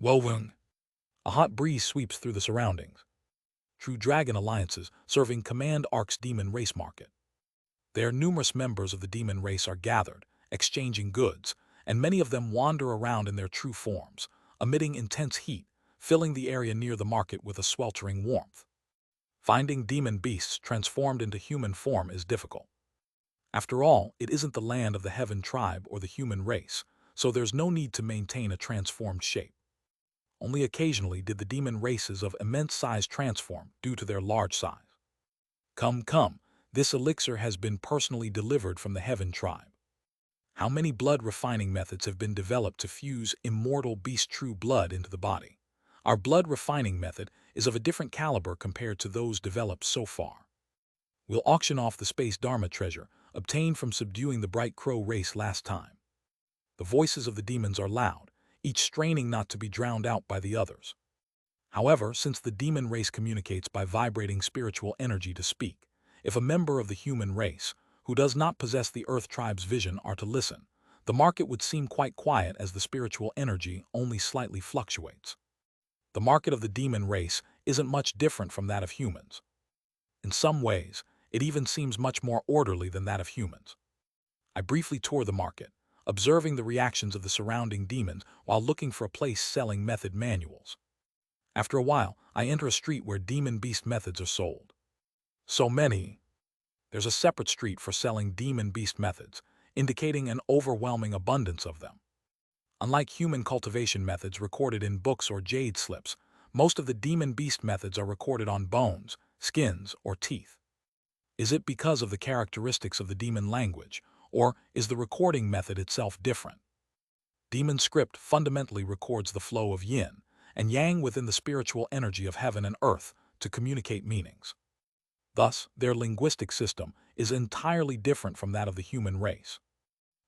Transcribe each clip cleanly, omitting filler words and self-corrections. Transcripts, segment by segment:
Welwing. A hot breeze sweeps through the surroundings. True dragon alliances serving Command Ark's demon race market. There, numerous members of the demon race are gathered, exchanging goods, and many of them wander around in their true forms, emitting intense heat, filling the area near the market with a sweltering warmth. Finding demon beasts transformed into human form is difficult. After all, it isn't the land of the heaven tribe or the human race, so there's no need to maintain a transformed shape. Only occasionally did the demon races of immense size transform due to their large size. Come, come, this elixir has been personally delivered from the heaven tribe. How many blood refining methods have been developed to fuse immortal beast true blood into the body? Our blood refining method is of a different caliber compared to those developed so far. We'll auction off the space dharma treasure obtained from subduing the bright crow race last time. The voices of the demons are loud, each straining not to be drowned out by the others. However, since the demon race communicates by vibrating spiritual energy to speak, if a member of the human race, who does not possess the Earth tribe's vision, are to listen, the market would seem quite quiet as the spiritual energy only slightly fluctuates. The market of the demon race isn't much different from that of humans. In some ways, it even seems much more orderly than that of humans. I briefly tour the market, observing the reactions of the surrounding demons while looking for a place selling method manuals. After a while, I enter a street where demon beast methods are sold. So many. There's a separate street for selling demon beast methods, indicating an overwhelming abundance of them. Unlike human cultivation methods recorded in books or Jade slips, most of the demon beast methods are recorded on bones, skins, or teeth. Is it because of the characteristics of the demon language, or is the recording method itself different? Demon script fundamentally records the flow of yin and yang within the spiritual energy of heaven and earth to communicate meanings. Thus, their linguistic system is entirely different from that of the human race.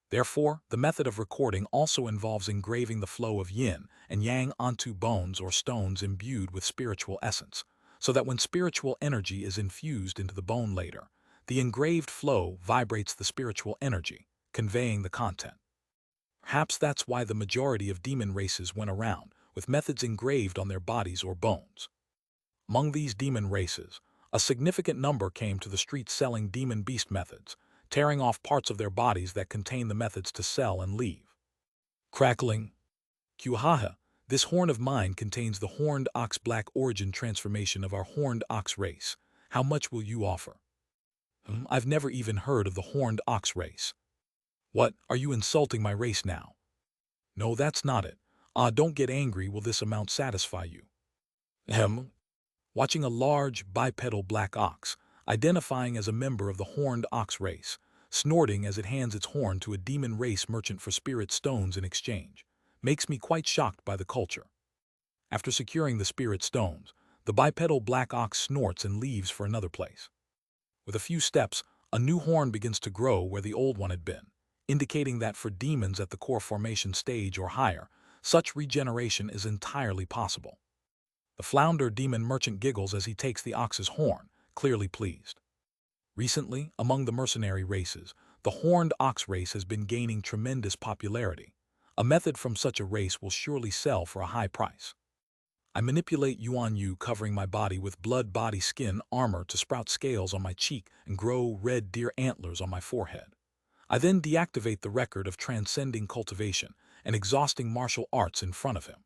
Therefore, the method of recording also involves engraving the flow of yin and yang onto bones or stones imbued with spiritual essence, so that when spiritual energy is infused into the bone later, the engraved flow vibrates the spiritual energy, conveying the content. Perhaps that's why the majority of demon races went around with methods engraved on their bodies or bones. Among these demon races, a significant number came to the streets selling demon beast methods, tearing off parts of their bodies that contain the methods to sell and leave. Crackling. Kuhaha, this horn of mine contains the horned ox black origin transformation of our horned ox race. How much will you offer? I've never even heard of the horned ox race. What, are you insulting my race now? No, that's not it. Don't get angry, will this amount satisfy you? Watching a large, bipedal black ox, identifying as a member of the horned ox race, snorting as it hands its horn to a demon race merchant for spirit stones in exchange, makes me quite shocked by the culture. After securing the spirit stones, the bipedal black ox snorts and leaves for another place. With a few steps, a new horn begins to grow where the old one had been, indicating that for demons at the core formation stage or higher, such regeneration is entirely possible. The flounder demon merchant giggles as he takes the ox's horn, clearly pleased. Recently, among the mercenary races, the horned ox race has been gaining tremendous popularity. A method from such a race will surely sell for a high price. I manipulate Yuan Yu, covering my body with blood body skin armor to sprout scales on my cheek and grow red deer antlers on my forehead. I then deactivate the record of transcending cultivation and exhausting martial arts in front of him.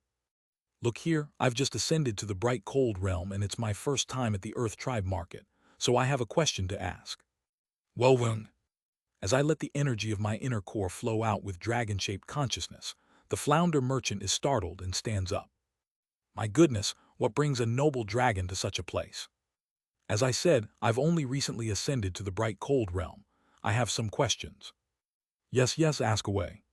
Look here, I've just ascended to the bright cold realm and it's my first time at the Earth Tribe market, so I have a question to ask. Welwing. As I let the energy of my inner core flow out with dragon-shaped consciousness, the flounder merchant is startled and stands up. My goodness, what brings a noble dragon to such a place? As I said, I've only recently ascended to the bright cold realm. I have some questions. Yes, ask away.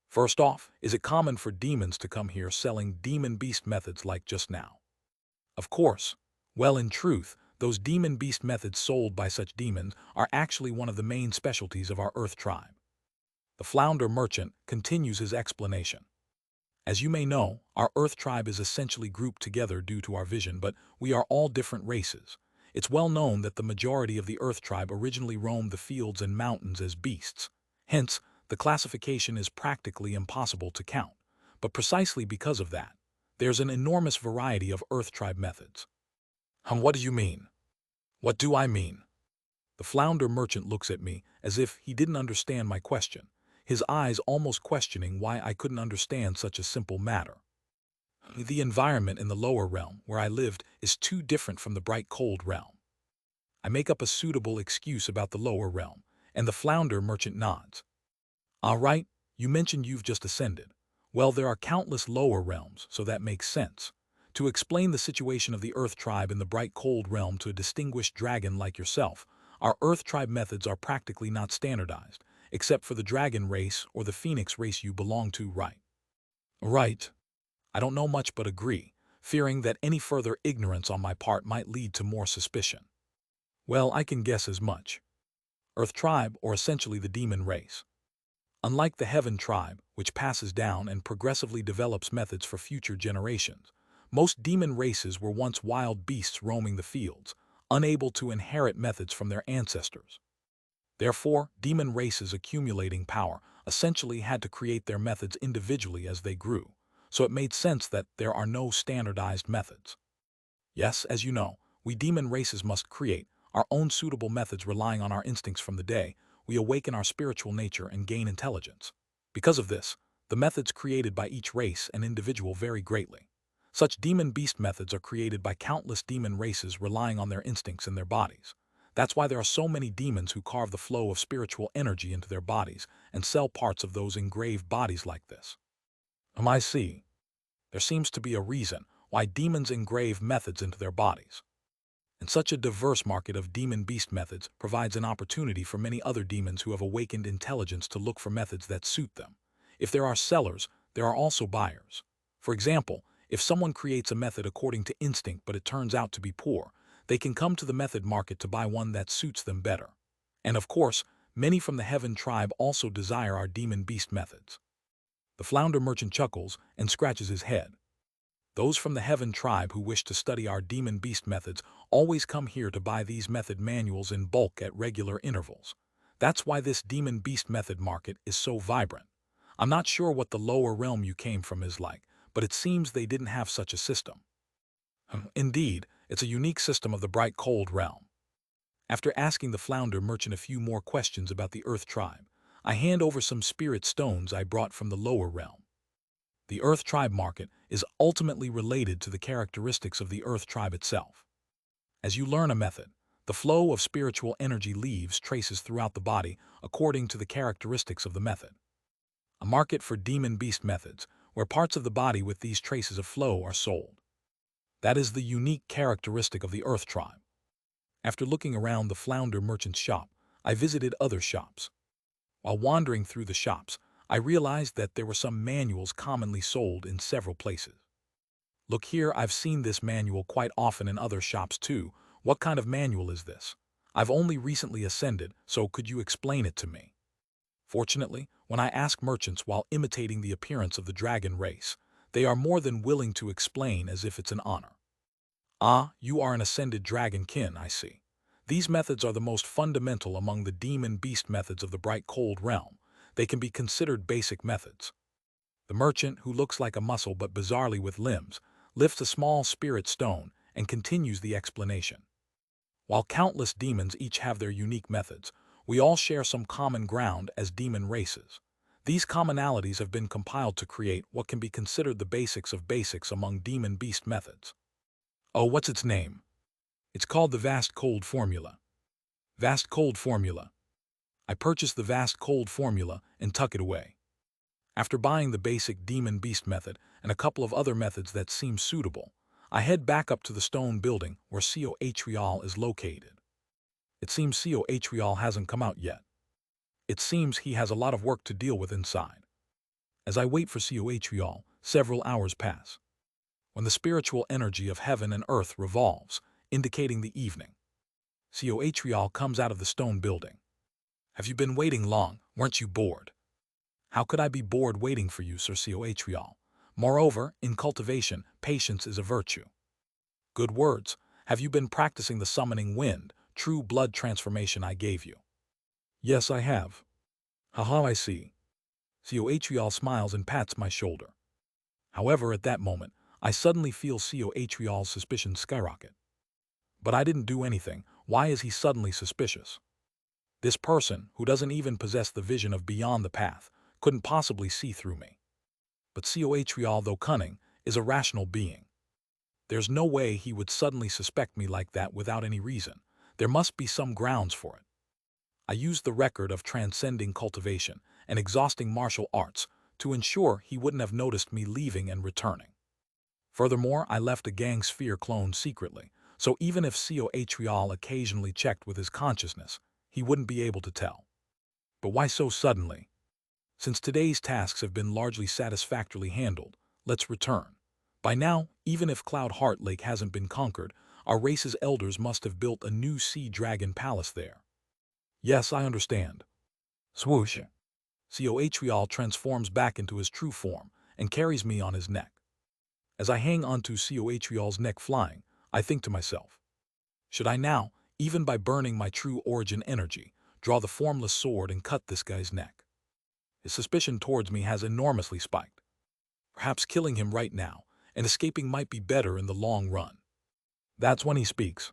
First off, is it common for demons to come here selling demon beast methods like just now? Of course. Well, in truth, those demon beast methods sold by such demons are actually one of the main specialties of our Earth tribe. The flounder merchant continues his explanation. As you may know, our Earth tribe is essentially grouped together due to our vision, but we are all different races. It's well known that the majority of the Earth tribe originally roamed the fields and mountains as beasts. Hence, the classification is practically impossible to count. But precisely because of that, There's an enormous variety of Earth tribe methods. What do you mean? What do I mean? The flounder merchant looks at me as if he didn't understand my question, his eyes almost questioning why I couldn't understand such a simple matter. The environment in the lower realm where I lived is too different from the bright cold realm. I make up a suitable excuse about the lower realm, and the flounder merchant nods. All right, you mentioned you've just ascended. Well, there are countless lower realms, so that makes sense. To explain the situation of the Earth tribe in the bright cold realm to a distinguished dragon like yourself, our Earth tribe methods are practically not standardized, except for the dragon race or the phoenix race you belong to, right? Right. I don't know much but agree, fearing that any further ignorance on my part might lead to more suspicion. Well, I can guess as much. Earth tribe, or essentially the demon race. Unlike the heaven tribe, which passes down and progressively develops methods for future generations, most demon races were once wild beasts roaming the fields, unable to inherit methods from their ancestors. Therefore, demon races accumulating power essentially had to create their methods individually as they grew, so it made sense that there are no standardized methods. Yes, as you know, we demon races must create our own suitable methods relying on our instincts from the day we awaken our spiritual nature and gain intelligence. Because of this, the methods created by each race and individual vary greatly. Such demon beast methods are created by countless demon races relying on their instincts in their bodies. That's why there are so many demons who carve the flow of spiritual energy into their bodies and sell parts of those engraved bodies like this. I see. There seems to be a reason why demons engrave methods into their bodies. And such a diverse market of demon beast methods provides an opportunity for many other demons who have awakened intelligence to look for methods that suit them. If there are sellers, there are also buyers. For example, if someone creates a method according to instinct but it turns out to be poor, they can come to the method market to buy one that suits them better. And of course, many from the heaven tribe also desire our demon beast methods. The flounder merchant chuckles and scratches his head. Those from the heaven tribe who wish to study our demon beast methods always come here to buy these method manuals in bulk at regular intervals. That's why this demon beast method market is so vibrant. I'm not sure what the lower realm you came from is like, but it seems they didn't have such a system. Indeed, it's a unique system of the bright cold realm. After asking the flounder merchant a few more questions about the Earth tribe, I hand over some spirit stones I brought from the lower realm. The Earth tribe market is ultimately related to the characteristics of the Earth tribe itself. As you learn a method, the flow of spiritual energy leaves traces throughout the body according to the characteristics of the method. A market for demon beast methods, where parts of the body with these traces of flow are sold. That is the unique characteristic of the Earth tribe. After looking around the flounder merchant's shop, I visited other shops. While wandering through the shops, I realized that there were some manuals commonly sold in several places. Look here, I've seen this manual quite often in other shops too. What kind of manual is this? I've only recently ascended, so could you explain it to me? Fortunately, when I ask merchants while imitating the appearance of the dragon race, they are more than willing to explain as if it's an honor. Ah, you are an ascended dragon kin, I see. These methods are the most fundamental among the demon beast methods of the bright cold realm. They can be considered basic methods. The merchant, who looks like a muscle but bizarrely with limbs, lifts a small spirit stone and continues the explanation. While countless demons each have their unique methods, we all share some common ground as demon races. These commonalities have been compiled to create what can be considered the basics of basics among demon beast methods. Oh, what's its name? It's called the Vast Cold Formula. Vast Cold Formula. I purchase the Vast Cold Formula and tuck it away. After buying the basic demon beast method and a couple of other methods that seem suitable, I head back up to the stone building where Co Atrial is located. It seems Co Atrial hasn't come out yet. It seems he has a lot of work to deal with inside. As I wait for Co Atrial, several hours pass. When the spiritual energy of heaven and earth revolves, indicating the evening, Co Atrial comes out of the stone building. Have you been waiting long? Weren't you bored? How could I be bored waiting for you, Sir Co Atrial? Moreover, in cultivation, patience is a virtue. Good words. Have you been practicing the summoning wind, true blood transformation I gave you? Yes, I have. Haha, I see. Co Atrial smiles and pats my shoulder. However, at that moment, I suddenly feel Coatrial's suspicion skyrocket. But I didn't do anything. Why is he suddenly suspicious? This person, who doesn't even possess the vision of beyond the path, couldn't possibly see through me. But Coatrial, though cunning, is a rational being. There's no way he would suddenly suspect me like that without any reason. There must be some grounds for it. I used the record of transcending cultivation and exhausting martial arts to ensure he wouldn't have noticed me leaving and returning. Furthermore, I left a gang sphere clone secretly, so even if Coatrial occasionally checked with his consciousness, he wouldn't be able to tell. But why so suddenly? Since today's tasks have been largely satisfactorily handled, let's return. By now, even if Cloud Heart Lake hasn't been conquered, our race's elders must have built a new sea dragon palace there. Yes, I understand. Swoosh. Coatrial transforms back into his true form and carries me on his neck. As I hang onto Coatrial's neck flying, I think to myself, should I now, even by burning my true origin energy, draw the formless sword and cut this guy's neck? His suspicion towards me has enormously spiked. Perhaps killing him right now and escaping might be better in the long run. That's when he speaks.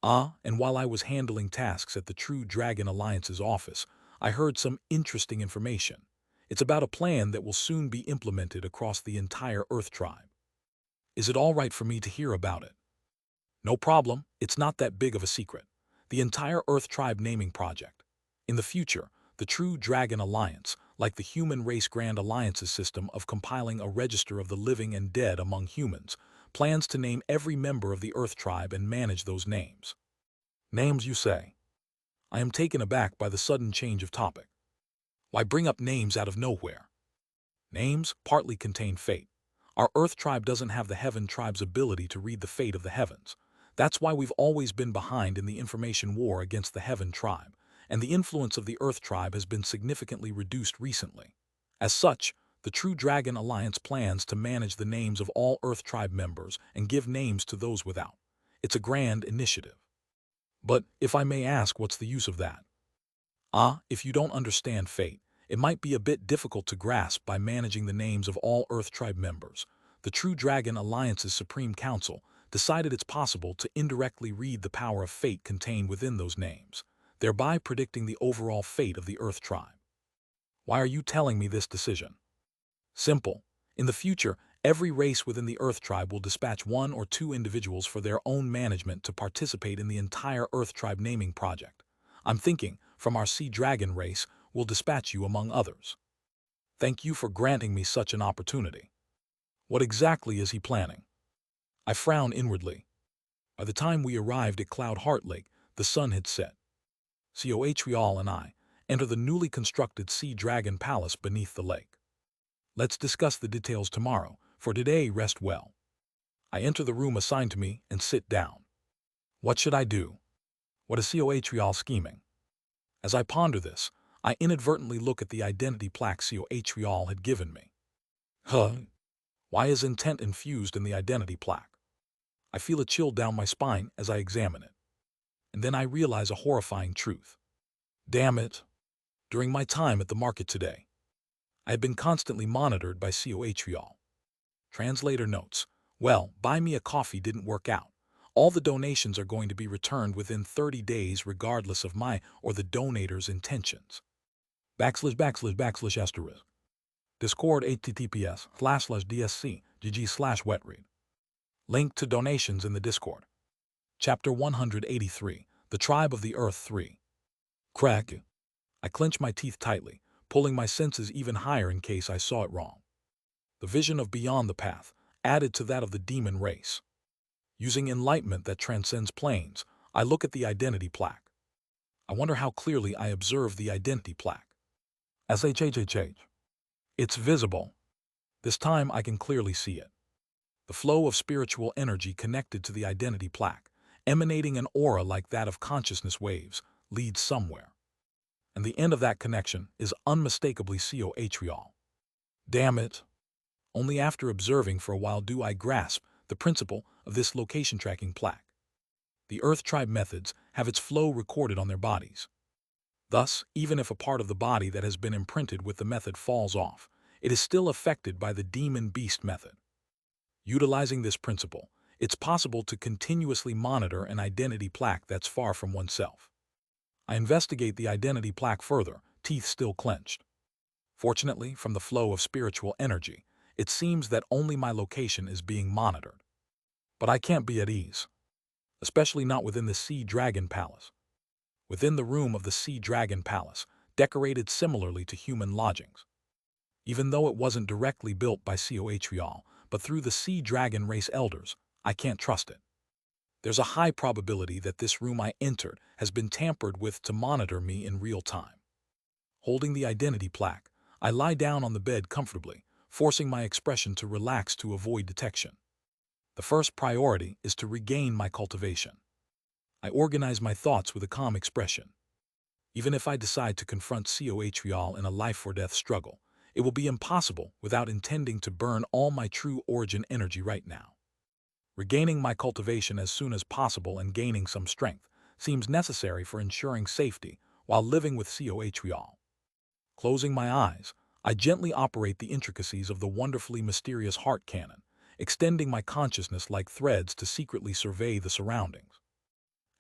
And while I was handling tasks at the True Dragon Alliance's office, I heard some interesting information. It's about a plan that will soon be implemented across the entire Earth tribe. Is it all right for me to hear about it? No problem, it's not that big of a secret. The entire Earth tribe naming project. In the future, the True Dragon Alliance, like the Human Race Grand Alliance's system of compiling a register of the living and dead among humans, plans to name every member of the Earth tribe and manage those names. Names, you say? I am taken aback by the sudden change of topic. Why bring up names out of nowhere? Names partly contain fate. Our Earth tribe doesn't have the Heaven tribe's ability to read the fate of the heavens. That's why we've always been behind in the information war against the Heaven tribe, and the influence of the Earth tribe has been significantly reduced recently. As such, the True Dragon Alliance plans to manage the names of all Earth tribe members and give names to those without. It's a grand initiative. But, if I may ask, what's the use of that? If you don't understand fate, it might be a bit difficult to grasp by managing the names of all Earth tribe members. The True Dragon Alliance's Supreme Council decided it's possible to indirectly read the power of fate contained within those names, thereby predicting the overall fate of the Earth tribe. Why are you telling me this decision? Simple. In the future, every race within the Earth tribe will dispatch 1 or 2 individuals for their own management to participate in the entire Earth tribe naming project. I'm thinking, from our Sea Dragon race, we'll dispatch you among others. Thank you for granting me such an opportunity. What exactly is he planning? I frown inwardly. By the time we arrived at Cloud Heart Lake, the sun had set. Coatrial and I enter the newly constructed Sea Dragon Palace beneath the lake. Let's discuss the details tomorrow, for today rest well. I enter the room assigned to me and sit down. What should I do? What is Coatrial scheming? As I ponder this, I inadvertently look at the identity plaque Coatrial had given me. Why is intent infused in the identity plaque? I feel a chill down my spine as I examine it. And then I realize a horrifying truth. Damn it! During my time at the market today, I had been constantly monitored by Coatrial. Translator notes, well, buy me a coffee didn't work out. All the donations are going to be returned within 30 days regardless of my or the donator's intentions. / *********. Discord https://dsc.gg/wetread. Link to donations in the Discord. Chapter 183, The Tribe of the Earth 3. Crack. I clench my teeth tightly, pulling my senses even higher in case I saw it wrong. The vision of beyond the path, added to that of the demon race. Using enlightenment that transcends planes, I look at the identity plaque. I wonder how clearly I observe the identity plaque. SHHHH. It's visible. This time I can clearly see it. The flow of spiritual energy connected to the identity plaque, emanating an aura like that of consciousness waves, leads somewhere. And the end of that connection is unmistakably Coatrial. Damn it! Only after observing for a while do I grasp the principle of this location tracking plaque. The Earth tribe methods have its flow recorded on their bodies. Thus, even if a part of the body that has been imprinted with the method falls off, it is still affected by the demon beast method. Utilizing this principle, it's possible to continuously monitor an identity plaque that's far from oneself. I investigate the identity plaque further, teeth still clenched. Fortunately, from the flow of spiritual energy, it seems that only my location is being monitored. But I can't be at ease, especially not within the Sea Dragon Palace. Within the room of the Sea Dragon Palace, decorated similarly to human lodgings. Even though it wasn't directly built by Coatl, but through the Sea Dragon race elders, I can't trust it. There's a high probability that this room I entered has been tampered with to monitor me in real time. Holding the identity plaque, I lie down on the bed comfortably, forcing my expression to relax to avoid detection. The first priority is to regain my cultivation. I organize my thoughts with a calm expression. Even if I decide to confront Coatl in a life-or-death struggle, it will be impossible without intending to burn all my true origin energy right now. Regaining my cultivation as soon as possible and gaining some strength seems necessary for ensuring safety while living with Coatl. Closing my eyes, I gently operate the intricacies of the wonderfully mysterious heart cannon, extending my consciousness like threads to secretly survey the surroundings.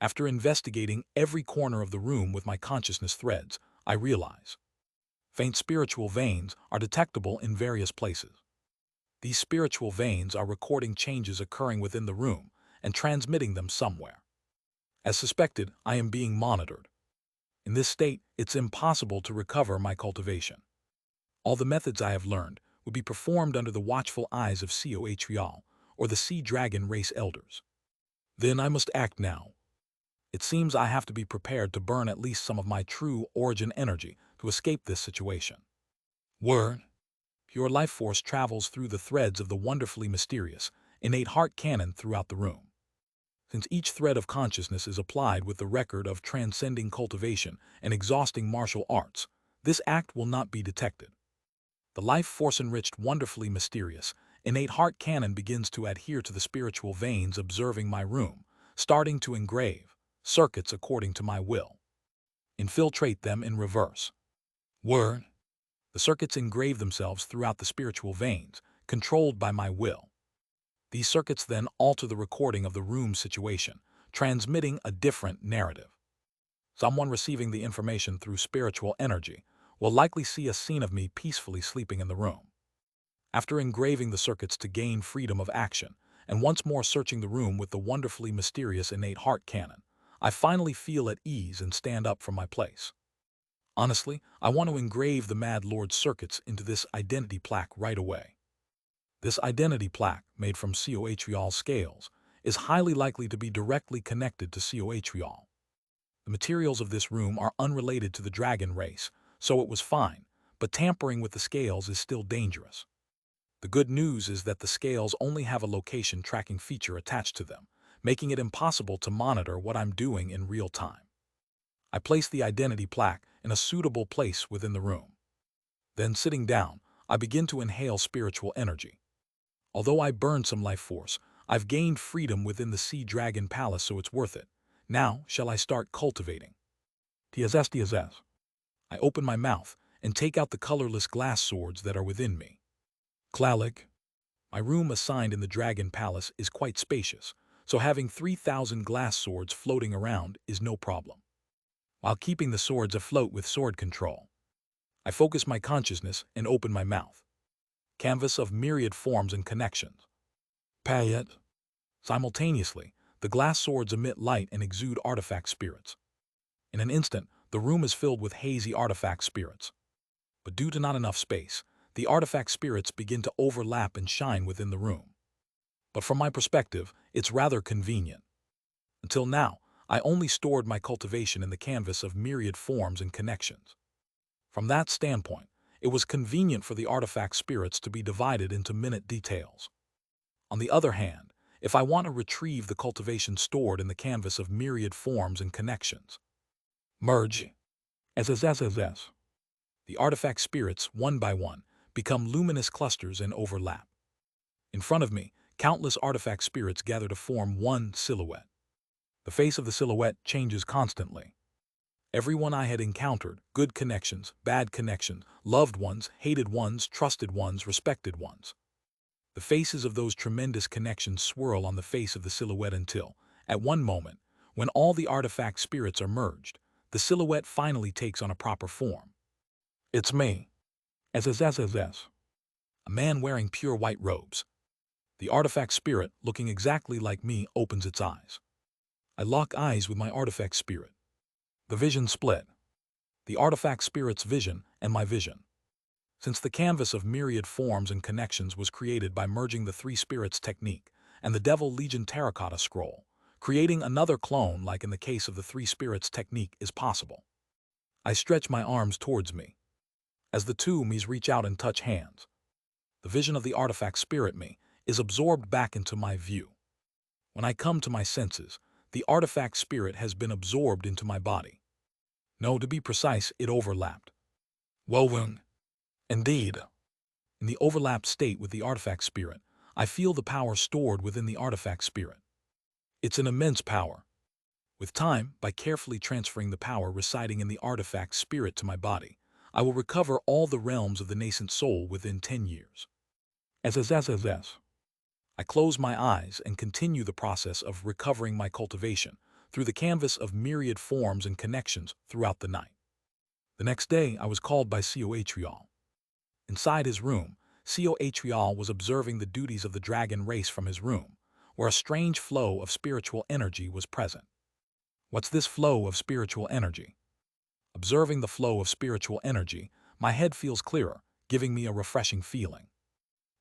After investigating every corner of the room with my consciousness threads, I realize faint spiritual veins are detectable in various places. These spiritual veins are recording changes occurring within the room and transmitting them somewhere. As suspected, I am being monitored. In this state, it's impossible to recover my cultivation. All the methods I have learned would be performed under the watchful eyes of Coatl or the Sea Dragon race elders. Then I must act now. It seems I have to be prepared to burn at least some of my true origin energy to escape this situation. Word. Pure life force travels through the threads of the wonderfully mysterious, innate heart cannon throughout the room. Since each thread of consciousness is applied with the record of transcending cultivation and exhausting martial arts, this act will not be detected. The life force-enriched, wonderfully mysterious, innate heart cannon begins to adhere to the spiritual veins observing my room, starting to engrave circuits according to my will. Infiltrate them in reverse. Word. The circuits engrave themselves throughout the spiritual veins, controlled by my will. These circuits then alter the recording of the room situation, transmitting a different narrative. Someone receiving the information through spiritual energy will likely see a scene of me peacefully sleeping in the room. After engraving the circuits to gain freedom of action, and once more searching the room with the wonderfully mysterious innate heart cannon, I finally feel at ease and stand up from my place. Honestly, I want to engrave the Mad Lord's circuits into this identity plaque right away. This identity plaque, made from Coatl scales, is highly likely to be directly connected to Coatl. The materials of this room are unrelated to the dragon race, so it was fine, but tampering with the scales is still dangerous. The good news is that the scales only have a location tracking feature attached to them, making it impossible to monitor what I'm doing in real time. I place the identity plaque in a suitable place within the room. Then, sitting down, I begin to inhale spiritual energy. Although I burned some life force, I've gained freedom within the Sea Dragon Palace, so it's worth it. Now, shall I start cultivating? TSS. I open my mouth and take out the colorless glass swords that are within me. Klalik. My room assigned in the Dragon Palace is quite spacious, so having 3,000 glass swords floating around is no problem. While keeping the swords afloat with sword control, I focus my consciousness and open my mouth. Canvas of myriad forms and connections. Payet. Simultaneously, the glass swords emit light and exude artifact spirits. In an instant, the room is filled with hazy artifact spirits. But due to not enough space, the artifact spirits begin to overlap and shine within the room. But from my perspective, it's rather convenient. Until now, I only stored my cultivation in the canvas of myriad forms and connections. From that standpoint, it was convenient for the artifact spirits to be divided into minute details. On the other hand, if I want to retrieve the cultivation stored in the canvas of myriad forms and connections, merge. SSSSS. The artifact spirits, one by one, become luminous clusters and overlap. In front of me, countless artifact spirits gather to form one silhouette. The face of the silhouette changes constantly. Everyone I had encountered, good connections, bad connections, loved ones, hated ones, trusted ones, respected ones. The faces of those tremendous connections swirl on the face of the silhouette until, at one moment, when all the artifact spirits are merged, the silhouette finally takes on a proper form. It's me. SSSSS. A man wearing pure white robes. The artifact spirit, looking exactly like me, opens its eyes. I lock eyes with my artifact spirit. The vision split. The artifact spirit's vision and my vision. Since the canvas of myriad forms and connections was created by merging the three spirits technique and the Devil Legion terracotta scroll, creating another clone like in the case of the three spirits technique is possible. I stretch my arms towards me. As the two me's reach out and touch hands, the vision of the artifact spirit me is absorbed back into my view. When I come to my senses, the artifact spirit has been absorbed into my body. No, to be precise, it overlapped. Woven. Indeed. In the overlapped state with the artifact spirit, I feel the power stored within the artifact spirit. It's an immense power. With time, by carefully transferring the power residing in the artifact spirit to my body, I will recover all the realms of the nascent soul within 10 years. SSSSS. I close my eyes and continue the process of recovering my cultivation through the canvas of myriad forms and connections throughout the night. The next day, I was called by Coatrial. Inside his room, Coatrial was observing the duties of the dragon race from his room, where a strange flow of spiritual energy was present. What's this flow of spiritual energy? Observing the flow of spiritual energy, my head feels clearer, giving me a refreshing feeling.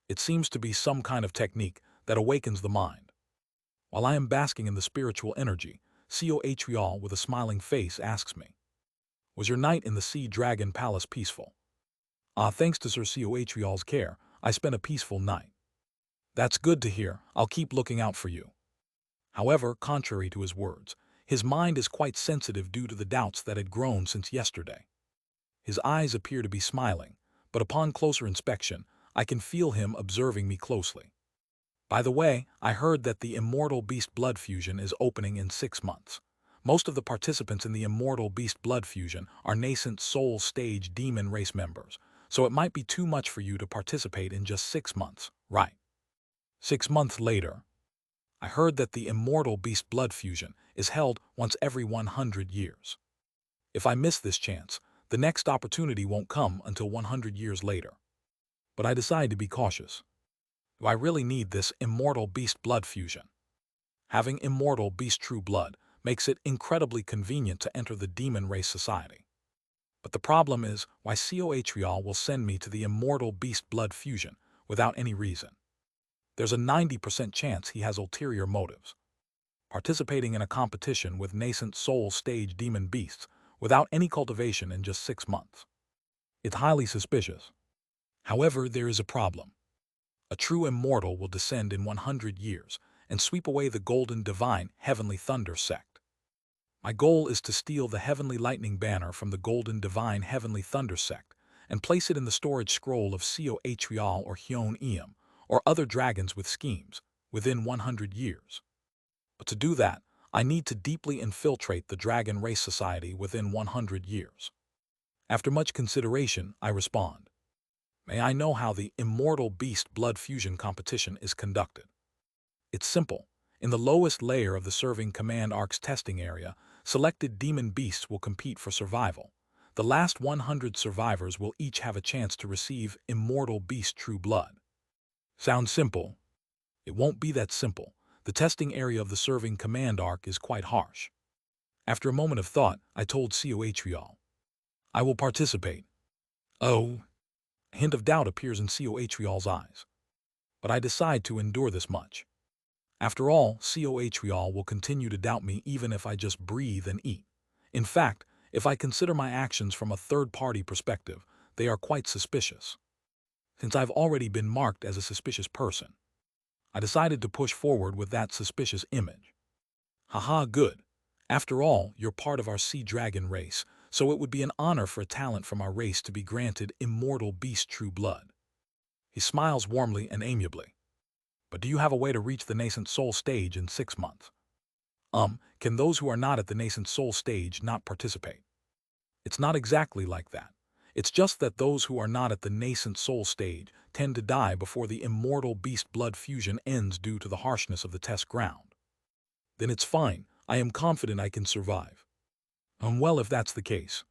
It seems to be some kind of technique that awakens the mind. While I am basking in the spiritual energy, Coatrial with a smiling face asks me, "Was your night in the Sea Dragon Palace peaceful?" Thanks to Sir Coatrial's care, I spent a peaceful night. That's good to hear. I'll keep looking out for you. However, contrary to his words, his mind is quite sensitive due to the doubts that had grown since yesterday. His eyes appear to be smiling, but upon closer inspection, I can feel him observing me closely. By the way, I heard that the Immortal Beast Blood Fusion is opening in 6 months. Most of the participants in the Immortal Beast Blood Fusion are nascent soul stage demon race members, so it might be too much for you to participate in just 6 months, right? 6 months later, I heard that the Immortal Beast Blood Fusion is held once every 100 years. If I miss this chance, the next opportunity won't come until 100 years later. But I decide to be cautious. Do I really need this Immortal Beast Blood Fusion? Having Immortal Beast True Blood makes it incredibly convenient to enter the Demon Race Society. But the problem is why Coatrial will send me to the Immortal Beast Blood Fusion without any reason. There's a 90% chance he has ulterior motives. Participating in a competition with nascent soul stage demon beasts without any cultivation in just 6 months. It's highly suspicious. However, there is a problem. A true immortal will descend in 100 years and sweep away the golden divine heavenly thunder sect. My goal is to steal the heavenly lightning banner from the golden divine heavenly thunder sect and place it in the storage scroll of Coatrial or Hyun Eum or other dragons with schemes within 100 years. But to do that, I need to deeply infiltrate the Dragon Race Society within 100 years. After much consideration, I respond, "May I know how the Immortal Beast Blood Fusion competition is conducted?" It's simple. In the lowest layer of the Serving Command Ark's testing area, selected demon beasts will compete for survival. The last 100 survivors will each have a chance to receive Immortal Beast True Blood. Sounds simple? It won't be that simple. The testing area of the Serving Command Ark is quite harsh. After a moment of thought, I told Coatrial, "I will participate." Oh, a hint of doubt appears in Coatrial's eyes. But I decide to endure this much. After all, Coatrial will continue to doubt me even if I just breathe and eat. In fact, if I consider my actions from a third-party perspective, they are quite suspicious. Since I've already been marked as a suspicious person, I decided to push forward with that suspicious image. Haha, good. After all, you're part of our sea dragon race, so it would be an honor for a talent from our race to be granted Immortal Beast True Blood. He smiles warmly and amiably. But do you have a way to reach the nascent soul stage in 6 months? Can those who are not at the nascent soul stage not participate? It's not exactly like that. It's just that those who are not at the nascent soul stage tend to die before the immortal beast blood fusion ends due to the harshness of the test ground. Then it's fine. I am confident I can survive. Well, if that's the case.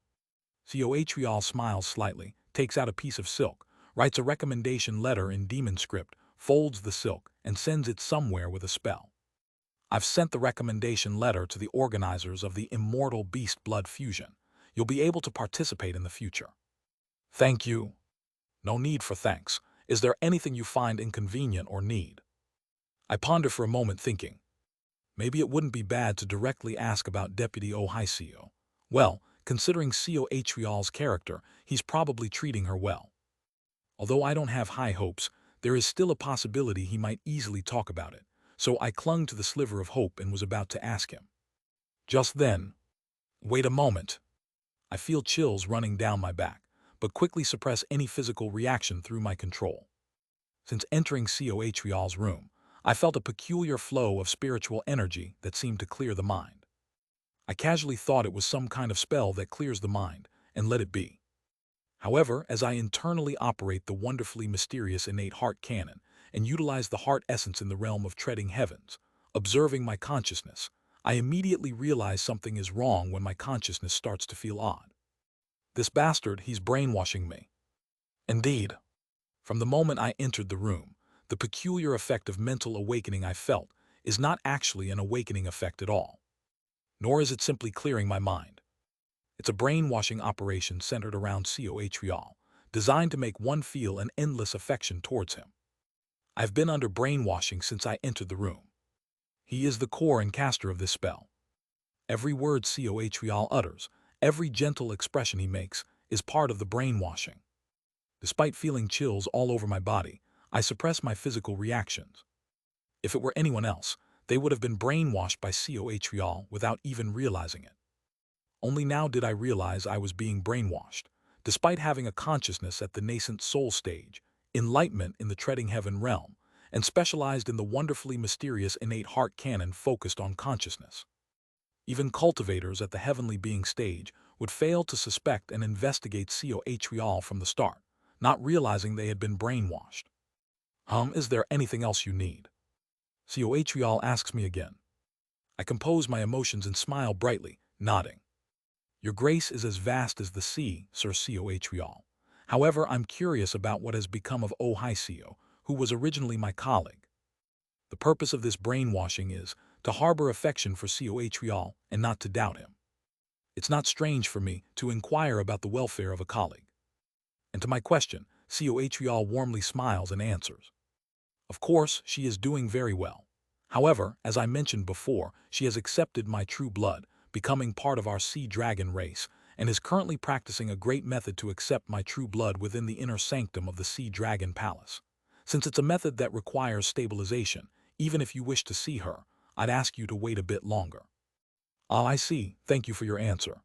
Coatreal smiles slightly, takes out a piece of silk, writes a recommendation letter in demon script, folds the silk, and sends it somewhere with a spell. I've sent the recommendation letter to the organizers of the immortal beast blood fusion. You'll be able to participate in the future. Thank you. No need for thanks. Is there anything you find inconvenient or need? I ponder for a moment thinking, maybe it wouldn't be bad to directly ask about Deputy Ohicio. Well, considering Coatreal's character, he's probably treating her well. Although I don't have high hopes, there is still a possibility he might easily talk about it, so I clung to the sliver of hope and was about to ask him. Just then, wait a moment. I feel chills running down my back, but quickly suppress any physical reaction through my control. Since entering Coatreal's room, I felt a peculiar flow of spiritual energy that seemed to clear the mind. I casually thought it was some kind of spell that clears the mind, and let it be. However, as I internally operate the wonderfully mysterious innate heart canon and utilize the heart essence in the realm of treading heavens, observing my consciousness, I immediately realize something is wrong when my consciousness starts to feel odd. This bastard, he's brainwashing me. Indeed. From the moment I entered the room, the peculiar effect of mental awakening I felt is not actually an awakening effect at all. Nor is it simply clearing my mind. It's a brainwashing operation centered around Coatreal, designed to make one feel an endless affection towards him. I've been under brainwashing since I entered the room. He is the core and caster of this spell. Every word Coatreal utters, every gentle expression he makes, is part of the brainwashing. Despite feeling chills all over my body, I suppress my physical reactions. If it were anyone else, they would have been brainwashed by Coatreal without even realizing it. Only now did I realize I was being brainwashed, despite having a consciousness at the nascent soul stage, enlightenment in the treading heaven realm, and specialized in the wonderfully mysterious innate heart canon focused on consciousness. Even cultivators at the heavenly being stage would fail to suspect and investigate Coatreal from the start, not realizing they had been brainwashed. Is there anything else you need? Coatreal asks me again. I compose my emotions and smile brightly, nodding. Your grace is as vast as the sea, Sir Coatreal. However, I'm curious about what has become of Ohicio, who was originally my colleague. The purpose of this brainwashing is to harbor affection for Coatreal and not to doubt him. It's not strange for me to inquire about the welfare of a colleague. And to my question, Coatreal warmly smiles and answers. Of course, she is doing very well. However, as I mentioned before, she has accepted my true blood, becoming part of our sea dragon race, and is currently practicing a great method to accept my true blood within the inner sanctum of the sea dragon palace. Since it's a method that requires stabilization, even if you wish to see her, I'd ask you to wait a bit longer. Ah, I see. Thank you for your answer.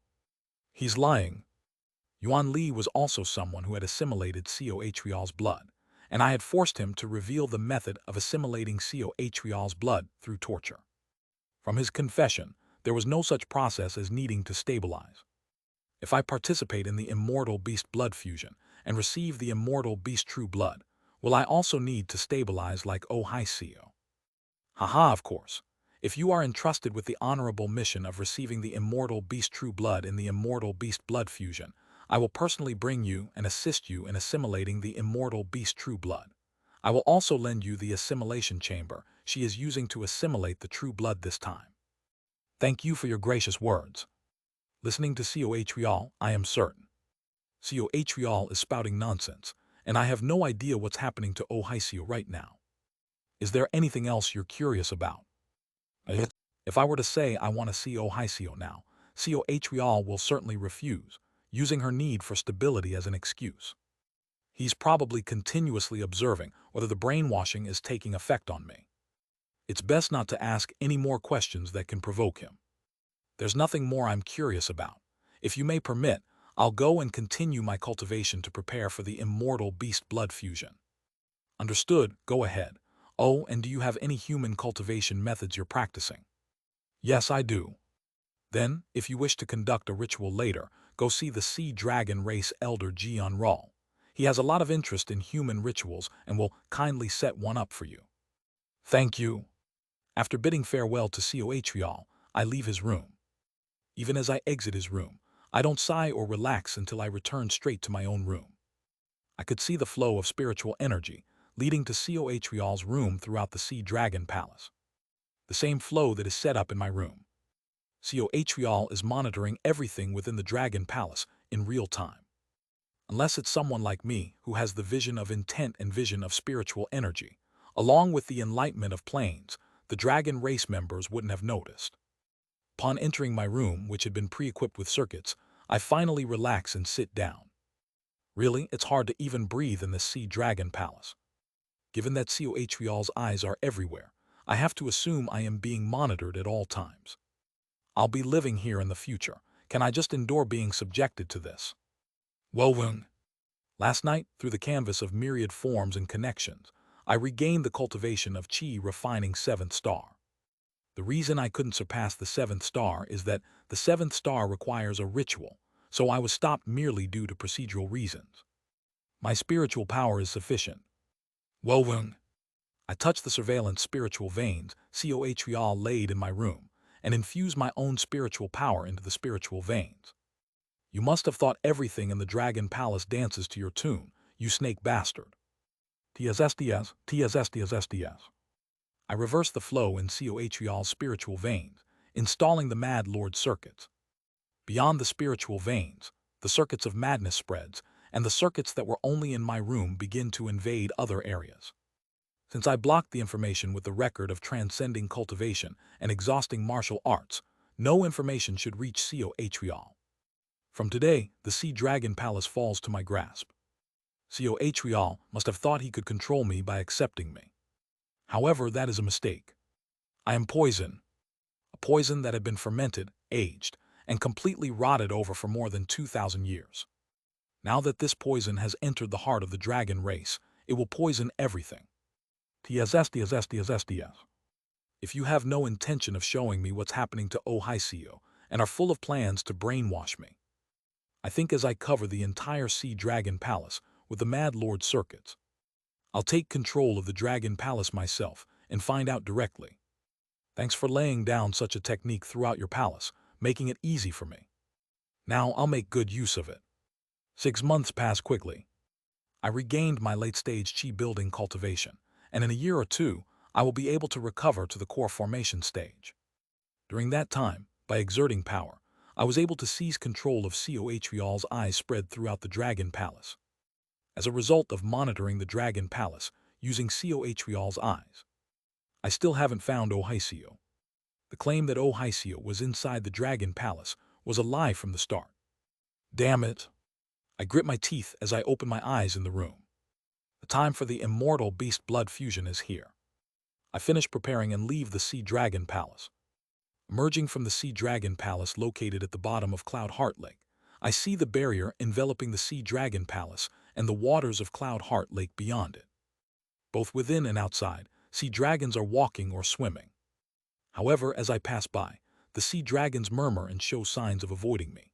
He's lying. Yuan Li was also someone who had assimilated Coatreal's blood, and I had forced him to reveal the method of assimilating Coatreal's blood through torture. From his confession, there was no such process as needing to stabilize. If I participate in the immortal beast blood fusion and receive the immortal beast true blood, will I also need to stabilize like Ohicio? Haha, of course. If you are entrusted with the honorable mission of receiving the immortal beast true blood in the immortal beast blood fusion, I will personally bring you and assist you in assimilating the immortal beast true blood. I will also lend you the assimilation chamber she is using to assimilate the true blood this time. Thank you for your gracious words. Listening to Coatreal, I am certain. Coatreal is spouting nonsense, and I have no idea what's happening to Ohicio right now. Is there anything else you're curious about? If I were to say I want to see Ohicio now, Coatreal will certainly refuse, using her need for stability as an excuse. He's probably continuously observing whether the brainwashing is taking effect on me. It's best not to ask any more questions that can provoke him. There's nothing more I'm curious about. If you may permit, I'll go and continue my cultivation to prepare for the immortal beast blood fusion. Understood, go ahead. Oh, and do you have any human cultivation methods you're practicing? Yes, I do. Then, if you wish to conduct a ritual later, go see the sea dragon race elder Unravelling. He has a lot of interest in human rituals and will kindly set one up for you. Thank you. After bidding farewell to Cohl, I leave his room. Even as I exit his room, I don't sigh or relax until I return straight to my own room. I could see the flow of spiritual energy leading to Cohl's room throughout the Sea Dragon Palace. The same flow that is set up in my room. Cohl is monitoring everything within the Dragon Palace in real time. Unless it's someone like me who has the vision of intent and vision of spiritual energy, along with the enlightenment of planes, the Dragon race members wouldn't have noticed. Upon entering my room, which had been pre-equipped with circuits, I finally relax and sit down. Really, it's hard to even breathe in the Sea Dragon Palace. Given that Cohl's eyes are everywhere, I have to assume I am being monitored at all times. I'll be living here in the future. Can I just endure being subjected to this? Well, last night, through the canvas of myriad forms and connections, I regained the cultivation of Qi refining 7th star. The reason I couldn't surpass the 7th star is that the 7th star requires a ritual, so I was stopped merely due to procedural reasons. My spiritual power is sufficient. Well, I touch the surveillance spiritual veins Cohl laid in my room and infuse my own spiritual power into the spiritual veins. You must have thought everything in the Dragon Palace dances to your tune, you snake bastard. TSSDS, TSSDS. I reverse the flow in Cohl's spiritual veins, installing the Mad Lord circuits. Beyond the spiritual veins, the circuits of madness spreads, and the circuits that were only in my room begin to invade other areas. Since I blocked the information with the record of transcending cultivation and exhausting martial arts, no information should reach Cohl. From today, the Sea Dragon Palace falls to my grasp. Cohl must have thought he could control me by accepting me. However, that is a mistake. I am poison. A poison that had been fermented, aged, and completely rotted over for more than 2,000 years. Now that this poison has entered the heart of the dragon race, it will poison everything. TSSDS. If you have no intention of showing me what's happening to Ohio and are full of plans to brainwash me, I think as I cover the entire Sea Dragon Palace with the Mad Lord circuits, I'll take control of the Dragon Palace myself and find out directly. Thanks for laying down such a technique throughout your palace, making it easy for me. Now I'll make good use of it. 6 months pass quickly. I regained my late-stage Qi building cultivation, and in a year or two, I will be able to recover to the core formation stage. During that time, by exerting power, I was able to seize control of Cohl's eyes spread throughout the Dragon Palace. As a result of monitoring the Dragon Palace using Cohl's eyes, I still haven't found Ohio. The claim that Ohio was inside the Dragon Palace was a lie from the start. Damn it. I grit my teeth as I open my eyes in the room. The time for the immortal beast blood fusion is here. I finish preparing and leave the Sea Dragon Palace. Emerging from the Sea Dragon Palace located at the bottom of Cloud Heart Lake, I see the barrier enveloping the Sea Dragon Palace and the waters of Cloud Heart Lake beyond it. Both within and outside, sea dragons are walking or swimming. However, as I pass by, the sea dragons murmur and show signs of avoiding me.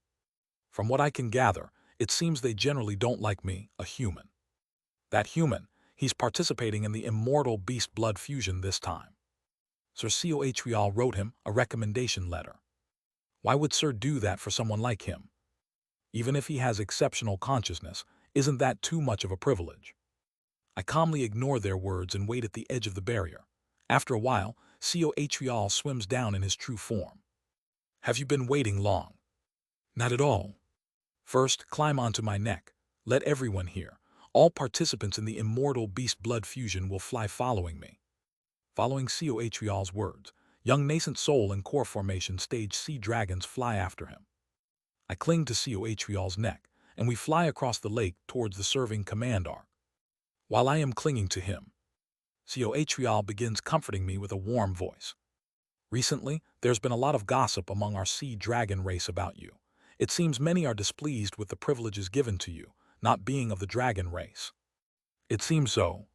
From what I can gather, it seems they generally don't like me, a human. That human, he's participating in the immortal beast blood fusion this time. Sir Cohl wrote him a recommendation letter. Why would Sir do that for someone like him? Even if he has exceptional consciousness, isn't that too much of a privilege? I calmly ignore their words and wait at the edge of the barrier. After a while, Cohl swims down in his true form. Have you been waiting long? Not at all. First, climb onto my neck. Let everyone hear. All participants in the immortal beast blood fusion will fly following me. Following Cohl's words, young nascent soul and core formation stage sea dragons fly after him. I cling to Cohl's neck, and we fly across the lake towards the serving command arc. While I am clinging to him, Cohl begins comforting me with a warm voice. Recently, there's been a lot of gossip among our sea dragon race about you. It seems many are displeased with the privileges given to you, not being of the dragon race. It seems so.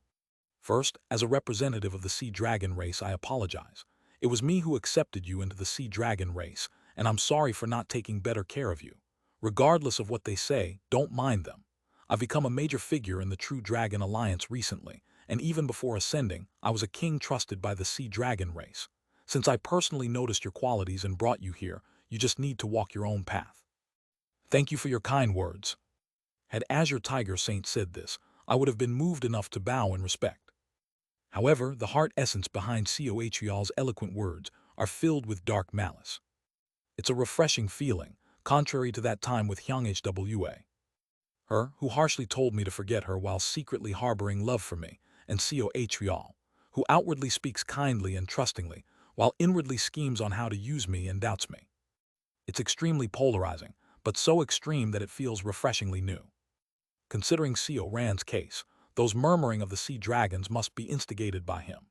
First, as a representative of the sea dragon race, I apologize. It was me who accepted you into the sea dragon race, and I'm sorry for not taking better care of you. Regardless of what they say, don't mind them. I've become a major figure in the True Dragon Alliance recently, and even before ascending, I was a king trusted by the Sea Dragon race. Since I personally noticed your qualities and brought you here, you just need to walk your own path. Thank you for your kind words. Had Azure Tiger Saint said this, I would have been moved enough to bow in respect. However, the heart essence behind Cohyal's eloquent words are filled with dark malice. It's a refreshing feeling, contrary to that time with Hyung-Hwa. Her, who harshly told me to forget her while secretly harboring love for me, and Cohyal, who outwardly speaks kindly and trustingly, while inwardly schemes on how to use me and doubts me. It's extremely polarizing, but so extreme that it feels refreshingly new. Considering Rand's case, those murmuring of the sea dragons must be instigated by him.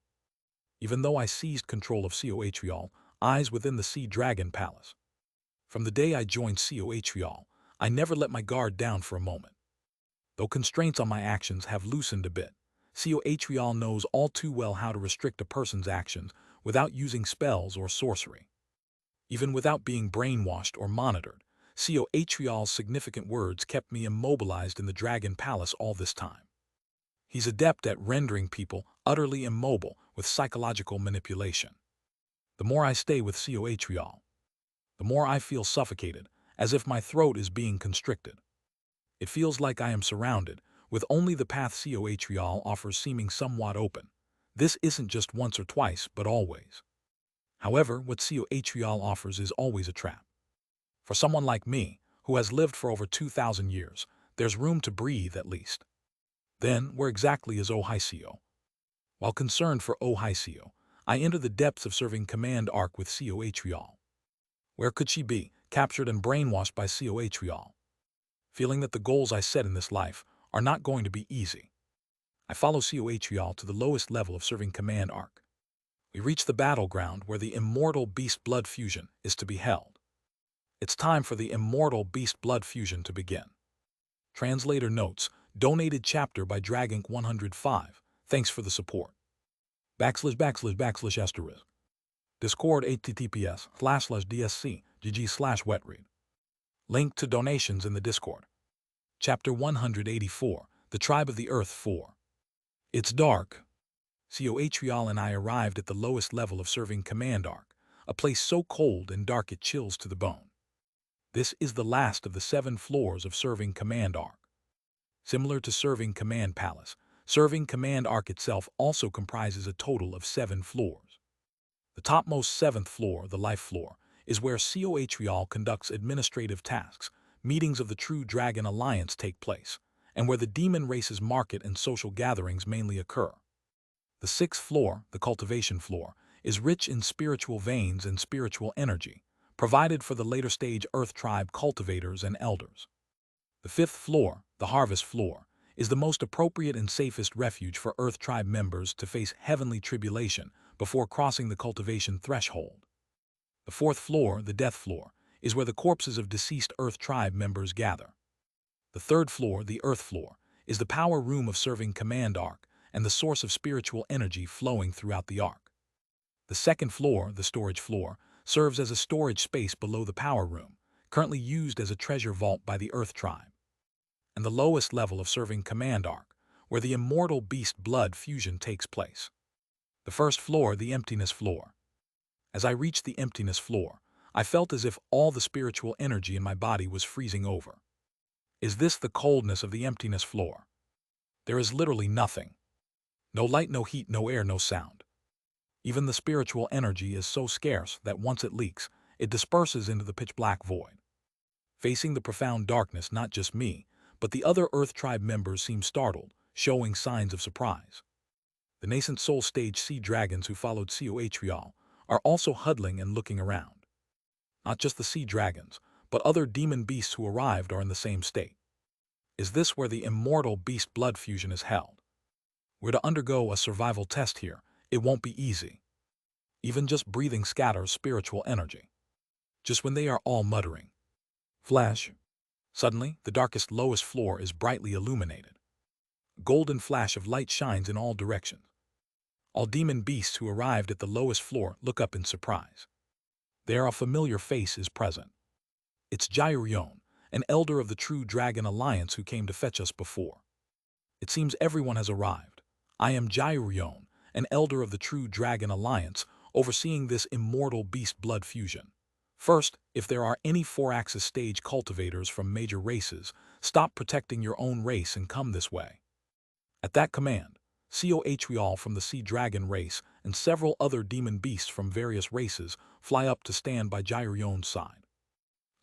Even though I seized control of Cohyal, eyes within the Sea Dragon Palace. From the day I joined Cohyal, I never let my guard down for a moment. Though constraints on my actions have loosened a bit, Cohyal knows all too well how to restrict a person's actions without using spells or sorcery. Even without being brainwashed or monitored, Cohyal's significant words kept me immobilized in the Dragon Palace all this time. He's adept at rendering people utterly immobile with psychological manipulation. The more I stay with Cohyal, the more I feel suffocated, as if my throat is being constricted. It feels like I am surrounded, with only the path Cohyal offers seeming somewhat open. This isn't just once or twice, but always. However, what Cohyal offers is always a trap. For someone like me, who has lived for over 2,000 years, there's room to breathe at least. Then, where exactly is Ohicio? While concerned for Ohicio, I enter the depths of serving Command Arc with Cohyal. Where could she be, captured and brainwashed by Cohyal? Feeling that the goals I set in this life are not going to be easy, I follow Cohyal to the lowest level of serving Command Arc. We reach the battleground where the immortal beast blood fusion is to be held. It's time for the immortal beast blood fusion to begin. Translator notes, donated chapter by Dragonk105. Thanks for the support. /// Discord https://dsc gg/wetread. Link to donations in the Discord. Chapter 184, The Tribe of the Earth 4. It's dark. Cohyal and I arrived at the lowest level of serving Command Arc, a place so cold and dark it chills to the bone. This is the last of the 7 floors of serving Command Arc. Similar to serving Command Palace, serving Command Arc itself also comprises a total of 7 floors. The topmost 7th floor, the life floor, is where Cohyal conducts administrative tasks, meetings of the True Dragon Alliance take place, and where the demon race's market and social gatherings mainly occur. The 6th floor, the cultivation floor, is rich in spiritual veins and spiritual energy, provided for the later stage Earth tribe cultivators and elders. The 5th floor, the harvest floor, is the most appropriate and safest refuge for Earth tribe members to face heavenly tribulation before crossing the cultivation threshold. The 4th floor, the death floor, is where the corpses of deceased Earth tribe members gather. The 3rd floor, the earth floor, is the power room of serving Command Arc and the source of spiritual energy flowing throughout the arc. The 2nd floor, the storage floor, serves as a storage space below the power room, currently used as a treasure vault by the Earth tribe. And the lowest level of serving Command Arc, where the immortal beast blood fusion takes place. The 1st floor, the emptiness floor. As I reached the emptiness floor, I felt as if all the spiritual energy in my body was freezing over. Is this the coldness of the emptiness floor? There is literally nothing. No light, no heat, no air, no sound. Even the spiritual energy is so scarce that once it leaks, it disperses into the pitch-black void. Facing the profound darkness, not just me, but the other Earth tribe members seem startled, showing signs of surprise. The nascent soul stage sea dragons who followed Cohyal are also huddling and looking around. Not just the sea dragons, but other demon beasts who arrived are in the same state. Is this where the immortal beast blood fusion is held? We're to undergo a survival test here. It won't be easy. Even just breathing scatters spiritual energy. Just when they are all muttering. Flash. Suddenly, the darkest lowest floor is brightly illuminated. A golden flash of light shines in all directions. All demon beasts who arrived at the lowest floor look up in surprise. There a familiar face is present. It's Jairyone, an elder of the True Dragon Alliance who came to fetch us before. It seems everyone has arrived. I am Jairyone, an elder of the True Dragon Alliance, overseeing this immortal beast blood fusion. First, if there are any 4-axis stage cultivators from major races, stop protecting your own race and come this way. At that command, Cohrial from the Sea Dragon race and several other demon beasts from various races fly up to stand by Jairion's side.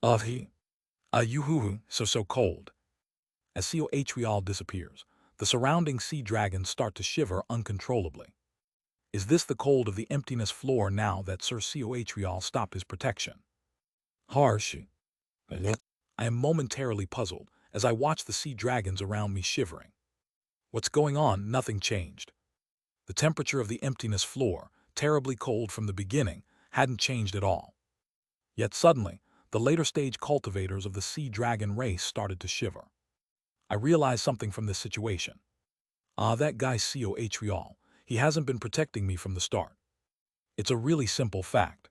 Yuhuhu, so cold. As Cohrial disappears, the surrounding sea dragons start to shiver uncontrollably. Is this the cold of the emptiness floor now that Sir Cohrial stopped his protection? Harsh. I am momentarily puzzled as I watch the sea dragons around me shivering. What's going on? Nothing changed. The temperature of the emptiness floor, terribly cold from the beginning, hadn't changed at all. Yet suddenly, the later stage cultivators of the sea dragon race started to shiver. I realized something from this situation. That guy Cohrial, he hasn't been protecting me from the start. It's a really simple fact.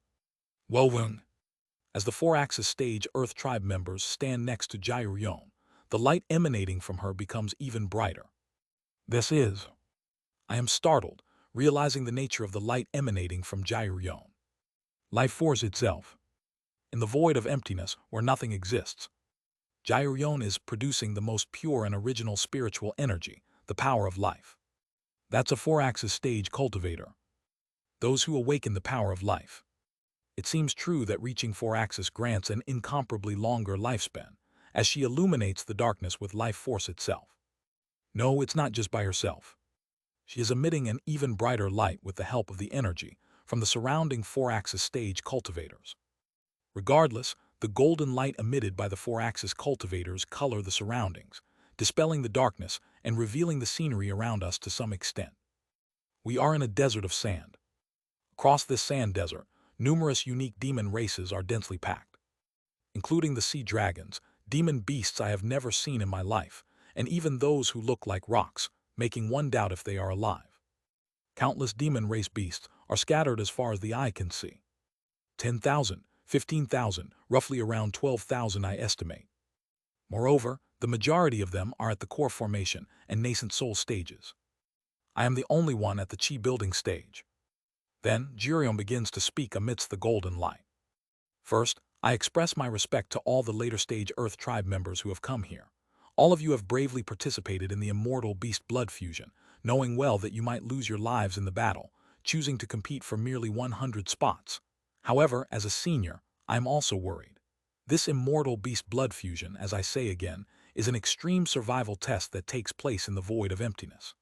Well, as the 4-axis stage Earth tribe members stand next to Jairion, the light emanating from her becomes even brighter. I am startled, realizing the nature of the light emanating from Jairion. Life force itself. In the void of emptiness where nothing exists, Jairion is producing the most pure and original spiritual energy, the power of life. That's a 4-axis stage cultivator. Those who awaken the power of life. It seems true that reaching 4-axis grants an incomparably longer lifespan, as she illuminates the darkness with life force itself. No, it's not just by herself. She is emitting an even brighter light with the help of the energy from the surrounding 4-axis stage cultivators. Regardless, the golden light emitted by the 4-axis cultivators color the surroundings, dispelling the darkness and revealing the scenery around us to some extent. We are in a desert of sand. Across this sand desert, numerous unique demon races are densely packed, including the sea dragons, demon beasts I have never seen in my life, and even those who look like rocks, making one doubt if they are alive. Countless demon race beasts are scattered as far as the eye can see. 10,000, 15,000, roughly around 12,000 I estimate. Moreover, the majority of them are at the core formation and nascent soul stages. I am the only one at the chi building stage. Then, Jirion begins to speak amidst the golden light. First, I express my respect to all the later stage Earth tribe members who have come here. All of you have bravely participated in the immortal beast blood fusion, knowing well that you might lose your lives in the battle, choosing to compete for merely 100 spots. However, as a senior, I am also worried. This immortal beast blood fusion, as I say again, is an extreme survival test that takes place in the void of emptiness.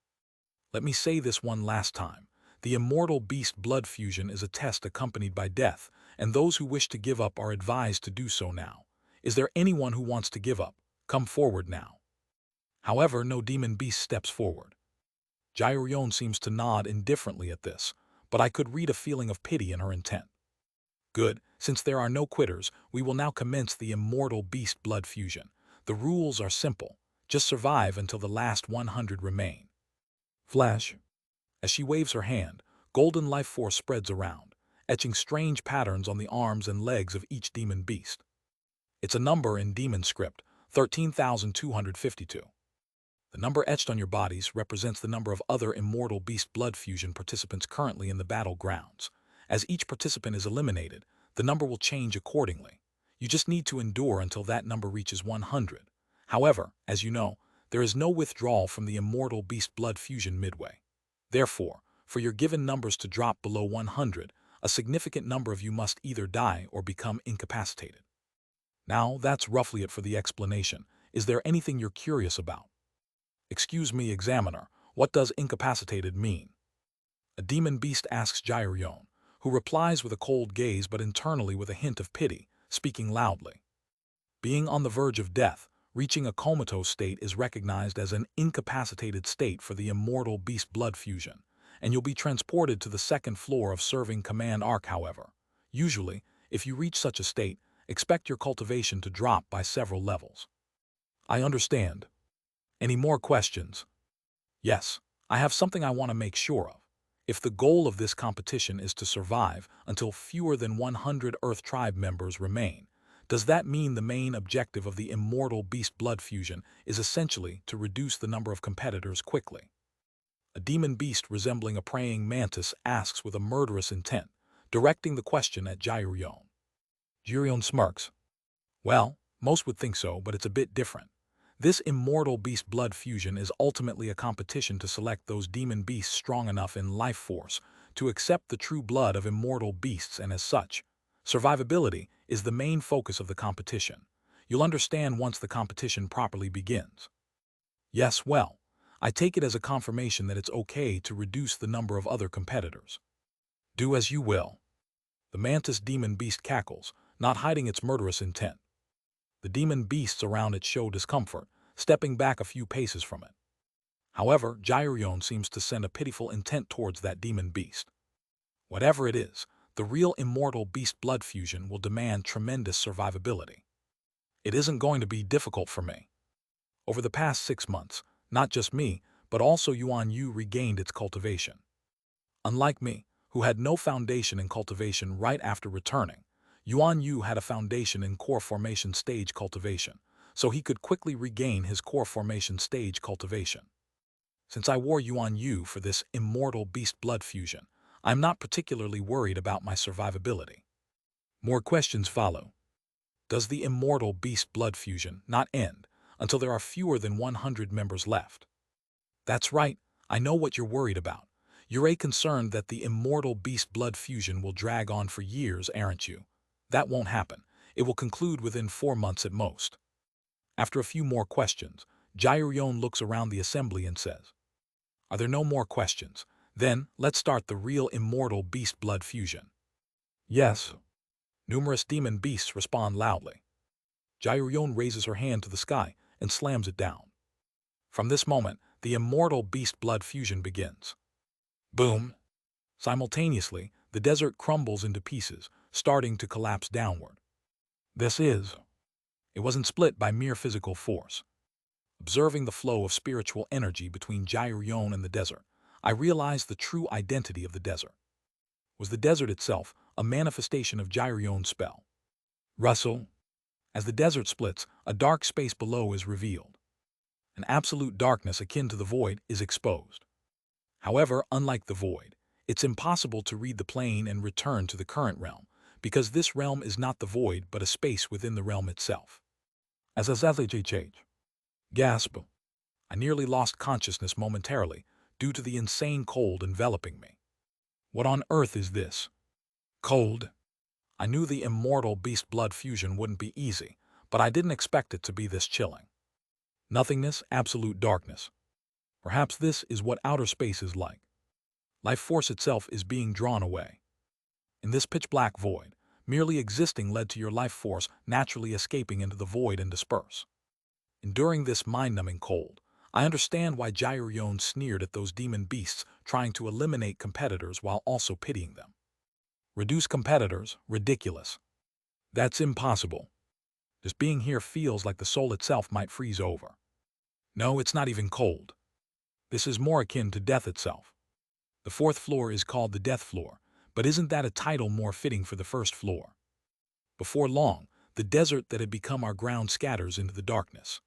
Let me say this one last time. The immortal beast blood fusion is a test accompanied by death, and those who wish to give up are advised to do so now. Is there anyone who wants to give up? Come forward now. However, no demon beast steps forward. Jairion seems to nod indifferently at this, but I could read a feeling of pity in her intent. Good, since there are no quitters, we will now commence the immortal beast blood fusion. The rules are simple. Just survive until the last 100 remain. Flash. As she waves her hand, golden life force spreads around, etching strange patterns on the arms and legs of each demon beast. It's a number in demon script, 13,252. The number etched on your bodies represents the number of other immortal beast blood fusion participants currently in the battlegrounds. As each participant is eliminated, the number will change accordingly. You just need to endure until that number reaches 100. However, as you know, there is no withdrawal from the immortal beast blood fusion midway. Therefore, for your given numbers to drop below 100, a significant number of you must either die or become incapacitated. Now, that's roughly it for the explanation. Is there anything you're curious about? Excuse me, Examiner, what does incapacitated mean? A demon beast asks Jairion, who replies with a cold gaze but internally with a hint of pity, speaking loudly. Being on the verge of death, reaching a comatose state is recognized as an incapacitated state for the immortal beast blood fusion, and you'll be transported to the second floor of serving command arc. However, usually, if you reach such a state, expect your cultivation to drop by several levels. I understand. Any more questions? Yes, I have something I want to make sure of. If the goal of this competition is to survive until fewer than 100 Earth tribe members remain, Does that mean the main objective of the immortal beast blood fusion is essentially to reduce the number of competitors quickly? A demon beast resembling a praying mantis asks with a murderous intent, directing the question at Jairyon. Jairyon smirks. Well, most would think so, but it's a bit different. This immortal beast blood fusion is ultimately a competition to select those demon beasts strong enough in life force to accept the true blood of immortal beasts, and as such, survivability is the main focus of the competition. You'll understand once the competition properly begins. Yes, well, I take it as a confirmation that it's okay to reduce the number of other competitors. Do as you will. The mantis demon beast cackles, not hiding its murderous intent. The demon beasts around it show discomfort, stepping back a few paces from it. However, Jairyon seems to send a pitiful intent towards that demon beast. Whatever it is, the real immortal beast blood fusion will demand tremendous survivability. It isn't going to be difficult for me. Over the past 6 months, not just me, but also Yuan Yu regained its cultivation. Unlike me, who had no foundation in cultivation right after returning, Yuan Yu had a foundation in core formation stage cultivation, so he could quickly regain his core formation stage cultivation. Since I wore Yuan Yu for this immortal beast blood fusion, I'm not particularly worried about my survivability. More questions follow. Does the immortal beast blood fusion not end until there are fewer than 100 members left? That's right, I know what you're worried about. You're concerned that the immortal beast blood fusion will drag on for years, aren't you? That won't happen. It will conclude within 4 months at most. After a few more questions, Jairyon looks around the assembly and says, "Are there no more questions? Then, let's start the real immortal beast blood fusion." "Yes." Numerous demon beasts respond loudly. Jairyon raises her hand to the sky and slams it down. From this moment, the immortal beast blood fusion begins. Boom! Simultaneously, the desert crumbles into pieces, starting to collapse downward. It wasn't split by mere physical force. Observing the flow of spiritual energy between Jairyon and the desert, I realized the true identity of the desert. Was the desert itself a manifestation of Jairyon's spell? Russell. As the desert splits, a dark space below is revealed. An absolute darkness akin to the void is exposed. However, unlike the void, it's impossible to read the plane and return to the current realm, because this realm is not the void but a space within the realm itself. As a change. Gasp. I nearly lost consciousness momentarily due to the insane cold enveloping me. What on earth is this? Cold. I knew the immortal beast blood fusion wouldn't be easy, but I didn't expect it to be this chilling. Nothingness, absolute darkness. Perhaps this is what outer space is like. Life force itself is being drawn away. In this pitch-black void, merely existing led to your life force naturally escaping into the void and disperse. Enduring this mind-numbing cold, I understand why Jairyon sneered at those demon beasts trying to eliminate competitors while also pitying them. Reduce competitors? Ridiculous. That's impossible. Just being here feels like the soul itself might freeze over. No, it's not even cold. This is more akin to death itself. The 4th floor is called the death floor, but isn't that a title more fitting for the 1st floor? Before long, the desert that had become our ground scatters into the darkness.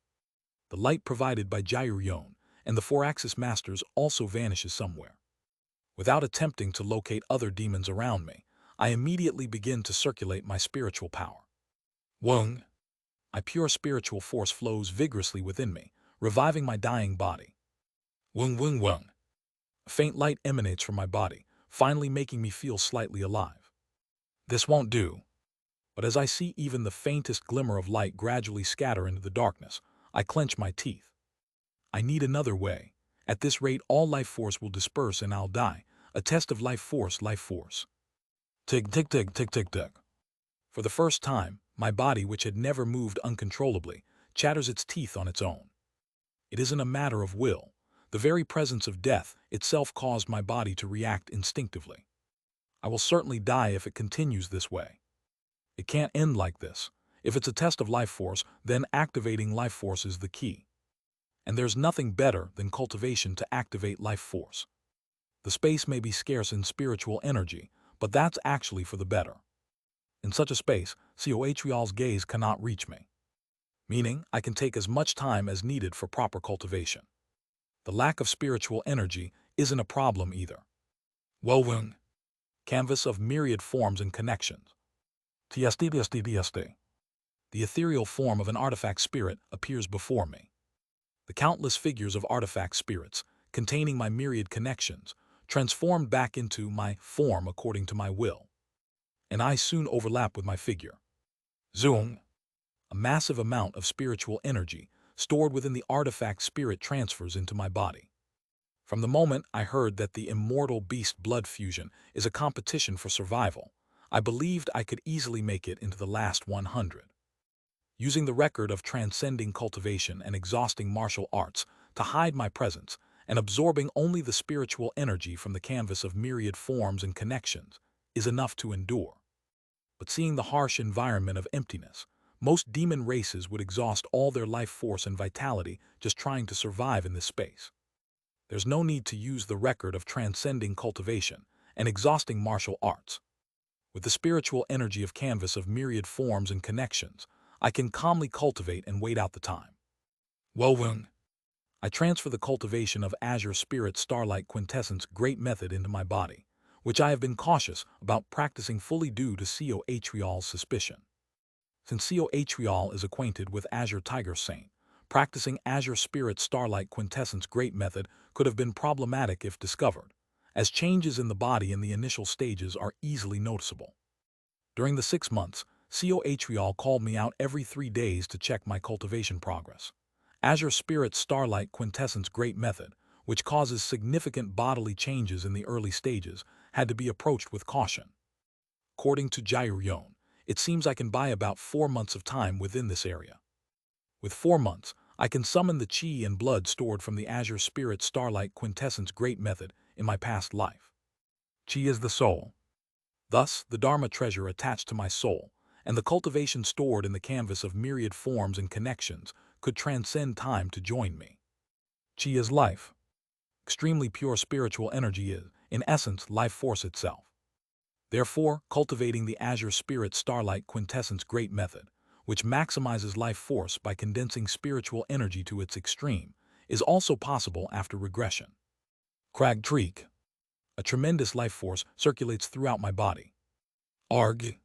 The light provided by Jairyon and the 4-axis masters also vanishes somewhere. Without attempting to locate other demons around me, I immediately begin to circulate my spiritual power. Wung! My pure spiritual force flows vigorously within me, reviving my dying body. Wung wung wung! A faint light emanates from my body, finally making me feel slightly alive. This won't do. But as I see even the faintest glimmer of light gradually scatter into the darkness, I clench my teeth. I need another way. At this rate, all life force will disperse and I'll die. A test of life force, life force. Tick, tick, tick, tick, tick, tick. For the first time, my body, which had never moved uncontrollably, chatters its teeth on its own. It isn't a matter of will. The very presence of death itself caused my body to react instinctively. I will certainly die if it continues this way. It can't end like this. If it's a test of life force, then activating life force is the key. And there's nothing better than cultivation to activate life force. The space may be scarce in spiritual energy, but that's actually for the better. In such a space, Coatrial's gaze cannot reach me, meaning I can take as much time as needed for proper cultivation. The lack of spiritual energy isn't a problem either. Woven canvas of myriad forms and connections. TSD. The ethereal form of an artifact spirit appears before me. The countless figures of artifact spirits, containing my myriad connections, transformed back into my form according to my will. And I soon overlap with my figure. Zoom. A massive amount of spiritual energy stored within the artifact spirit transfers into my body. From the moment I heard that the immortal beast blood fusion is a competition for survival, I believed I could easily make it into the last 100. Using the record of transcending cultivation and exhausting martial arts to hide my presence and absorbing only the spiritual energy from the canvas of myriad forms and connections is enough to endure. But seeing the harsh environment of emptiness, most demon races would exhaust all their life force and vitality just trying to survive in this space. There's no need to use the record of transcending cultivation and exhausting martial arts. With the spiritual energy of canvas of myriad forms and connections, I can calmly cultivate and wait out the time. Woven. I transfer the cultivation of Azure Spirit Starlight Quintessence Great Method into my body, which I have been cautious about practicing fully due to Coatrial's suspicion. Since Coatrial is acquainted with Azure Tiger Saint, practicing Azure Spirit Starlight Quintessence Great Method could have been problematic if discovered, as changes in the body in the initial stages are easily noticeable. During the 6 months, Coatrial called me out every 3 days to check my cultivation progress. Azure Spirit Starlight Quintessence Great Method, which causes significant bodily changes in the early stages, had to be approached with caution. According to Jade, it seems I can buy about 4 months of time within this area. With 4 months, I can summon the chi and blood stored from the Azure Spirit Starlight Quintessence Great Method in my past life. Chi is the soul. Thus, the Dharma treasure attached to my soul, and the cultivation stored in the canvas of myriad forms and connections could transcend time to join me. Chi is life. Extremely pure spiritual energy is, in essence, life force itself. Therefore, cultivating the Azure Spirit Starlight Quintessence Great Method, which maximizes life force by condensing spiritual energy to its extreme, is also possible after regression. Crag Treek. A tremendous life force circulates throughout my body. Arg.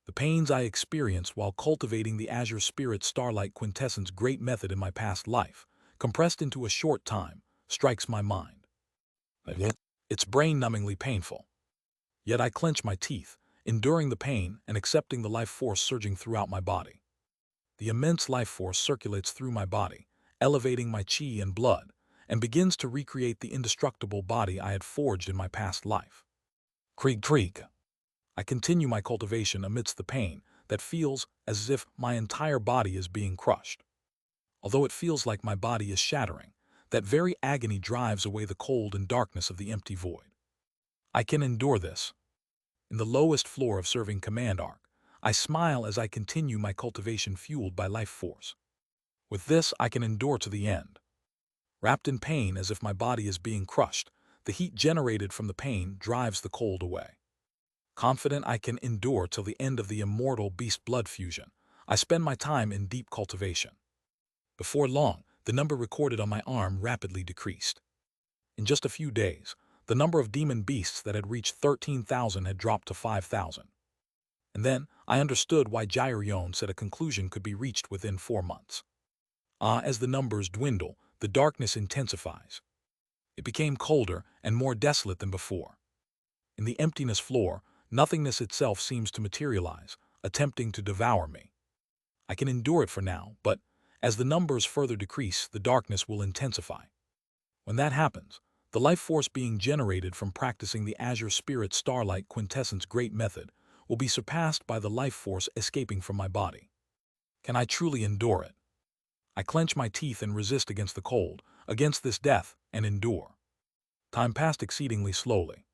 The pains I experienced while cultivating the Azure Spirit Starlight Quintessence Great Method in my past life, compressed into a short time, strikes my mind. It's brain-numbingly painful. Yet I clench my teeth, enduring the pain and accepting the life force surging throughout my body. The immense life force circulates through my body, elevating my chi and blood, and begins to recreate the indestructible body I had forged in my past life. Krieg. I continue my cultivation amidst the pain that feels as if my entire body is being crushed. Although it feels like my body is shattering, that very agony drives away the cold and darkness of the empty void. I can endure this. In the lowest floor of serving command arc, I smile as I continue my cultivation fueled by life force. With this, I can endure to the end. Wrapped in pain as if my body is being crushed, the heat generated from the pain drives the cold away. Confident I can endure till the end of the immortal beast blood fusion, I spend my time in deep cultivation. Before long, the number recorded on my arm rapidly decreased. In just a few days, the number of demon beasts that had reached 13,000 had dropped to 5,000. And then I understood why Jade said a conclusion could be reached within 4 months. As the numbers dwindle, the darkness intensifies. It became colder and more desolate than before. In the emptiness floor, nothingness itself seems to materialize, attempting to devour me. I can endure it for now, but as the numbers further decrease, the darkness will intensify. When that happens, the life force being generated from practicing the Azure Spirit Starlight Quintessence Great Method will be surpassed by the life force escaping from my body. Can I truly endure it? I clench my teeth and resist against the cold, against this death, and endure. Time passed exceedingly slowly.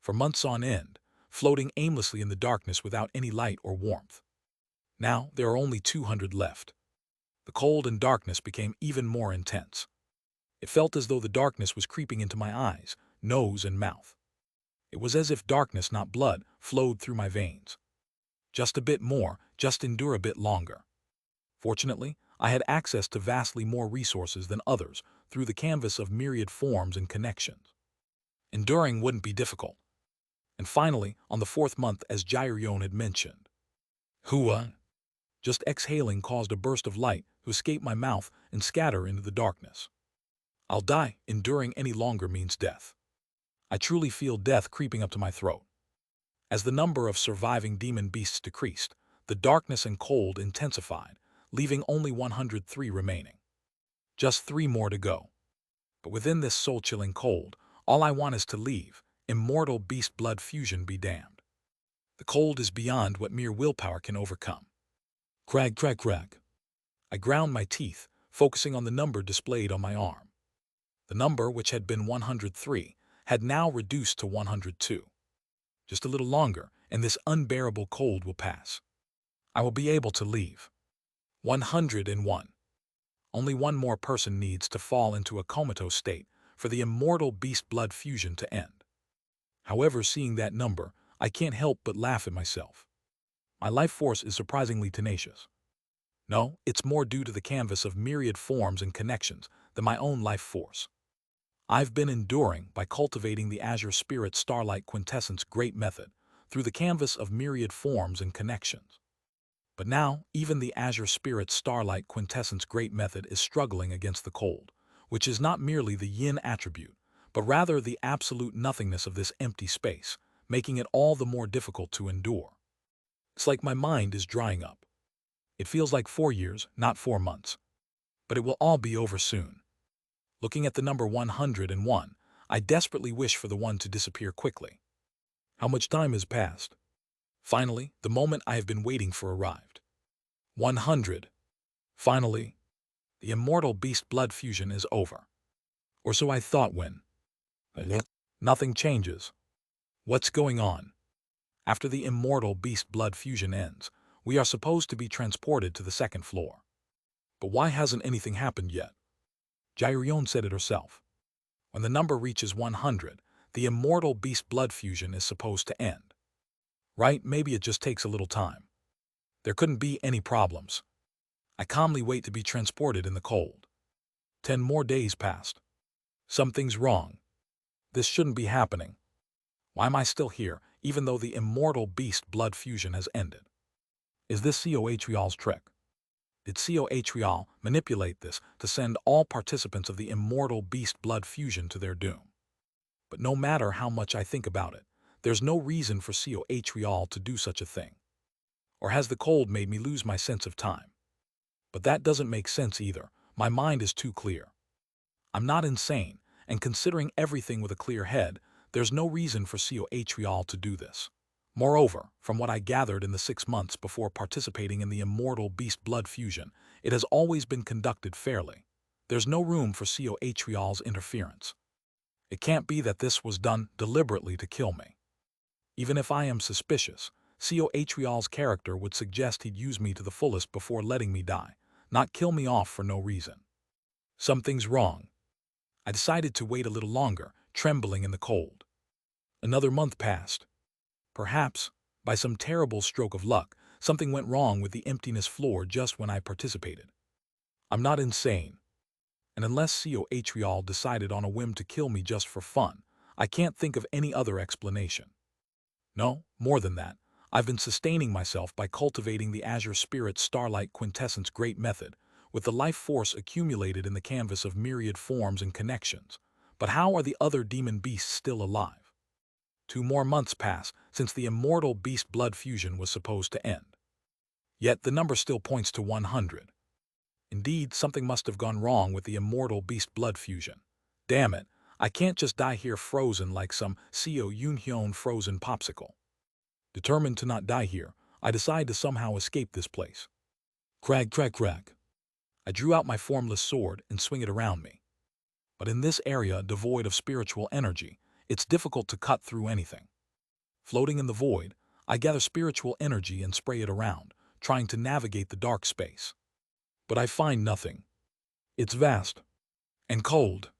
For months on end, floating aimlessly in the darkness without any light or warmth. Now there are only 200 left. The cold and darkness became even more intense. It felt as though the darkness was creeping into my eyes, nose, and mouth. It was as if darkness, not blood, flowed through my veins. Just a bit more, just endure a bit longer. Fortunately, I had access to vastly more resources than others through the canvas of myriad forms and connections. Enduring wouldn't be difficult. And finally, on the fourth month, as Jairion had mentioned, Hua, just exhaling caused a burst of light to escape my mouth and scatter into the darkness. I'll die. Enduring any longer means death. I truly feel death creeping up to my throat. As the number of surviving demon beasts decreased, the darkness and cold intensified, leaving only 103 remaining. Just 3 more to go. But within this soul-chilling cold, all I want is to leave. Immortal beast blood fusion be damned. The cold is beyond what mere willpower can overcome. Crag, crag, crag. I ground my teeth, focusing on the number displayed on my arm. The number, which had been 103, had now reduced to 102. Just a little longer, and this unbearable cold will pass. I will be able to leave. 101. Only one more person needs to fall into a comatose state for the immortal beast blood fusion to end. However, seeing that number, I can't help but laugh at myself. My life force is surprisingly tenacious. No, it's more due to the canvas of myriad forms and connections than my own life force. I've been enduring by cultivating the Azure Spirit Starlight Quintessence Great Method through the canvas of myriad forms and connections. But now, even the Azure Spirit Starlight Quintessence Great Method is struggling against the cold, which is not merely the yin attribute, but rather the absolute nothingness of this empty space, making it all the more difficult to endure. It's like my mind is drying up. It feels like 4 years, not 4 months. But it will all be over soon. Looking at the number 101, I desperately wish for the one to disappear quickly. How much time has passed? Finally, the moment I have been waiting for arrived. 100. Finally, the immortal beast blood fusion is over. Or so I thought when. Nothing changes. What's going on? After the immortal beast blood fusion ends, we are supposed to be transported to the second floor. But why hasn't anything happened yet? Jairion said it herself. When the number reaches 100, the immortal beast blood fusion is supposed to end. Right? Maybe it just takes a little time. There couldn't be any problems. I calmly wait to be transported in the cold. 10 more days passed. Something's wrong. This shouldn't be happening. Why am I still here, even though the immortal beast blood fusion has ended? Is this Coatrial's trick? Did Coatrial manipulate this to send all participants of the immortal beast blood fusion to their doom? But no matter how much I think about it, there's no reason for Coatrial to do such a thing. Or has the cold made me lose my sense of time? But that doesn't make sense either. My mind is too clear. I'm not insane, and considering everything with a clear head, there's no reason for Coatrial to do this. Moreover, from what I gathered in the 6 months before participating in the immortal beast blood fusion, it has always been conducted fairly. There's no room for Coatrial's interference. It can't be that this was done deliberately to kill me. Even if I am suspicious, Coatrial's character would suggest he'd use me to the fullest before letting me die, not kill me off for no reason. Something's wrong. I decided to wait a little longer, trembling in the cold. Another month passed. Perhaps, by some terrible stroke of luck, something went wrong with the emptiness floor just when I participated. I'm not insane. And unless Coatrial decided on a whim to kill me just for fun, I can't think of any other explanation. No, more than that, I've been sustaining myself by cultivating the Azure Spirit Starlight Quintessence Great Method, with the life force accumulated in the canvas of myriad forms and connections. But how are the other demon beasts still alive? 2 more months pass since the immortal beast blood fusion was supposed to end. Yet the number still points to 100. Indeed, something must have gone wrong with the immortal beast blood fusion. Damn it, I can't just die here frozen like some Seo Yunhyun frozen popsicle. Determined to not die here, I decide to somehow escape this place. Crag, crag, crag. I drew out my formless sword and swing it around me. But in this area devoid of spiritual energy, it's difficult to cut through anything. Floating in the void, I gather spiritual energy and spray it around, trying to navigate the dark space. But I find nothing. It's vast and cold.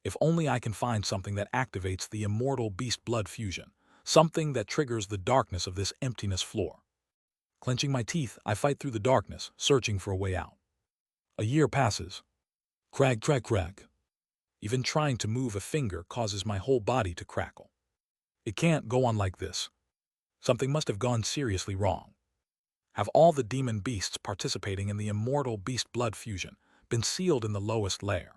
If only I can find something that activates the immortal beast blood fusion, something that triggers the darkness of this emptiness floor. Clenching my teeth, I fight through the darkness, searching for a way out. A year passes. Crack, crack, crack. Even trying to move a finger causes my whole body to crackle. It can't go on like this. Something must have gone seriously wrong. Have all the demon beasts participating in the immortal beast-blood fusion been sealed in the lowest layer?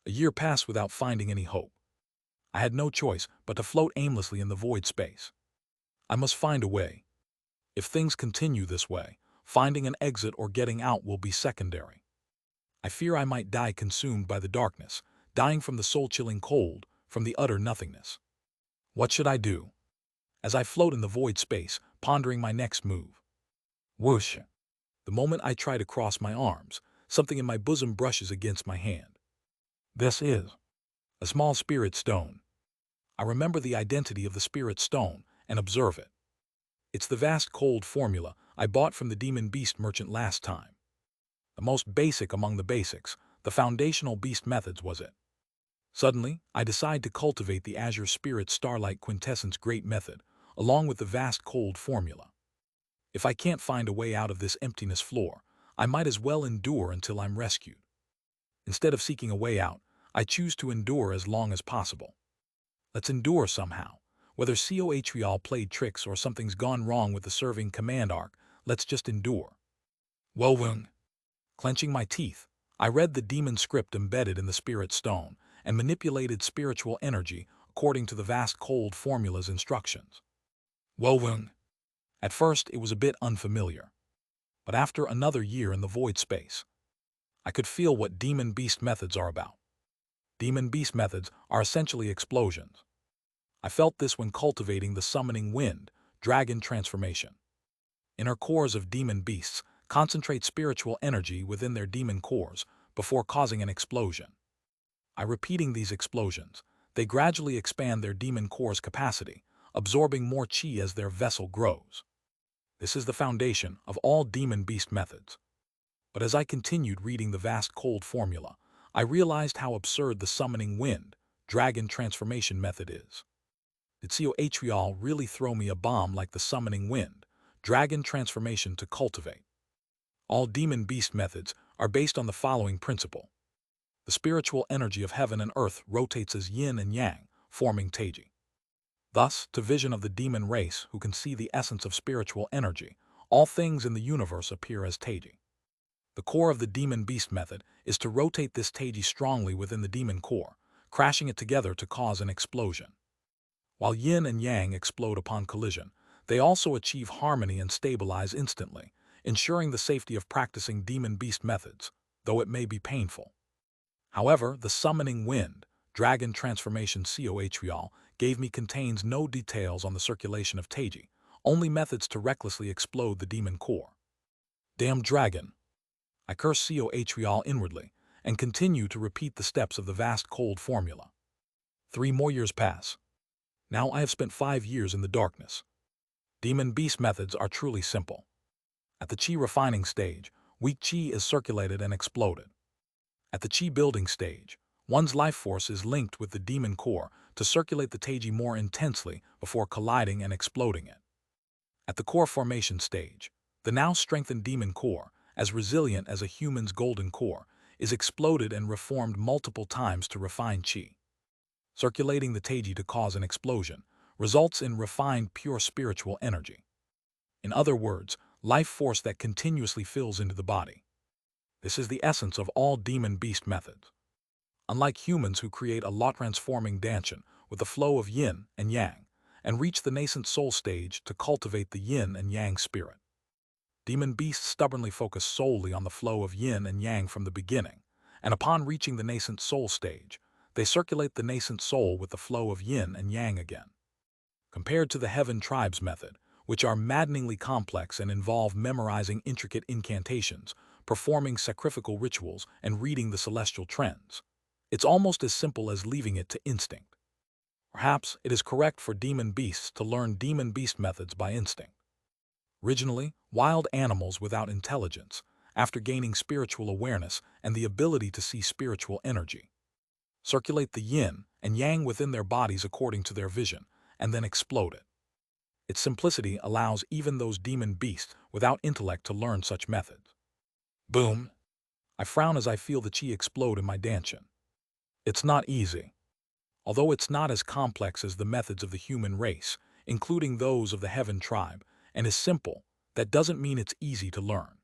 A year passed without finding any hope. I had no choice but to float aimlessly in the void space. I must find a way. If things continue this way, finding an exit or getting out will be secondary. I fear I might die consumed by the darkness, dying from the soul-chilling cold, from the utter nothingness. What should I do? As I float in the void space, pondering my next move. Whoosh! The moment I try to cross my arms, something in my bosom brushes against my hand. This is a small spirit stone. I remember the identity of the spirit stone and observe it. It's the vast cold formula I bought from the demon beast merchant last time. The most basic among the basics, the foundational beast methods was it. Suddenly, I decide to cultivate the Azure Spirit Starlight Quintessence Great Method, along with the vast cold formula. If I can't find a way out of this emptiness floor, I might as well endure until I'm rescued. Instead of seeking a way out, I choose to endure as long as possible. Let's endure somehow. Whether COHREAL played tricks or something's gone wrong with the serving command arc, let's just endure. Wowung. Clenching my teeth, I read the demon script embedded in the spirit stone and manipulated spiritual energy according to the vast cold formula's instructions. Wowung. At first, it was a bit unfamiliar. But after another year in the void space, I could feel what demon beast methods are about. Demon beast methods are essentially explosions. I felt this when cultivating the summoning wind, dragon transformation. Inner cores of demon beasts concentrate spiritual energy within their demon cores before causing an explosion. By repeating these explosions, they gradually expand their demon core's capacity, absorbing more chi as their vessel grows. This is the foundation of all demon beast methods. But as I continued reading the vast cold formula, I realized how absurd the summoning wind, dragon transformation method is. Did COHREAL really throw me a bomb like the summoning wind, dragon transformation to cultivate? All demon beast methods are based on the following principle. The spiritual energy of heaven and earth rotates as yin and yang, forming Taiji. Thus, to vision of the demon race who can see the essence of spiritual energy, all things in the universe appear as Taiji. The core of the demon beast method is to rotate this Taiji strongly within the demon core, crashing it together to cause an explosion. While yin and yang explode upon collision, they also achieve harmony and stabilize instantly, ensuring the safety of practicing demon beast methods, though it may be painful. However, the summoning wind, dragon transformation COHREAL contains no details on the circulation of Taiji, only methods to recklessly explode the demon core. Damn dragon! I curse COHREAL inwardly and continue to repeat the steps of the vast cold formula. 3 more years pass. Now I have spent 5 years in the darkness. Demon beast methods are truly simple. At the chi refining stage, weak chi is circulated and exploded. At the chi building stage, one's life force is linked with the demon core to circulate the Taiji more intensely before colliding and exploding it. At the core formation stage, the now strengthened demon core, as resilient as a human's golden core, is exploded and reformed multiple times to refine chi. Circulating the Taiji to cause an explosion results in refined pure spiritual energy. In other words, life force that continuously fills into the body. This is the essence of all demon beast methods. Unlike humans who create a law-transforming danchan with the flow of yin and yang, and reach the nascent soul stage to cultivate the yin and yang spirit. Demon beasts stubbornly focus solely on the flow of yin and yang from the beginning, and upon reaching the nascent soul stage, they circulate the nascent soul with the flow of yin and yang again. Compared to the Heaven Tribes method, which are maddeningly complex and involve memorizing intricate incantations, performing sacrificial rituals, and reading the celestial trends, it's almost as simple as leaving it to instinct. Perhaps it is correct for demon beasts to learn demon beast methods by instinct. Originally, wild animals without intelligence, after gaining spiritual awareness and the ability to see spiritual energy, circulate the yin and yang within their bodies according to their vision, and then explode it. Its simplicity allows even those demon beasts without intellect to learn such methods. Boom! I frown as I feel the chi explode in my dantian. It's not easy. Although it's not as complex as the methods of the human race, including those of the Heaven tribe, and is simple, that doesn't mean it's easy to learn.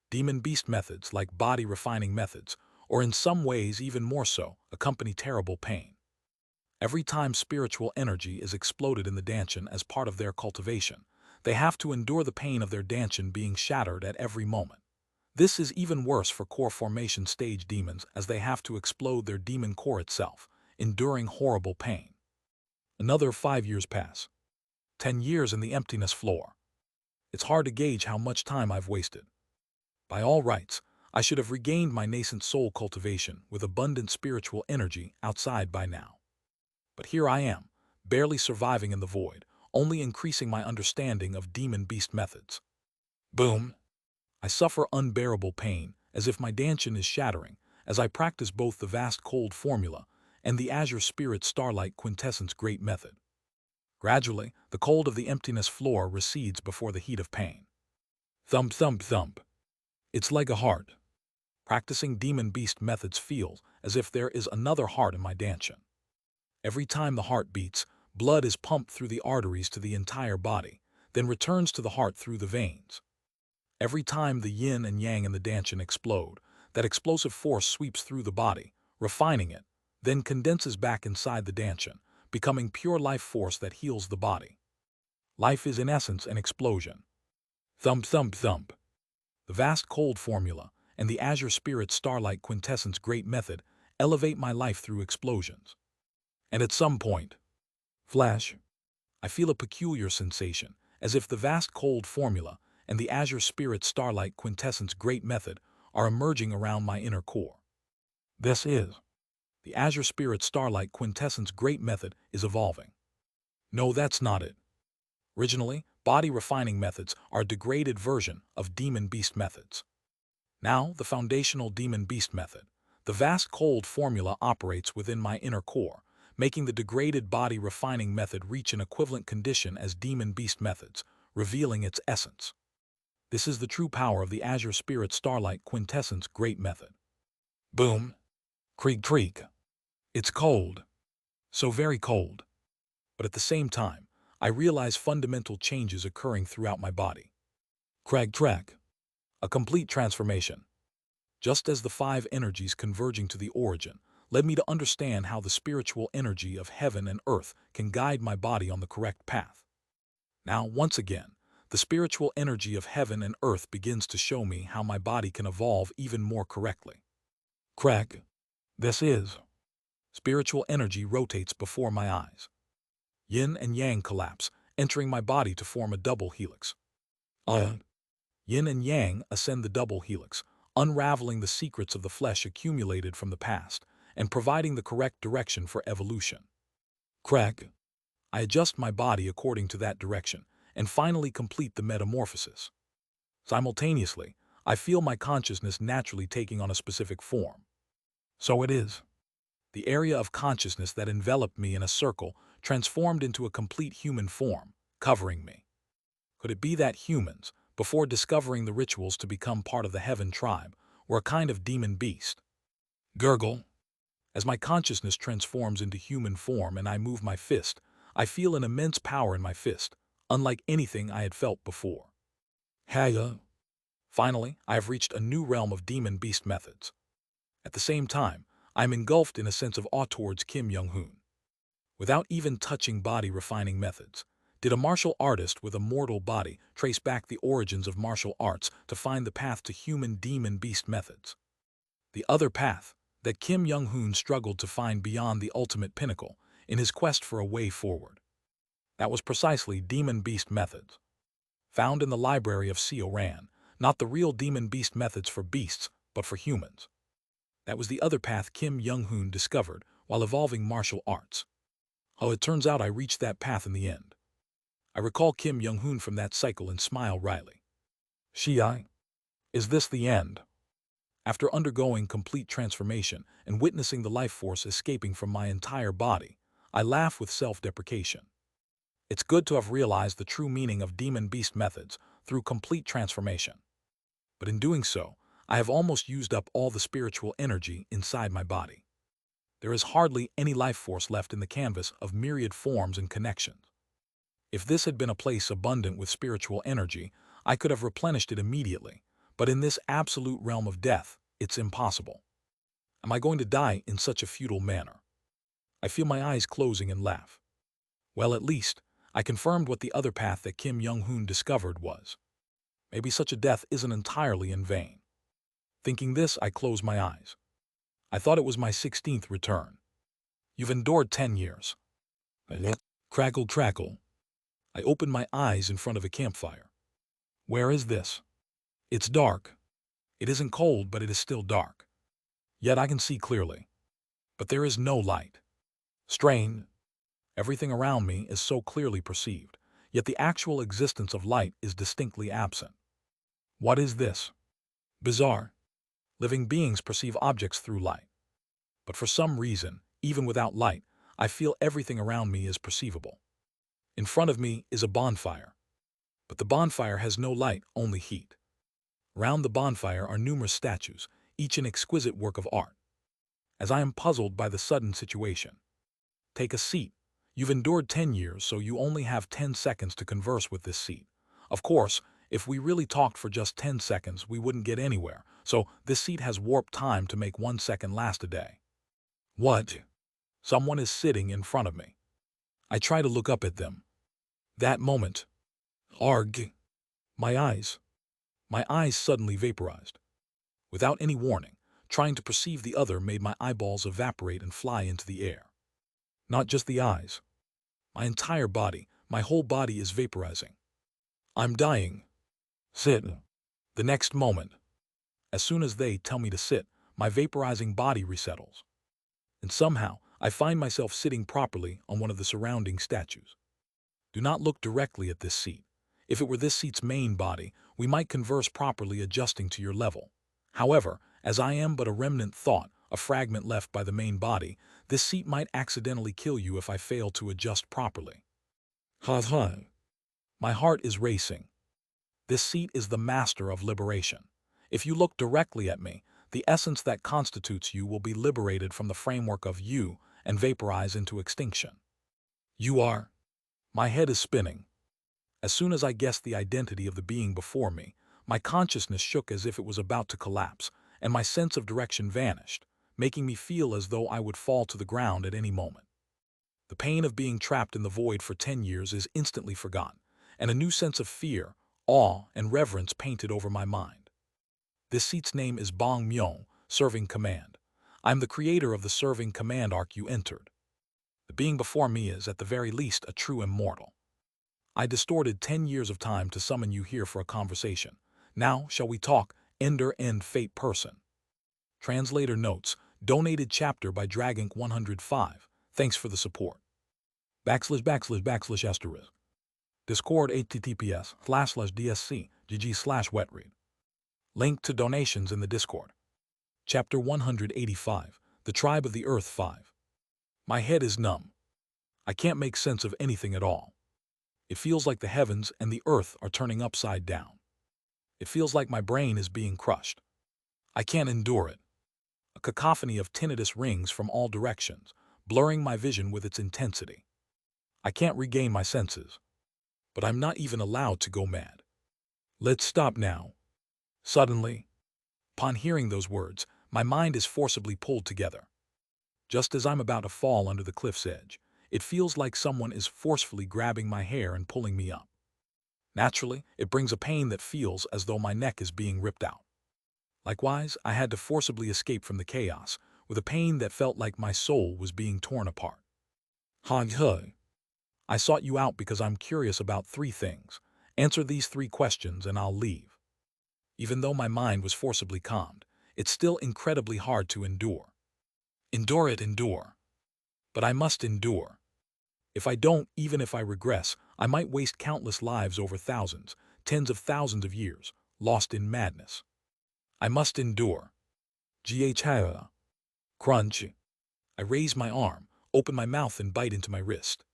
Demon beast methods, like body refining methods, or in some ways even more so, accompany terrible pain. Every time spiritual energy is exploded in the dantian as part of their cultivation, they have to endure the pain of their dantian being shattered at every moment. This is even worse for core formation stage demons, as they have to explode their demon core itself, enduring horrible pain. Another 5 years pass. 10 years in the emptiness floor. It's hard to gauge how much time I've wasted. By all rights, I should have regained my nascent soul cultivation with abundant spiritual energy outside by now. But here I am, barely surviving in the void, only increasing my understanding of demon beast methods. Boom! I suffer unbearable pain, as if my dantian is shattering, as I practice both the vast cold formula and the azure spirit starlight quintessence great method. Gradually, the cold of the emptiness floor recedes before the heat of pain. Thump, thump, thump. It's like a heart. Practicing demon beast methods feels as if there is another heart in my dantian. Every time the heart beats, blood is pumped through the arteries to the entire body, then returns to the heart through the veins. Every time the yin and yang in the dantian explode, that explosive force sweeps through the body, refining it, then condenses back inside the dantian, becoming pure life force that heals the body. Life is in essence an explosion. Thump, thump, thump. The vast cold formula and the azure spirit starlight quintessence great method elevate my life through explosions. And at some point, flash, I feel a peculiar sensation, as if the vast cold formula and the azure spirit starlight quintessence great method are emerging around my inner core. This is the azure spirit starlight quintessence great method is evolving. No, that's not it. Originally, body refining methods are a degraded version of demon beast methods. Now, the foundational demon beast method, the vast cold formula operates within my inner core, making the degraded body refining method reach an equivalent condition as demon beast methods, revealing its essence. This is the true power of the azure spirit starlight quintessence great method. Boom. Creak, creak. It's cold. So very cold. But at the same time, I realize fundamental changes occurring throughout my body. Crag, track. A complete transformation. Just as the 5 energies converging to the origin led me to understand how the spiritual energy of heaven and earth can guide my body on the correct path. Now, once again, the spiritual energy of heaven and earth begins to show me how my body can evolve even more correctly. Crack. This is. Spiritual energy rotates before my eyes. Yin and yang collapse, entering my body to form a double helix. Yin and yang ascend the double helix, unraveling the secrets of the flesh accumulated from the past and providing the correct direction for evolution. Crack. I adjust my body according to that direction and finally complete the metamorphosis. Simultaneously, I feel my consciousness naturally taking on a specific form. So it is. The area of consciousness that enveloped me in a circle transformed into a complete human form, covering me. Could it be that humans, before discovering the rituals to become part of the Heaven tribe, were a kind of demon beast? Gurgle. As my consciousness transforms into human form and I move my fist, I feel an immense power in my fist, unlike anything I had felt before. Haya. Finally, I have reached a new realm of demon beast methods. At the same time, I am engulfed in a sense of awe towards Kim Young-hoon. Without even touching body refining methods, did a martial artist with a mortal body trace back the origins of martial arts to find the path to human demon beast methods? The other path that Kim Young-hoon struggled to find beyond the ultimate pinnacle in his quest for a way forward. That was precisely demon beast methods. Found in the library of Seo Ran, not the real demon beast methods for beasts, but for humans. That was the other path Kim Young-hoon discovered while evolving martial arts. Oh, it turns out I reached that path in the end. I recall Kim Young-hoon from that cycle and smile wryly. Is this the end? After undergoing complete transformation and witnessing the life force escaping from my entire body, I laugh with self-deprecation. It's good to have realized the true meaning of demon-beast methods through complete transformation. But in doing so, I have almost used up all the spiritual energy inside my body. There is hardly any life force left in the canvas of myriad forms and connections. If this had been a place abundant with spiritual energy, I could have replenished it immediately, but in this absolute realm of death, it's impossible. Am I going to die in such a futile manner? I feel my eyes closing and laugh. Well, at least, I confirmed what the other path that Kim Young-hoon discovered was. Maybe such a death isn't entirely in vain. Thinking this, I close my eyes. I thought it was my 16th return. You've endured 10 years. Crackle, crackle. I open my eyes in front of a campfire. Where is this? It's dark. It isn't cold, but it is still dark. Yet I can see clearly. But there is no light. Strain. Everything around me is so clearly perceived, yet the actual existence of light is distinctly absent. What is this? Bizarre. Living beings perceive objects through light. But for some reason, even without light, I feel everything around me is perceivable. In front of me is a bonfire. But the bonfire has no light, only heat. Round the bonfire are numerous statues, each an exquisite work of art. As I am puzzled by the sudden situation. Take a seat. You've endured 10 years, so you only have 10 seconds to converse with this seat. Of course, if we really talked for just 10 seconds, we wouldn't get anywhere, so this seat has warped time to make 1 second last a day. What? Someone is sitting in front of me. I try to look up at them. That moment. Arg. My eyes suddenly vaporized. Without any warning, trying to perceive the other made my eyeballs evaporate and fly into the air. Not just the eyes. My entire body, my whole body is vaporizing. I'm dying. Sit. The next moment. As soon as they tell me to sit, my vaporizing body resettles. And somehow, I find myself sitting properly on one of the surrounding statues. Do not look directly at this seat. If it were this seat's main body, we might converse properly, adjusting to your level. However, as I am but a remnant thought, a fragment left by the main body, this seat might accidentally kill you if I fail to adjust properly. Ha ha. My heart is racing. This seat is the master of liberation. If you look directly at me, the essence that constitutes you will be liberated from the framework of you and vaporize into extinction. You are. My head is spinning. As soon as I guessed the identity of the being before me, my consciousness shook as if it was about to collapse, and my sense of direction vanished, making me feel as though I would fall to the ground at any moment. The pain of being trapped in the void for 10 years is instantly forgotten, and a new sense of fear, awe, and reverence painted over my mind. This seat's name is Bong Myo, Serving Command. I'm the creator of the Serving Command arc you entered. The being before me is, at the very least, a true immortal. I distorted 10 years of time to summon you here for a conversation. Now, shall we talk, Ender End Fate Person? Translator notes, donated chapter by Dragonk 105. Thanks for the support. / */ Discord https://dsc gg/wetread. Link to donations in the Discord. Chapter 185, The Tribe of the Earth 5. My head is numb. I can't make sense of anything at all. It feels like the heavens and the earth are turning upside down. It feels like my brain is being crushed. I can't endure it. A cacophony of tinnitus rings from all directions, blurring my vision with its intensity. I can't regain my senses. But I'm not even allowed to go mad. Let's stop now. Suddenly, upon hearing those words, my mind is forcibly pulled together. Just as I'm about to fall under the cliff's edge, it feels like someone is forcefully grabbing my hair and pulling me up. Naturally, it brings a pain that feels as though my neck is being ripped out. Likewise, I had to forcibly escape from the chaos, with a pain that felt like my soul was being torn apart. Hug. I sought you out because I'm curious about 3 things. Answer these 3 questions and I'll leave. Even though my mind was forcibly calmed, it's still incredibly hard to endure. Endure. But I must endure. If I don't, even if I regress, I might waste countless lives over thousands, tens of thousands of years, lost in madness. I must endure. Crunch. I raise my arm, open my mouth and bite into my wrist.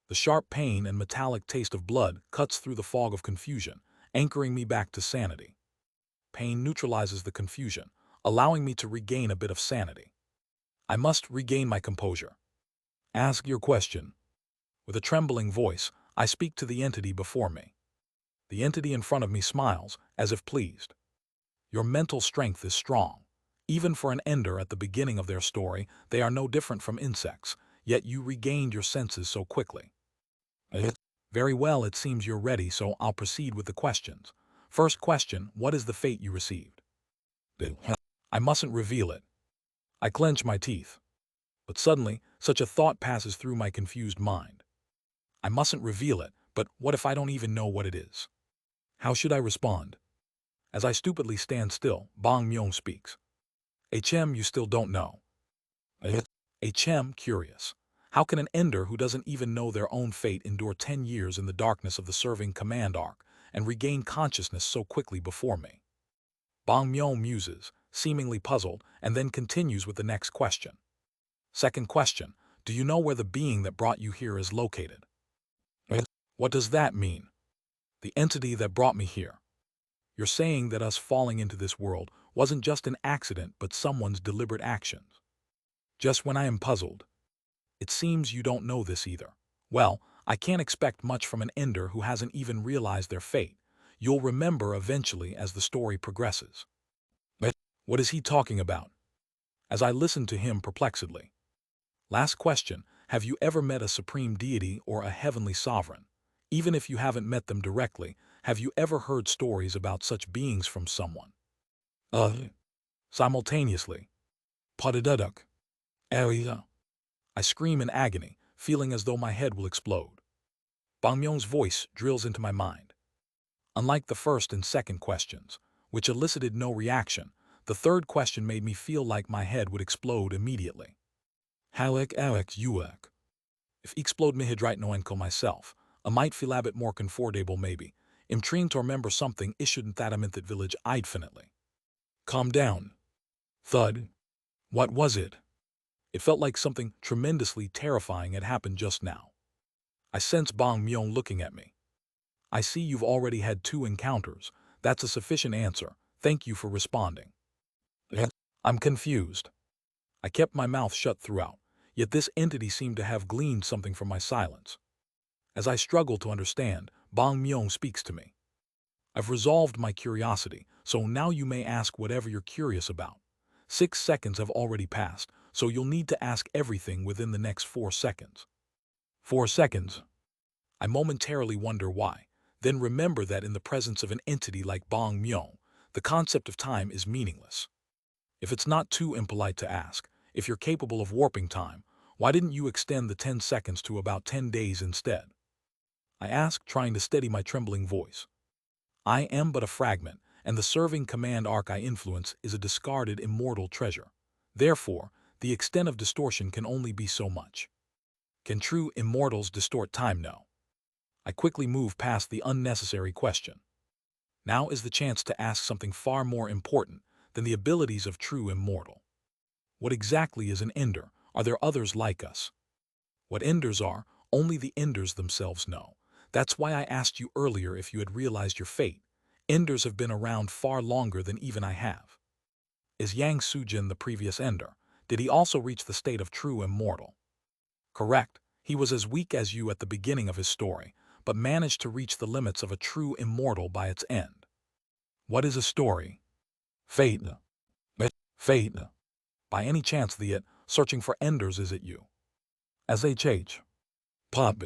The sharp pain and metallic taste of blood cuts through the fog of confusion, anchoring me back to sanity. Pain neutralizes the confusion, allowing me to regain a bit of sanity. I must regain my composure. Ask your question. With a trembling voice, I speak to the entity before me. The entity in front of me smiles, as if pleased. Your mental strength is strong. Even for an ender at the beginning of their story, they are no different from insects, yet you regained your senses so quickly. Very well, it seems you're ready, so I'll proceed with the questions. First question, what is the fate you received? I mustn't reveal it. I clench my teeth. But suddenly, such a thought passes through my confused mind. I mustn't reveal it, but what if I don't even know what it is? How should I respond? As I stupidly stand still, Bong Myung speaks. HM, you still don't know. HM, curious. How can an ender who doesn't even know their own fate endure 10 years in the darkness of the serving command arc and regain consciousness so quickly before me? Bong Myung muses, seemingly puzzled, and then continues with the next question. Second question, do you know where the being that brought you here is located? What does that mean? The entity that brought me here. You're saying that us falling into this world wasn't just an accident but someone's deliberate actions. Just when I am puzzled. It seems you don't know this either. Well, I can't expect much from an ender who hasn't even realized their fate. You'll remember eventually as the story progresses. What is he talking about? As I listened to him perplexedly. Last question, have you ever met a supreme deity or a heavenly sovereign? Even if you haven't met them directly, have you ever heard stories about such beings from someone? Simultaneously. Padadaduk. Area. I scream in agony, feeling as though my head will explode. Bang Myung's voice drills into my mind. Unlike the first and second questions, which elicited no reaction, the third question made me feel like my head would explode immediately. Halek Alek Uek. If explode mihidrite no enko myself, I might feel a bit more comfortable maybe. I'm trying to remember something issued that I'm in that village infinitely. Calm down. Thud. What was it? It felt like something tremendously terrifying had happened just now. I sense Bong Myung looking at me. I see you've already had 2 encounters. That's a sufficient answer. Thank you for responding. I'm confused. I kept my mouth shut throughout, yet this entity seemed to have gleaned something from my silence. As I struggle to understand, Bong Myung speaks to me. I've resolved my curiosity, so now you may ask whatever you're curious about. 6 seconds have already passed, so you'll need to ask everything within the next 4 seconds. 4 seconds. I momentarily wonder why, then remember that in the presence of an entity like Bong Myung, the concept of time is meaningless. If it's not too impolite to ask, if you're capable of warping time, why didn't you extend the 10 seconds to about 10 days instead? I ask, trying to steady my trembling voice. I am but a fragment, and the serving command arc I influence is a discarded immortal treasure. Therefore, the extent of distortion can only be so much. Can true immortals distort time? No. I quickly move past the unnecessary question. Now is the chance to ask something far more important than the abilities of true immortal. What exactly is an ender? Are there others like us? What enders are, only the enders themselves know. That's why I asked you earlier if you had realized your fate. Enders have been around far longer than even I have. Is Yang Sujin the previous ender? Did he also reach the state of true immortal? Correct. He was as weak as you at the beginning of his story, but managed to reach the limits of a true immortal by its end. What is a story? Fate. Fate. By any chance searching for enders, is it you? As HH. Pop.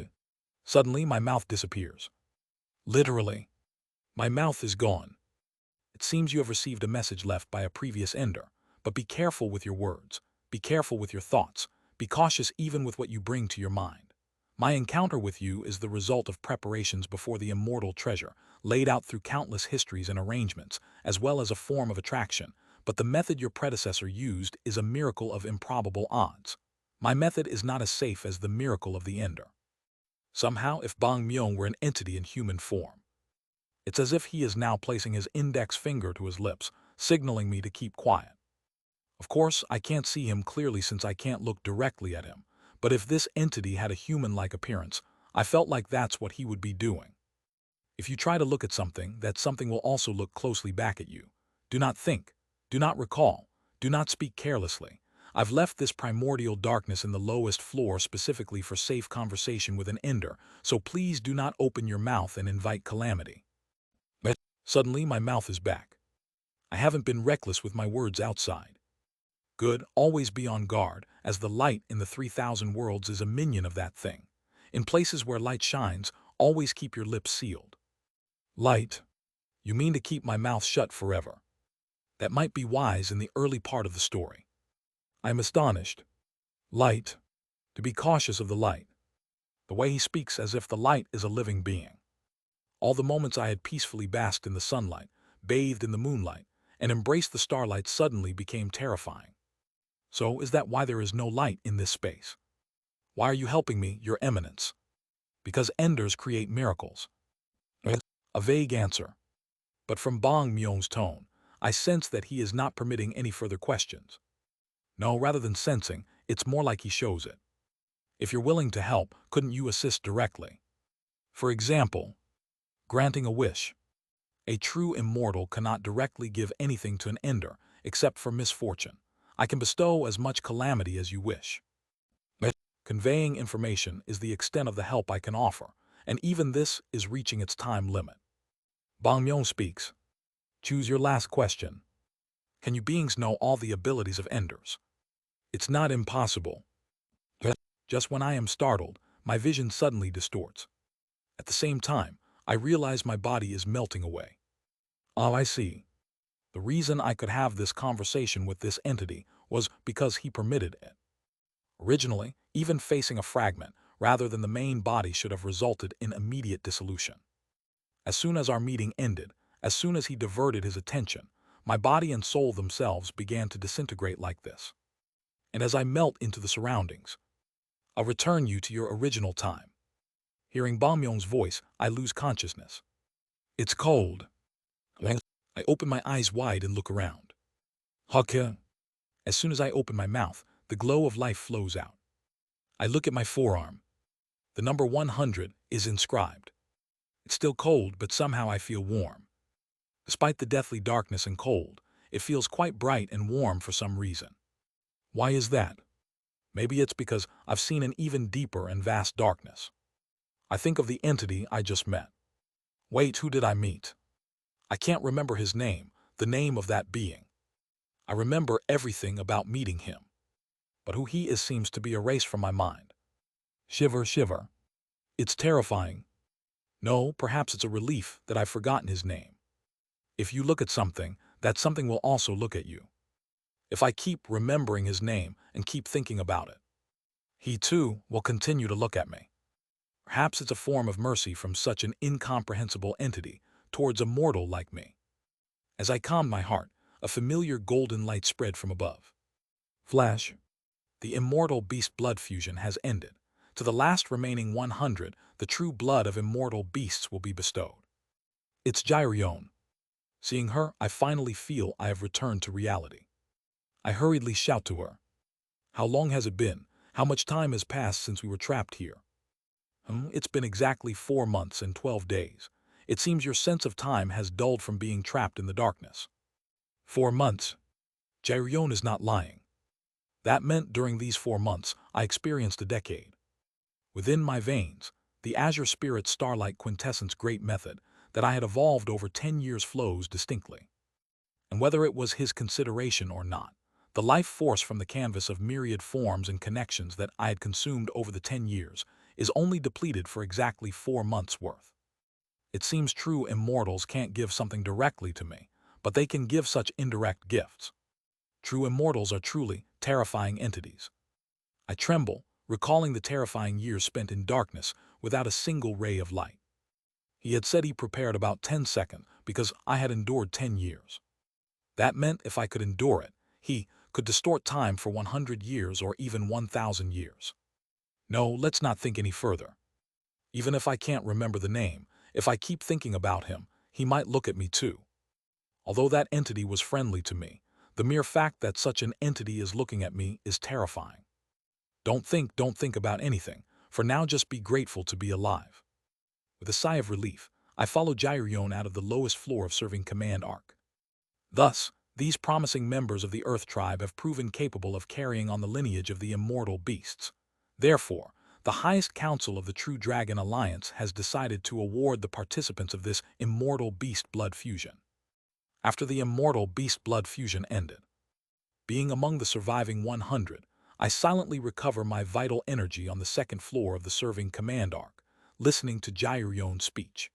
Suddenly my mouth disappears. Literally. My mouth is gone. It seems you have received a message left by a previous ender, but be careful with your words, be careful with your thoughts, be cautious even with what you bring to your mind. My encounter with you is the result of preparations before the immortal treasure, laid out through countless histories and arrangements, as well as a form of attraction, but the method your predecessor used is a miracle of improbable odds. My method is not as safe as the miracle of the ender. Somehow, if Bong Myung were an entity in human form, it's as if he is now placing his index finger to his lips, signaling me to keep quiet. Of course, I can't see him clearly since I can't look directly at him, but if this entity had a human-like appearance, I felt like that's what he would be doing. If you try to look at something, that something will also look closely back at you. Do not think. Do not recall. Do not speak carelessly. I've left this primordial darkness in the lowest floor specifically for safe conversation with an ender, so please do not open your mouth and invite calamity. But suddenly my mouth is back. I haven't been reckless with my words outside. Good, always be on guard, as the light in the 3,000 worlds is a minion of that thing. In places where light shines, always keep your lips sealed. Light. You mean to keep my mouth shut forever. That might be wise in the early part of the story. I am astonished. Light. To be cautious of the light. The way he speaks as if the light is a living being. All the moments I had peacefully basked in the sunlight, bathed in the moonlight, and embraced the starlight suddenly became terrifying. So is that why there is no light in this space? Why are you helping me, Your Eminence? Because enders create miracles. A vague answer. But from Bong Myung's tone, I sense that he is not permitting any further questions. No, rather than sensing, it's more like he shows it. If you're willing to help, couldn't you assist directly? For example, granting a wish. A true immortal cannot directly give anything to an ender, except for misfortune. I can bestow as much calamity as you wish. But conveying information is the extent of the help I can offer, and even this is reaching its time limit. Bong Myung speaks. Choose your last question. Can you beings know all the abilities of enders? It's not impossible. Just when I am startled, my vision suddenly distorts. At the same time, I realize my body is melting away. Oh, I see. The reason I could have this conversation with this entity was because he permitted it. Originally, even facing a fragment rather than the main body should have resulted in immediate dissolution. As soon as our meeting ended, as soon as he diverted his attention, my body and soul themselves began to disintegrate like this. And as I melt into the surroundings, I'll return you to your original time. Hearing Bong Myung's voice, I lose consciousness. It's cold. I open my eyes wide and look around. Haka. As soon as I open my mouth, the glow of life flows out. I look at my forearm. The number 100 is inscribed. It's still cold, but somehow I feel warm. Despite the deathly darkness and cold, it feels quite bright and warm for some reason. Why is that? Maybe it's because I've seen an even deeper and vast darkness. I think of the entity I just met. Wait, who did I meet? I can't remember his name, the name of that being. I remember everything about meeting him. But who he is seems to be erased from my mind. Shiver, shiver. It's terrifying. No, perhaps it's a relief that I've forgotten his name. If you look at something, that something will also look at you. If I keep remembering his name and keep thinking about it, he too will continue to look at me. Perhaps it's a form of mercy from such an incomprehensible entity towards a mortal like me. As I calmed my heart, a familiar golden light spread from above. Flash. The immortal beast blood fusion has ended. To the last remaining 100, the true blood of immortal beasts will be bestowed. It's Gyrion. Seeing her, I finally feel I have returned to reality. I hurriedly shout to her. How long has it been? How much time has passed since we were trapped here? It's been exactly 4 months and 12 days. It seems your sense of time has dulled from being trapped in the darkness. 4 months. Gyrion is not lying. That meant during these 4 months, I experienced a decade. Within my veins, the azure spirit starlight quintessence great method that I had evolved over 10 years flows distinctly. And whether it was his consideration or not, the life force from the canvas of myriad forms and connections that I had consumed over the 10 years is only depleted for exactly 4 months' worth. It seems true immortals can't give something directly to me, but they can give such indirect gifts. True immortals are truly terrifying entities. I tremble, recalling the terrifying years spent in darkness without a single ray of light. He had said he prepared about 10 seconds because I had endured 10 years. That meant if I could endure it, he could distort time for 100 years or even 1,000 years. No, let's not think any further. Even if I can't remember the name, if I keep thinking about him, he might look at me too. Although that entity was friendly to me, the mere fact that such an entity is looking at me is terrifying. Don't think about anything. For now, just be grateful to be alive. With a sigh of relief, I followed Jairion out of the lowest floor of serving command arc. Thus, these promising members of the Earth tribe have proven capable of carrying on the lineage of the immortal beasts. Therefore, the highest council of the True Dragon Alliance has decided to award the participants of this immortal beast blood fusion. After the immortal beast blood fusion ended, being among the surviving 100, I silently recover my vital energy on the second floor of the serving command arc, listening to Jairion's speech.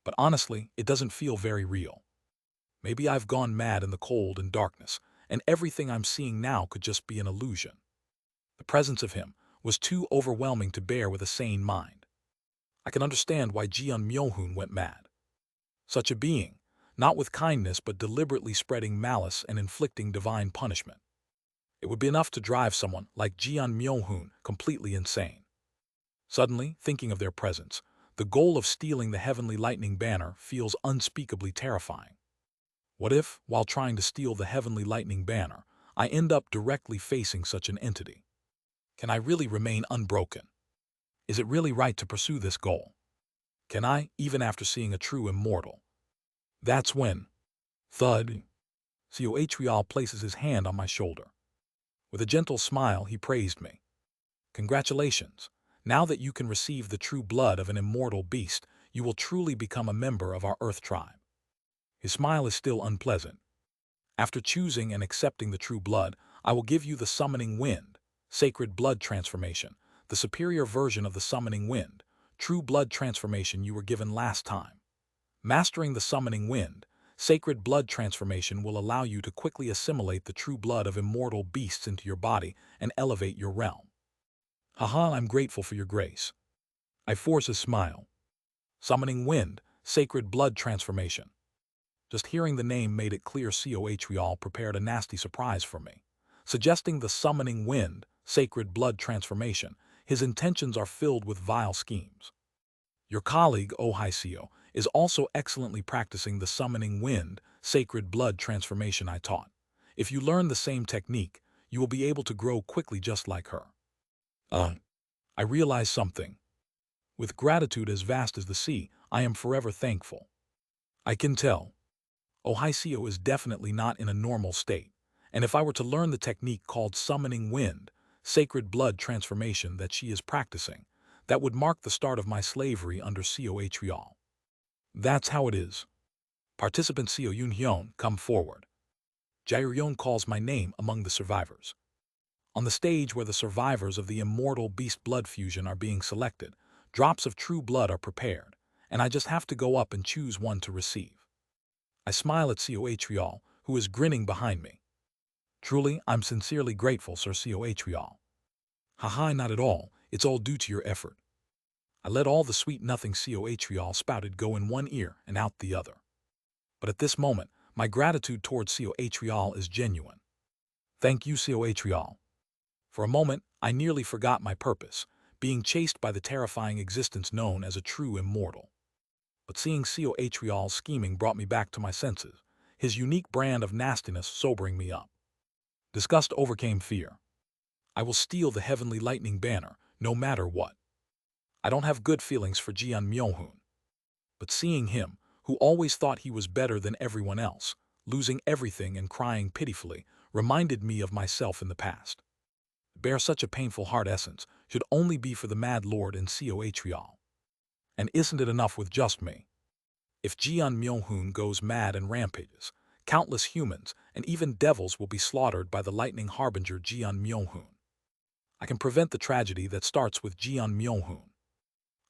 But honestly, it doesn't feel very real. Maybe I've gone mad in the cold and darkness, and everything I'm seeing now could just be an illusion. The presence of him was too overwhelming to bear with a sane mind. I can understand why Jian Myohun went mad. Such a being, not with kindness but deliberately spreading malice and inflicting divine punishment. It would be enough to drive someone like Jian Myohun completely insane. Suddenly, thinking of their presence, the goal of stealing the heavenly lightning banner feels unspeakably terrifying. What if, while trying to steal the heavenly lightning banner, I end up directly facing such an entity? Can I really remain unbroken? Is it really right to pursue this goal? Can I, even after seeing a true immortal? That's when, thud, Cohrial places his hand on my shoulder. With a gentle smile, he praised me. Congratulations. Now that you can receive the true blood of an immortal beast, you will truly become a member of our Earth tribe. His smile is still unpleasant. After choosing and accepting the true blood, I will give you the summoning wind, sacred blood transformation, the superior version of the summoning wind, true blood transformation you were given last time. Mastering the summoning wind, sacred blood transformation will allow you to quickly assimilate the true blood of immortal beasts into your body and elevate your realm. Haha, I'm grateful for your grace. I force a smile. Summoning wind, sacred blood transformation. Just hearing the name made it clear Cohrial prepared a nasty surprise for me. Suggesting the summoning wind, sacred blood transformation, his intentions are filled with vile schemes. Your colleague, Ohicio, is also excellently practicing the summoning wind, sacred blood transformation I taught. If you learn the same technique, you will be able to grow quickly just like her. I realize something. With gratitude as vast as the sea, I am forever thankful. I can tell. Ohicio is definitely not in a normal state, and if I were to learn the technique called summoning wind, sacred blood transformation that she is practicing, that would mark the start of my slavery under Cohrial. That's how it is. Participant Seo Yun-hyun, come forward. Jairion calls my name among the survivors. On the stage where the survivors of the immortal beast blood fusion are being selected, drops of true blood are prepared, and I just have to go up and choose one to receive. I smile at Cohrial, who is grinning behind me. Truly, I'm sincerely grateful, Sir Cohrial. Haha, not at all. It's all due to your effort. I let all the sweet nothing Cohrial spouted go in one ear and out the other. But at this moment, my gratitude towards Cohrial is genuine. Thank you, Cohrial. For a moment, I nearly forgot my purpose, being chased by the terrifying existence known as a true immortal. But seeing Cohrial's scheming brought me back to my senses, his unique brand of nastiness sobering me up. Disgust overcame fear. I will steal the heavenly lightning banner, no matter what. I don't have good feelings for Jian Myohun. But seeing him, who always thought he was better than everyone else, losing everything and crying pitifully, reminded me of myself in the past. To bear such a painful heart essence should only be for the Mad Lord and Cohrial. And isn't it enough with just me? If Jian Myohun goes mad and rampages, countless humans and even devils will be slaughtered by the lightning harbinger Jian Myohun. I can prevent the tragedy that starts with Jian Myohun.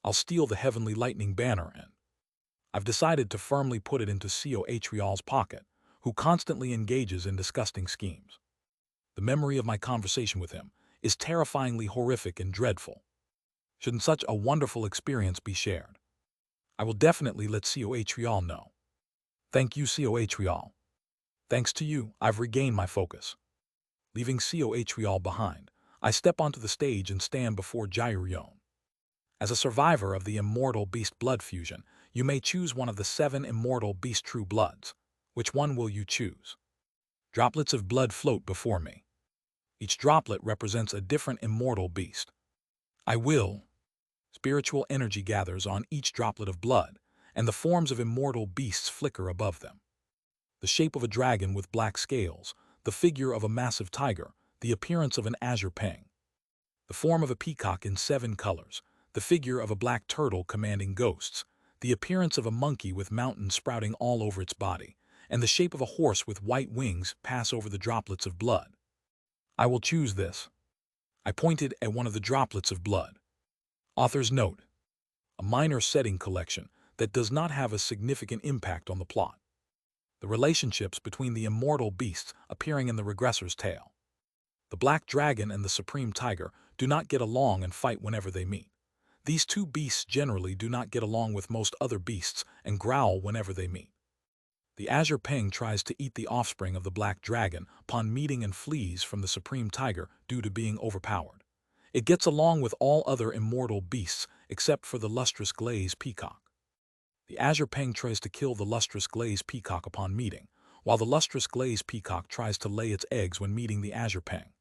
I'll steal the heavenly lightning banner and I've decided to firmly put it into Cohrial's pocket, who constantly engages in disgusting schemes. The memory of my conversation with him is terrifyingly horrific and dreadful. Shouldn't such a wonderful experience be shared? I will definitely let Cohrial know. Thank you, Cohrial. Thanks to you, I've regained my focus. Leaving Cohrial behind, I step onto the stage and stand before Jairion. As a survivor of the immortal beast blood fusion, you may choose one of the 7 immortal beast true bloods. Which one will you choose? Droplets of blood float before me. Each droplet represents a different immortal beast. I will. Spiritual energy gathers on each droplet of blood, and the forms of immortal beasts flicker above them. The shape of a dragon with black scales, the figure of a massive tiger, the appearance of an azure peng. The form of a peacock in 7 colors, the figure of a black turtle commanding ghosts, the appearance of a monkey with mountains sprouting all over its body, and the shape of a horse with white wings pass over the droplets of blood. I will choose this. I pointed at one of the droplets of blood. Author's note: a minor setting collection that does not have a significant impact on the plot. The relationships between the immortal beasts appearing in the Regressor's tale. The black dragon and the supreme tiger do not get along and fight whenever they meet. These two beasts generally do not get along with most other beasts and growl whenever they meet. The azure peng tries to eat the offspring of the black dragon upon meeting and flees from the supreme tiger due to being overpowered. It gets along with all other immortal beasts except for the lustrous glaze peacock. The azure peng tries to kill the lustrous glaze peacock upon meeting, while the lustrous glaze peacock tries to lay its eggs when meeting the azure peng.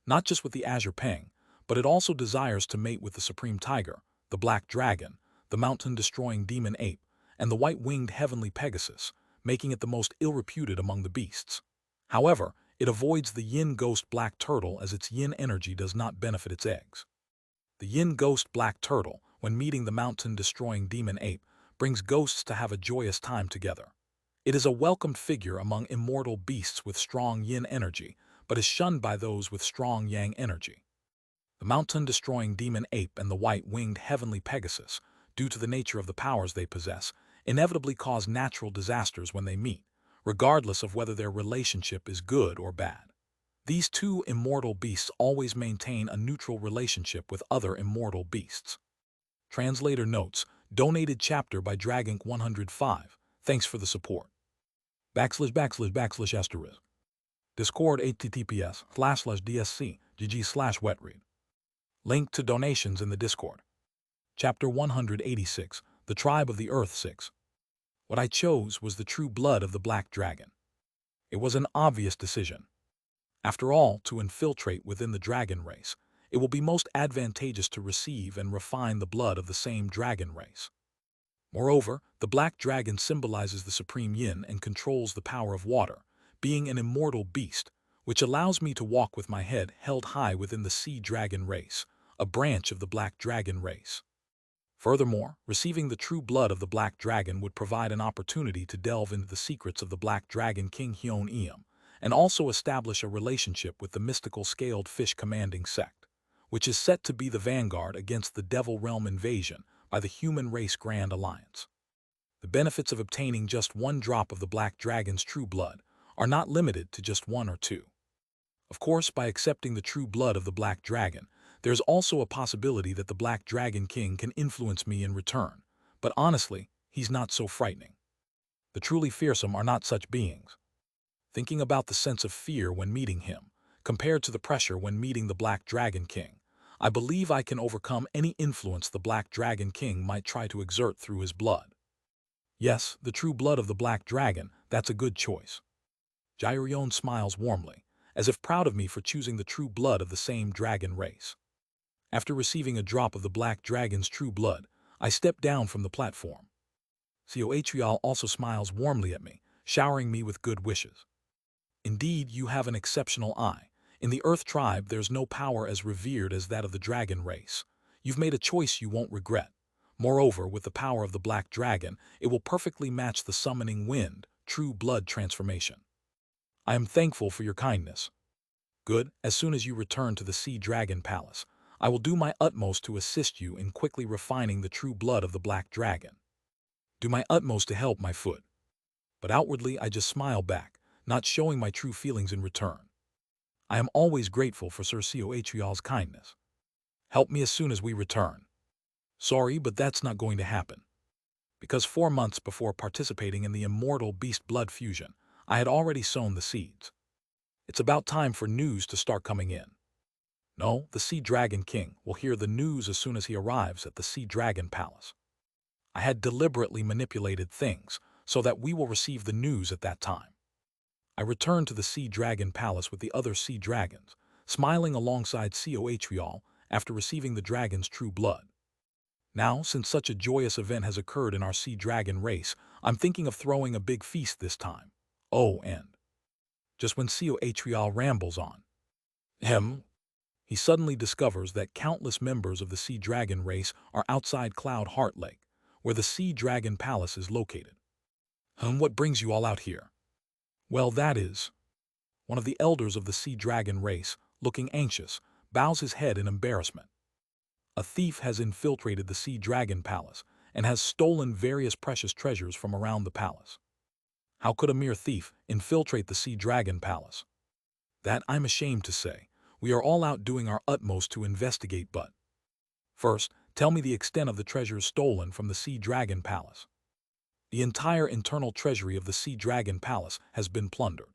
Not just with the azure peng, but it also desires to mate with the supreme tiger, the black dragon, the mountain-destroying demon ape, and the white-winged heavenly Pegasus, making it the most ill-reputed among the beasts. However, it avoids the yin ghost black turtle as its yin energy does not benefit its eggs. The yin ghost black turtle, when meeting the mountain-destroying demon ape, brings ghosts to have a joyous time together. It is a welcomed figure among immortal beasts with strong yin energy, but is shunned by those with strong yang energy. The mountain-destroying demon ape and the white-winged heavenly Pegasus, due to the nature of the powers they possess, inevitably cause natural disasters when they meet, regardless of whether their relationship is good or bad. These two immortal beasts always maintain a neutral relationship with other immortal beasts. Translator notes, donated chapter by Dragonk105. Thanks for the support. // Discord https://dsc.gg/wetread. Link to donations in the Discord. Chapter 186, The Tribe of the Earth 6. What I chose was the true blood of the black dragon. It was an obvious decision. After all, to infiltrate within the dragon race, it will be most advantageous to receive and refine the blood of the same dragon race. Moreover, the black dragon symbolizes the supreme yin and controls the power of water, being an immortal beast, which allows me to walk with my head held high within the sea dragon race, a branch of the black dragon race. Furthermore, receiving the true blood of the black dragon would provide an opportunity to delve into the secrets of the black dragon King Hyun Eum, and also establish a relationship with the mystical scaled fish commanding sect, which is set to be the vanguard against the Devil Realm invasion by the human race Grand Alliance. The benefits of obtaining just one drop of the black dragon's true blood are not limited to just 1 or 2. Of course, by accepting the true blood of the black dragon, there's also a possibility that the Black Dragon King can influence me in return, but honestly, he's not so frightening. The truly fearsome are not such beings. Thinking about the sense of fear when meeting him, compared to the pressure when meeting the Black Dragon King, I believe I can overcome any influence the Black Dragon King might try to exert through his blood. Yes, the true blood of the Black Dragon, that's a good choice. Jairyon smiles warmly, as if proud of me for choosing the true blood of the same dragon race. After receiving a drop of the black dragon's true blood, I step down from the platform. Coatrial also smiles warmly at me, showering me with good wishes. Indeed, you have an exceptional eye. In the Earth tribe, there's no power as revered as that of the dragon race. You've made a choice you won't regret. Moreover, with the power of the black dragon, it will perfectly match the summoning wind, true blood transformation. I am thankful for your kindness. Good, as soon as you return to the Sea Dragon Palace, I will do my utmost to assist you in quickly refining the true blood of the black dragon. Do my utmost to help my foot. But outwardly I just smile back, not showing my true feelings in return. I am always grateful for Sir Coatrial's kindness. Help me as soon as we return. Sorry, but that's not going to happen. Because 4 months before participating in the immortal beast blood fusion, I had already sown the seeds. It's about time for news to start coming in. No, the Sea Dragon King will hear the news as soon as he arrives at the Sea Dragon Palace. I had deliberately manipulated things so that we will receive the news at that time. I returned to the Sea Dragon Palace with the other sea dragons, smiling alongside Coatrial after receiving the dragon's true blood. Now, since such a joyous event has occurred in our sea dragon race, I'm thinking of throwing a big feast this time. Oh, and just when Coatl rambles on, he suddenly discovers that countless members of the sea dragon race are outside Cloud Heart Lake, where the sea dragon palace is located. What brings you all out here? Well, that is, one of the elders of the sea dragon race, looking anxious, bows his head in embarrassment. A thief has infiltrated the sea dragon palace and has stolen various precious treasures from around the palace. How could a mere thief infiltrate the sea dragon palace? That I'm ashamed to say. We are all out doing our utmost to investigate, but first, tell me the extent of the treasures stolen from the sea dragon palace. The entire internal treasury of the sea dragon palace has been plundered.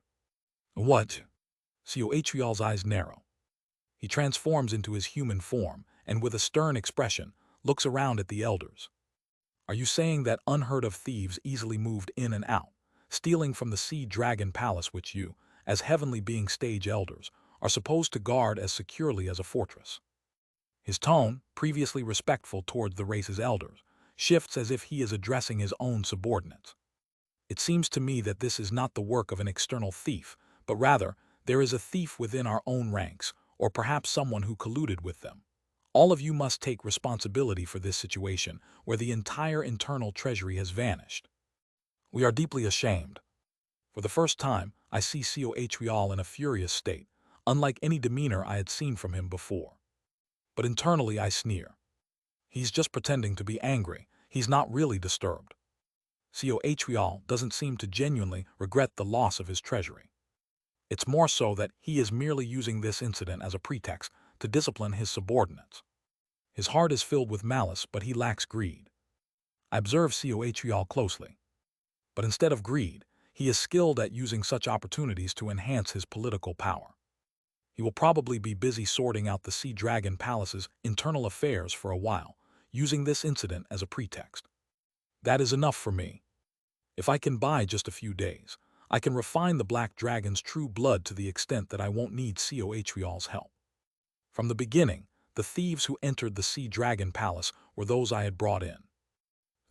What? Coatl's eyes narrow. He transforms into his human form and with a stern expression looks around at the elders. Are you saying that unheard of thieves easily moved in and out, stealing from the sea dragon palace which you, as heavenly being stage elders, are supposed to guard as securely as a fortress? His tone, previously respectful towards the race's elders, shifts as if he is addressing his own subordinates. It seems to me that this is not the work of an external thief, but rather there is a thief within our own ranks, or perhaps someone who colluded with them. All of you must take responsibility for this situation where the entire internal treasury has vanished. We are deeply ashamed. For the first time, I see Coatl in a furious state, unlike any demeanor I had seen from him before. But internally I sneer. He's just pretending to be angry. He's not really disturbed. Coatl doesn't seem to genuinely regret the loss of his treasury. It's more so that he is merely using this incident as a pretext to discipline his subordinates. His heart is filled with malice, but he lacks greed. I observe Coatl closely. But instead of greed, he is skilled at using such opportunities to enhance his political power. He will probably be busy sorting out the Sea Dragon Palace's internal affairs for a while, using this incident as a pretext. That is enough for me. If I can buy just a few days, I can refine the Black Dragon's true blood to the extent that I won't need Coatl's help. From the beginning, the thieves who entered the Sea Dragon Palace were those I had brought in.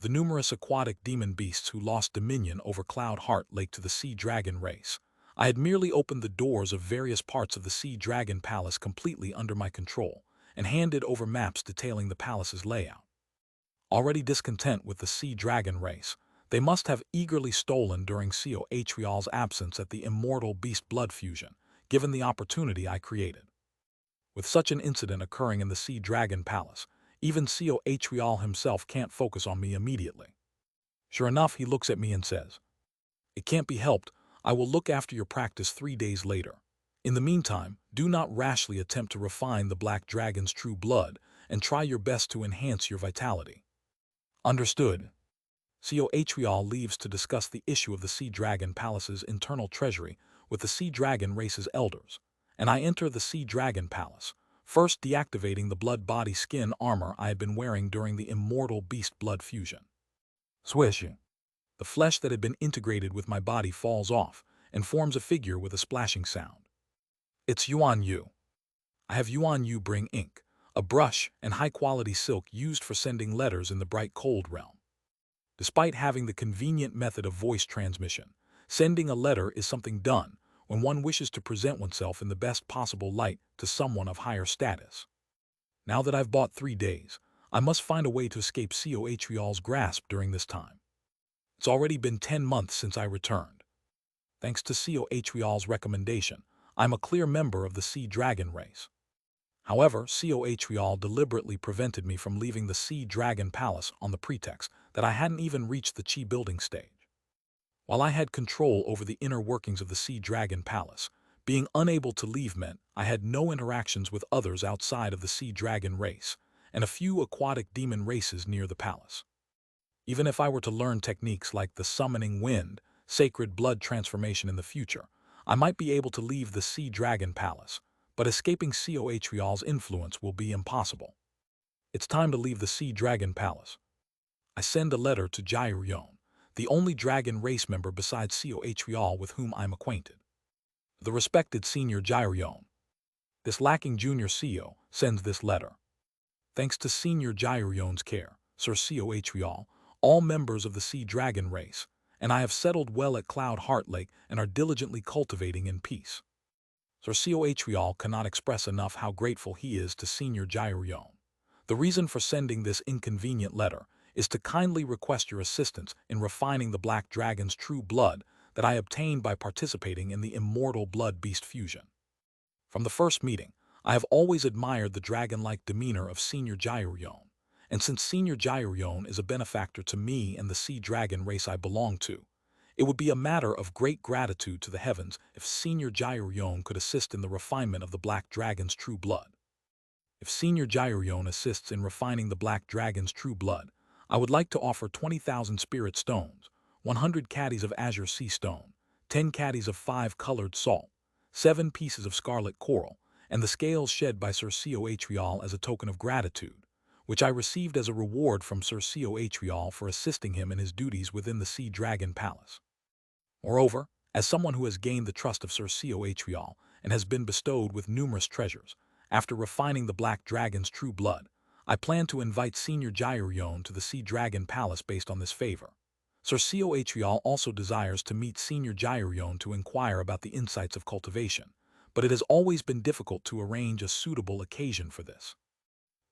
The numerous aquatic demon beasts who lost dominion over Cloud Heart Lake to the Sea Dragon race. I had merely opened the doors of various parts of the Sea Dragon Palace completely under my control and handed over maps detailing the palace's layout. Already discontent with the Sea Dragon race, they must have eagerly stolen during Coatl's absence at the immortal beast blood fusion, given the opportunity I created. With such an incident occurring in the Sea Dragon Palace, even Coatl himself can't focus on me immediately. Sure enough, he looks at me and says, "It can't be helped. I will look after your practice 3 days later. In the meantime, do not rashly attempt to refine the Black Dragon's true blood and try your best to enhance your vitality." Understood. Coatl leaves to discuss the issue of the Sea Dragon Palace's internal treasury with the Sea Dragon race's elders, and I enter the Sea Dragon Palace, first deactivating the blood body skin armor I had been wearing during the immortal beast blood fusion. Swish! The flesh that had been integrated with my body falls off and forms a figure with a splashing sound. It's Yuan Yu. I have Yuan Yu bring ink, a brush, and high-quality silk used for sending letters in the bright cold realm. Despite having the convenient method of voice transmission, sending a letter is something done when one wishes to present oneself in the best possible light to someone of higher status. Now that I've bought 3 days, I must find a way to escape Coatl's grasp during this time. It's already been 10 months since I returned. Thanks to Coatl's recommendation, I'm a clear member of the Sea Dragon race. However, Coatl deliberately prevented me from leaving the Sea Dragon Palace on the pretext that I hadn't even reached the Chi building stage. While I had control over the inner workings of the Sea Dragon Palace, being unable to leave meant I had no interactions with others outside of the Sea Dragon race and a few aquatic demon races near the palace. Even if I were to learn techniques like the summoning wind, sacred blood transformation in the future, I might be able to leave the Sea Dragon Palace, but escaping Coatl's influence will be impossible. It's time to leave the Sea Dragon Palace. I send a letter to Jairyong, the only dragon race member besides Coatl with whom I'm acquainted. The respected Senior Jairyong. This lacking junior CEO sends this letter. Thanks to Senior Gyurion's care, Sir CEO Atrial, all members of the Sea Dragon race, and I have settled well at Cloud Heart Lake and are diligently cultivating in peace. Sir CEO Atrial cannot express enough how grateful he is to Senior Gyurion. The reason for sending this inconvenient letter is to kindly request your assistance in refining the Black Dragon's true blood that I obtained by participating in the immortal blood-beast fusion. From the first meeting, I have always admired the dragon-like demeanor of Senior Gyurion, and since Senior Gyurion is a benefactor to me and the Sea Dragon race I belong to, it would be a matter of great gratitude to the heavens if Senior Gyurion could assist in the refinement of the Black Dragon's true blood. If Senior Gyurion assists in refining the Black Dragon's true blood, I would like to offer 20,000 spirit stones, 100 caddies of azure sea stone, 10 caddies of 5-colored salt, 7 pieces of scarlet coral, and the scales shed by Sir CEO Atrial as a token of gratitude, which I received as a reward from Sir CEO Atrial for assisting him in his duties within the Sea Dragon Palace. Moreover, as someone who has gained the trust of Sir CEO Atrial and has been bestowed with numerous treasures, after refining the Black Dragon's true blood, I plan to invite Senior Gyurion to the Sea Dragon Palace based on this favor. Sir CEO Atrial also desires to meet Senior Gyurion to inquire about the insights of cultivation, but it has always been difficult to arrange a suitable occasion for this.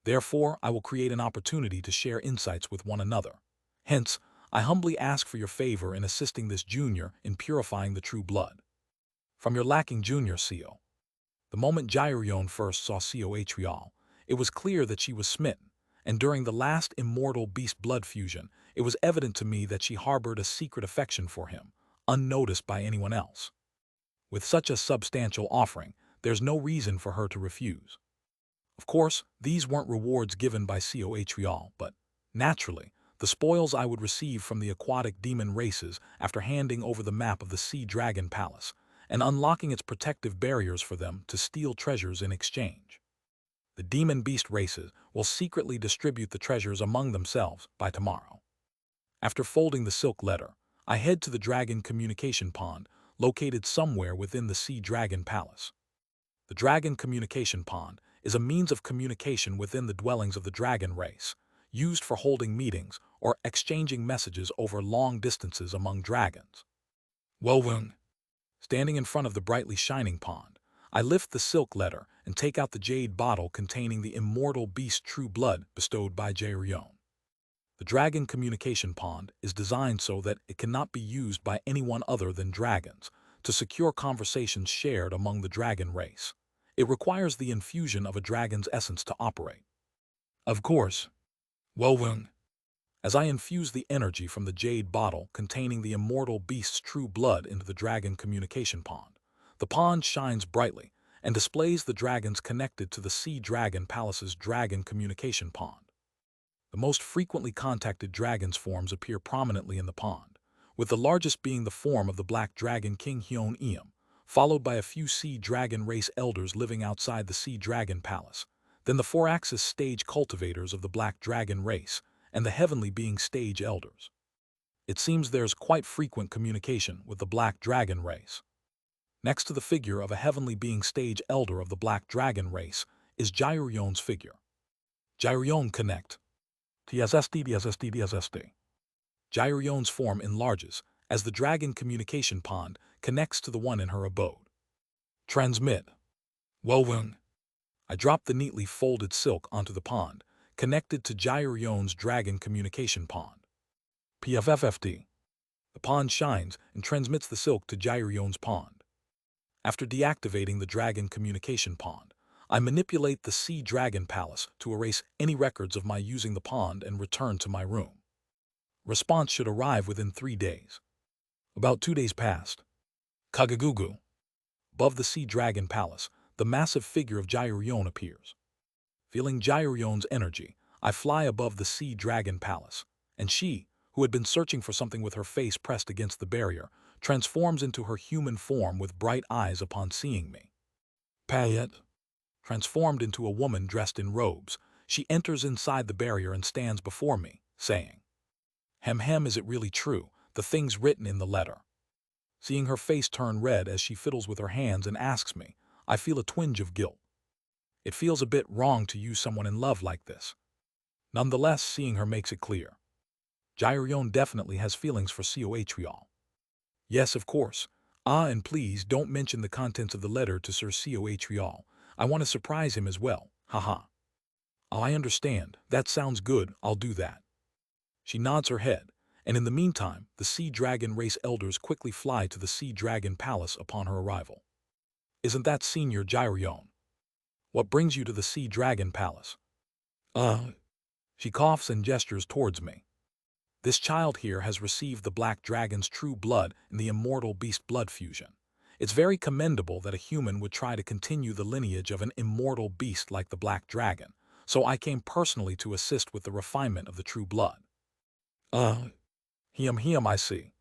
Therefore, I will create an opportunity to share insights with one another. Hence, I humbly ask for your favor in assisting this junior in purifying the true blood. From your lacking junior CEO. The moment Gyurion first saw CEO Atrial, it was clear that she was smitten, and during the last immortal beast blood fusion, it was evident to me that she harbored a secret affection for him, unnoticed by anyone else. With such a substantial offering, there's no reason for her to refuse. Of course, these weren't rewards given by CEO Atrial, but, naturally, the spoils I would receive from the aquatic demon races after handing over the map of the Sea Dragon Palace and unlocking its protective barriers for them to steal treasures in exchange. The demon beast races will secretly distribute the treasures among themselves by tomorrow. After folding the silk letter, I head to the dragon communication pond located somewhere within the Sea Dragon Palace. The dragon communication pond is a means of communication within the dwellings of the dragon race, used for holding meetings or exchanging messages over long distances among dragons. Welwung. Standing in front of the brightly shining pond, I lift the silk letter and take out the jade bottle containing the immortal beast true blood bestowed by Gyurion. The dragon communication pond is designed so that it cannot be used by anyone other than dragons to secure conversations shared among the dragon race. It requires the infusion of a dragon's essence to operate. Of course. Welwung. As I infuse the energy from the jade bottle containing the immortal beast's true blood into the dragon communication pond, the pond shines brightly and displays the dragons connected to the Sea Dragon Palace's dragon communication pond. The most frequently contacted dragons' forms appear prominently in the pond, with the largest being the form of the Black Dragon King Hyun Eum, followed by a few Sea Dragon race elders living outside the Sea Dragon Palace, then the 4-axis stage cultivators of the Black Dragon race, and the heavenly being stage elders. It seems there's quite frequent communication with the Black Dragon race. Next to the figure of a heavenly being stage elder of the Black Dragon race is Gyurion's figure. Gyurion connect. TSSD. Gyurion's form enlarges as the dragon communication pond connects to the one in her abode. Transmit. Welwung. I drop the neatly folded silk onto the pond, connected to Gyurion's dragon communication pond. PFFFD. The pond shines and transmits the silk to Gyurion's pond. After deactivating the dragon communication pond, I manipulate the Sea Dragon Palace to erase any records of my using the pond and return to my room. Response should arrive within 3 days. About 2 days passed. Kagagugu. Above the Sea Dragon Palace, the massive figure of Gyurion appears. Feeling Gyurion's energy, I fly above the Sea Dragon Palace, and she, who had been searching for something with her face pressed against the barrier, transforms into her human form with bright eyes upon seeing me. Payet. Transformed into a woman dressed in robes, she enters inside the barrier and stands before me, saying, Hem, is it really true, the things written in the letter? Seeing her face turn red as she fiddles with her hands and asks me, I feel a twinge of guilt. It feels a bit wrong to use someone in love like this. Nonetheless, seeing her makes it clear. Gyrion definitely has feelings for Cohreal. Yes, of course. And please don't mention the contents of the letter to Sir Cohreal. I want to surprise him as well. Haha. I understand. That sounds good. I'll do that. She nods her head, and in the meantime, the Sea Dragon race elders quickly fly to the Sea Dragon Palace upon her arrival. Isn't that Senior Gyrion? What brings you to the Sea Dragon Palace? She coughs and gestures towards me. This child here has received the Black Dragon's true blood in the immortal beast blood fusion. It's very commendable that a human would try to continue the lineage of an immortal beast like the Black Dragon, so I came personally to assist with the refinement of the true blood. Him, I see.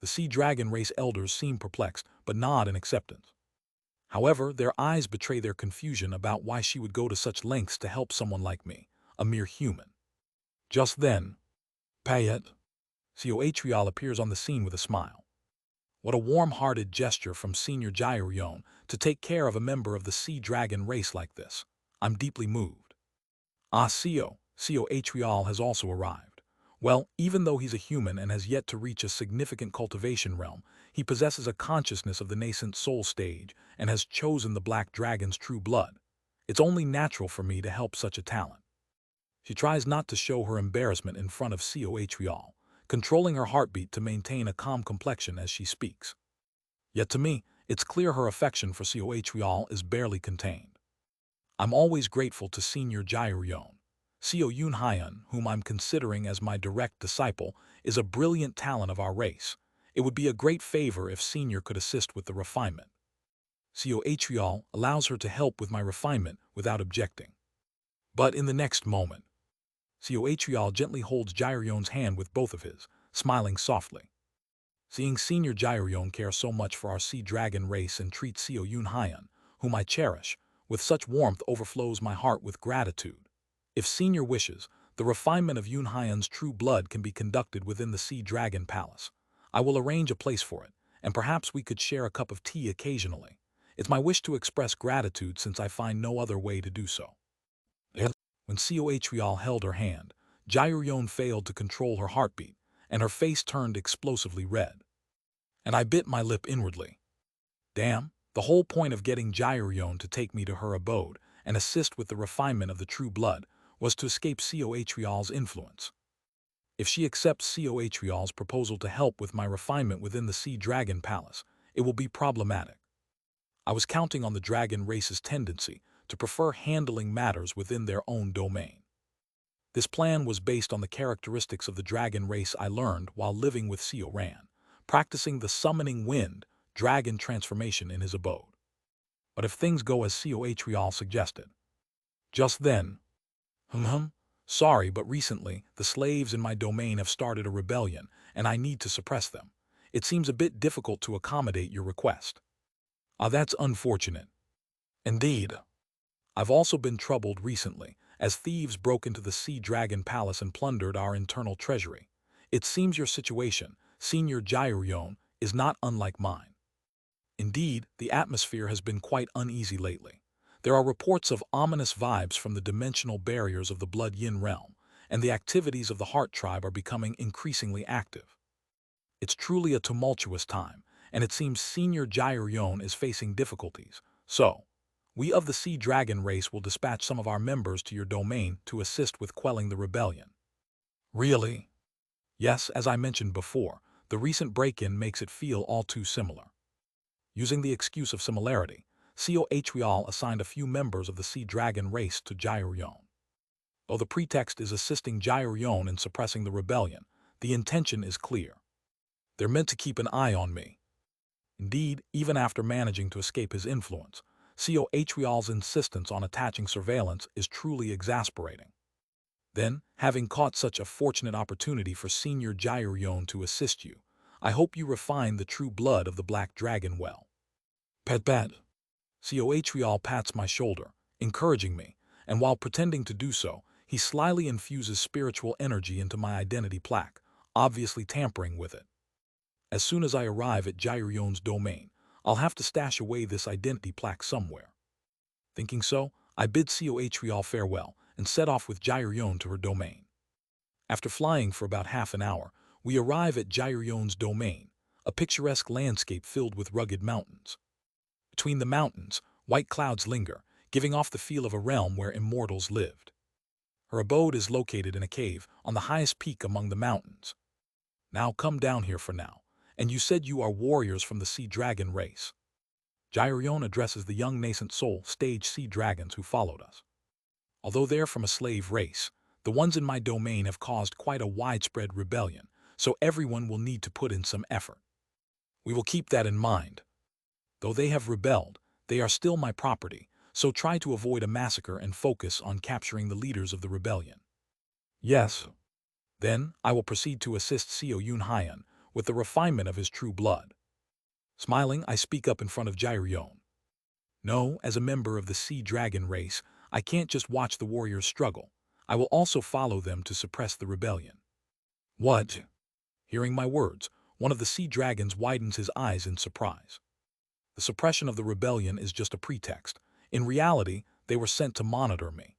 The Sea Dragon race elders seem perplexed, but nod in acceptance. However, their eyes betray their confusion about why she would go to such lengths to help someone like me, a mere human. Just then, Payet, Cohreal appears on the scene with a smile. What a warm-hearted gesture from Senior Gyrion to take care of a member of the Sea Dragon race like this. I'm deeply moved. Cohreal has also arrived. Well, even though he's a human and has yet to reach a significant cultivation realm, he possesses a consciousness of the nascent soul stage and has chosen the Black Dragon's true blood. It's only natural for me to help such a talent. She tries not to show her embarrassment in front of Cohreal, controlling her heartbeat to maintain a calm complexion as she speaks. Yet to me, it's clear her affection for Cohreal is barely contained. I'm always grateful to Senior Gyrion. Yunhyan, whom I'm considering as my direct disciple, is a brilliant talent of our race. It would be a great favor if Senior could assist with the refinement. Cohreal allows her to help with my refinement without objecting. But in the next moment, Cohreal gently holds Gyrion's hand with both of his, smiling softly. Seeing Senior Gyrion care so much for our Sea Dragon race and treat Yunhyan, whom I cherish, with such warmth overflows my heart with gratitude. If Senior wishes, the refinement of Yunhyan's true blood can be conducted within the Sea Dragon Palace. I will arrange a place for it, and perhaps we could share a cup of tea occasionally. It's my wish to express gratitude since I find no other way to do so. When Cohreal held her hand, Gyrion failed to control her heartbeat, and her face turned explosively red. And I bit my lip inwardly. Damn, the whole point of getting Gyrion to take me to her abode and assist with the refinement of the true blood was to escape Cohreal's influence. If she accepts Cohreal's proposal to help with my refinement within the Sea Dragon Palace, it will be problematic. I was counting on the dragon race's tendency to prefer handling matters within their own domain. This plan was based on the characteristics of the dragon race I learned while living with Ran, practicing the summoning wind dragon transformation in his abode. But if things go as Cohreal suggested. Just then, sorry, but recently the slaves in my domain have started a rebellion and I need to suppress them. It seems a bit difficult to accommodate your request. That's unfortunate. Indeed. I've also been troubled recently, as thieves broke into the Sea Dragon Palace and plundered our internal treasury. It seems your situation, Senior Gyrion, is not unlike mine. Indeed, the atmosphere has been quite uneasy lately. There are reports of ominous vibes from the dimensional barriers of the Blood Yin realm, and the activities of the Heart Tribe are becoming increasingly active. It's truly a tumultuous time, and it seems Senior Gyrion is facing difficulties, so we of the Sea Dragon race will dispatch some of our members to your domain to assist with quelling the rebellion. Really? Yes, as I mentioned before, the recent break-in makes it feel all too similar. Using the excuse of similarity, Cohreal assigned a few members of the Sea Dragon race to Gyrion. Though the pretext is assisting Gyrion in suppressing the rebellion, the intention is clear. They're meant to keep an eye on me. Indeed, even after managing to escape his influence, Cohreal's insistence on attaching surveillance is truly exasperating. Then, having caught such a fortunate opportunity for Senior Gyrion to assist you, I hope you refine the true blood of the Black Dragon well. Pet. Cohreal pats my shoulder, encouraging me, and while pretending to do so, he slyly infuses spiritual energy into my identity plaque, obviously tampering with it. As soon as I arrive at Gyrion's domain, I'll have to stash away this identity plaque somewhere. Thinking so, I bid Coatri farewell and set off with Gyrion to her domain. After flying for about half an hour, we arrive at Gyrion's domain, a picturesque landscape filled with rugged mountains. Between the mountains, white clouds linger, giving off the feel of a realm where immortals lived. Her abode is located in a cave on the highest peak among the mountains. Now come down here for now, and you said you are warriors from the sea dragon race. Gyrion addresses the young nascent soul stage sea dragons who followed us. Although they're from a slave race, the ones in my domain have caused quite a widespread rebellion, so everyone will need to put in some effort. We will keep that in mind. Though they have rebelled, they are still my property, so try to avoid a massacre and focus on capturing the leaders of the rebellion. Yes. Then I will proceed to assist Seo Yun Hyan with the refinement of his true blood. Smiling, I speak up in front of Gyrion. No, as a member of the sea dragon race, I can't just watch the warriors struggle. I will also follow them to suppress the rebellion. What? Hearing my words, one of the sea dragons widens his eyes in surprise. The suppression of the rebellion is just a pretext. In reality, they were sent to monitor me.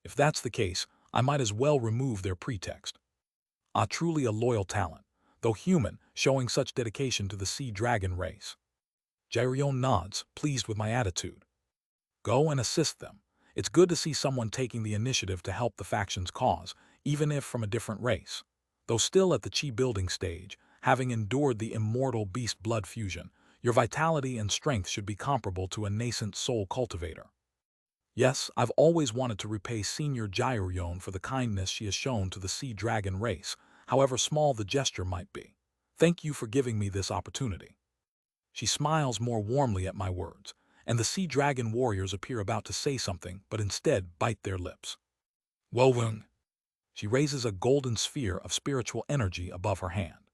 If that's the case, I might as well remove their pretext. Truly a loyal talent, though human, showing such dedication to the sea dragon race. Gyrion nods, pleased with my attitude. Go and assist them. It's good to see someone taking the initiative to help the faction's cause, even if from a different race. Though still at the chi building stage, having endured the immortal beast blood fusion, your vitality and strength should be comparable to a nascent soul cultivator. Yes, I've always wanted to repay Senior Gyrion for the kindness she has shown to the sea dragon race, however small the gesture might be. Thank you for giving me this opportunity. She smiles more warmly at my words, and the sea dragon warriors appear about to say something, but instead bite their lips. Woven. She raises a golden sphere of spiritual energy above her hand.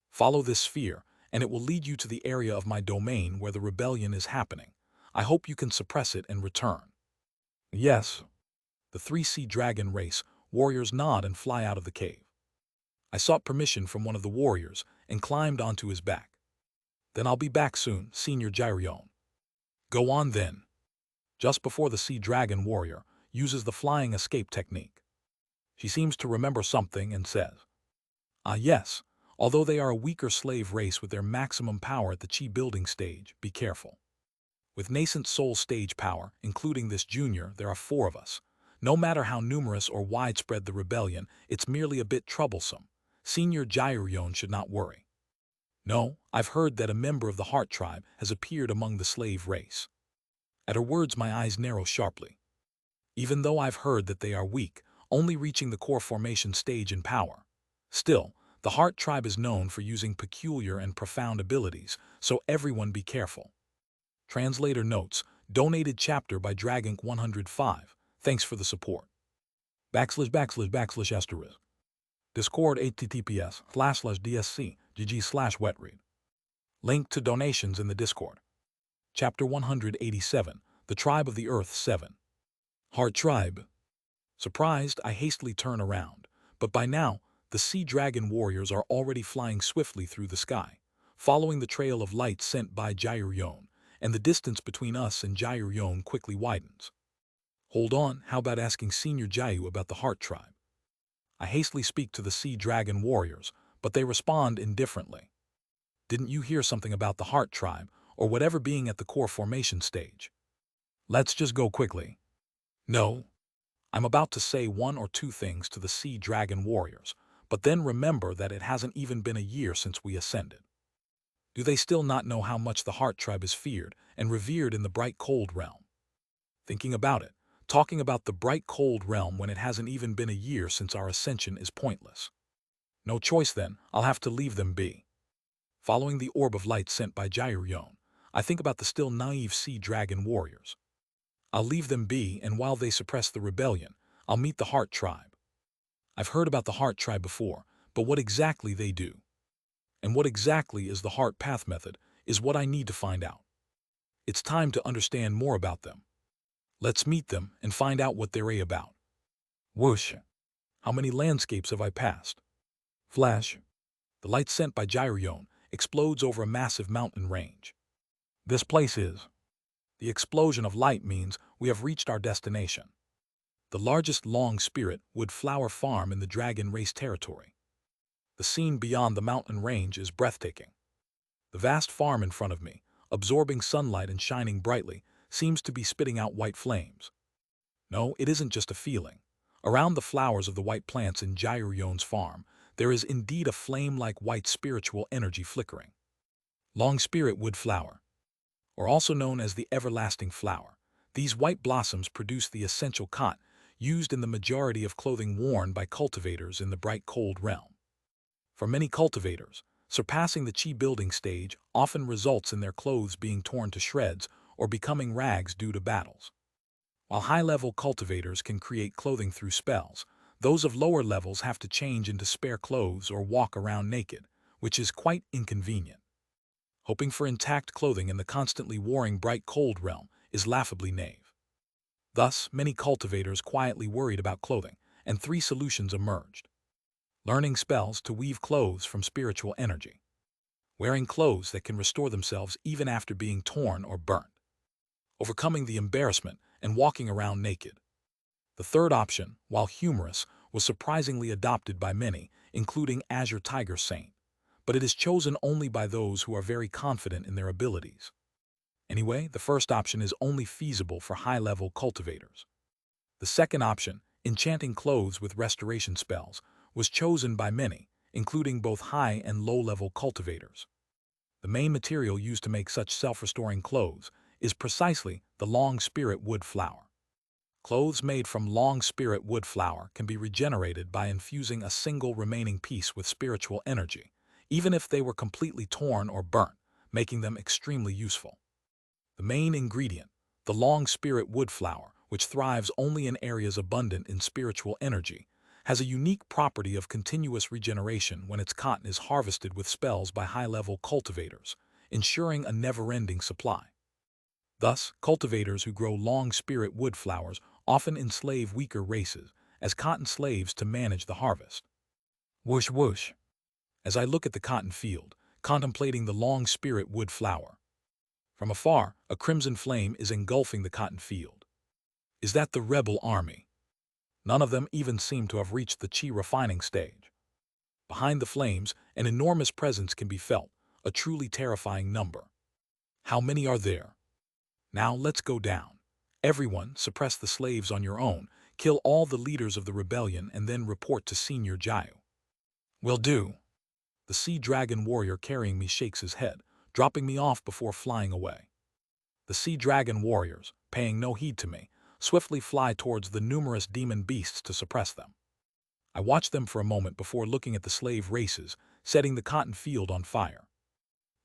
Follow this sphere, and it will lead you to the area of my domain where the rebellion is happening. I hope you can suppress it and return. Yes. The three sea dragon race warriors nod and fly out of the cave. I sought permission from one of the warriors and climbed onto his back. Then I'll be back soon, Senior Gyrion. Go on then. Just before the sea dragon warrior uses the flying escape technique. She seems to remember something and says, yes, although they are a weaker slave race with their maximum power at the chi building stage, be careful. With nascent soul stage power, including this junior, there are 4 of us. No matter how numerous or widespread the rebellion, it's merely a bit troublesome. Senior Gyrion should not worry. No, I've heard that a member of the Heart Tribe has appeared among the slave race. At her words, my eyes narrow sharply. Even though I've heard that they are weak, only reaching the core formation stage in power. Still, the Heart Tribe is known for using peculiar and profound abilities, so everyone be careful. Translator notes, donated chapter by Dragonk105. Thanks for the support. / */ Discord https://dsc gg/wetread. Link to donations in the Discord. Chapter 187, The Tribe of the Earth 7. Heart Tribe. Surprised, I hastily turn around, but by now, the sea dragon warriors are already flying swiftly through the sky, following the trail of light sent by Gyrion, and the distance between us and Gyrion quickly widens. Hold on, how about asking Senior Gyu about the Heart Tribe? I hastily speak to the sea dragon warriors, but they respond indifferently. Didn't you hear something about the Heart Tribe, or whatever being at the core formation stage? Let's just go quickly. No. I'm about to say 1 or 2 things to the sea dragon warriors, but then remember that it hasn't even been a year since we ascended. Do they still not know how much the Heart Tribe is feared and revered in the bright cold realm? Thinking about it, talking about the bright cold realm when it hasn't even been a year since our ascension is pointless. No choice then, I'll have to leave them be. Following the orb of light sent by Gyrion, I think about the still naive sea dragon warriors. I'll leave them be, and while they suppress the rebellion, I'll meet the Heart Tribe. I've heard about the Heart Tribe before, but what exactly they do, and what exactly is the Heart Path method, is what I need to find out. It's time to understand more about them. Let's meet them and find out what they're about. Whoosh! How many landscapes have I passed? Flash! The light sent by Gyrion explodes over a massive mountain range. This place is. The explosion of light means we have reached our destination. The largest long spirit wood flower farm in the dragon race territory. The scene beyond the mountain range is breathtaking. The vast farm in front of me, absorbing sunlight and shining brightly, seems to be spitting out white flames. No, it isn't just a feeling. Around the flowers of the white plants in Jairion's farm, there is indeed a flame-like white spiritual energy flickering. Long spirit wood flower, or also known as the everlasting flower, these white blossoms produce the essential cot used in the majority of clothing worn by cultivators in the bright cold realm. For many cultivators, surpassing the chi building stage often results in their clothes being torn to shreds or becoming rags due to battles. While high-level cultivators can create clothing through spells, those of lower levels have to change into spare clothes or walk around naked, which is quite inconvenient. Hoping for intact clothing in the constantly warring bright cold realm is laughably naive. Thus, many cultivators quietly worried about clothing, and three solutions emerged. Learning spells to weave clothes from spiritual energy. Wearing clothes that can restore themselves even after being torn or burnt. Overcoming the embarrassment and walking around naked. The third option, while humorous, was surprisingly adopted by many, including Azure Tiger Saint, but it is chosen only by those who are very confident in their abilities. Anyway, the first option is only feasible for high-level cultivators. The second option, enchanting clothes with restoration spells, was chosen by many, including both high and low-level cultivators. The main material used to make such self-restoring clothes is precisely the long spirit wood flower. Clothes made from long spirit wood flower can be regenerated by infusing a single remaining piece with spiritual energy, even if they were completely torn or burnt, making them extremely useful. The main ingredient, the long spirit wood flower, which thrives only in areas abundant in spiritual energy, has a unique property of continuous regeneration when its cotton is harvested with spells by high-level cultivators, ensuring a never-ending supply. Thus, cultivators who grow long spirit wood flowers often enslave weaker races as cotton slaves to manage the harvest. Whoosh whoosh. As I look at the cotton field, contemplating the long spirit wood flower. From afar, a crimson flame is engulfing the cotton field. Is that the rebel army? None of them even seem to have reached the chi refining stage. Behind the flames, an enormous presence can be felt, a truly terrifying number. How many are there? Now let's go down. Everyone, suppress the slaves on your own, kill all the leaders of the rebellion, and then report to Senior Jiao. Will do. The sea dragon warrior carrying me shakes his head, dropping me off before flying away. The sea dragon warriors, paying no heed to me, swiftly fly towards the numerous demon beasts to suppress them. I watch them for a moment before looking at the slave races, setting the cotton field on fire.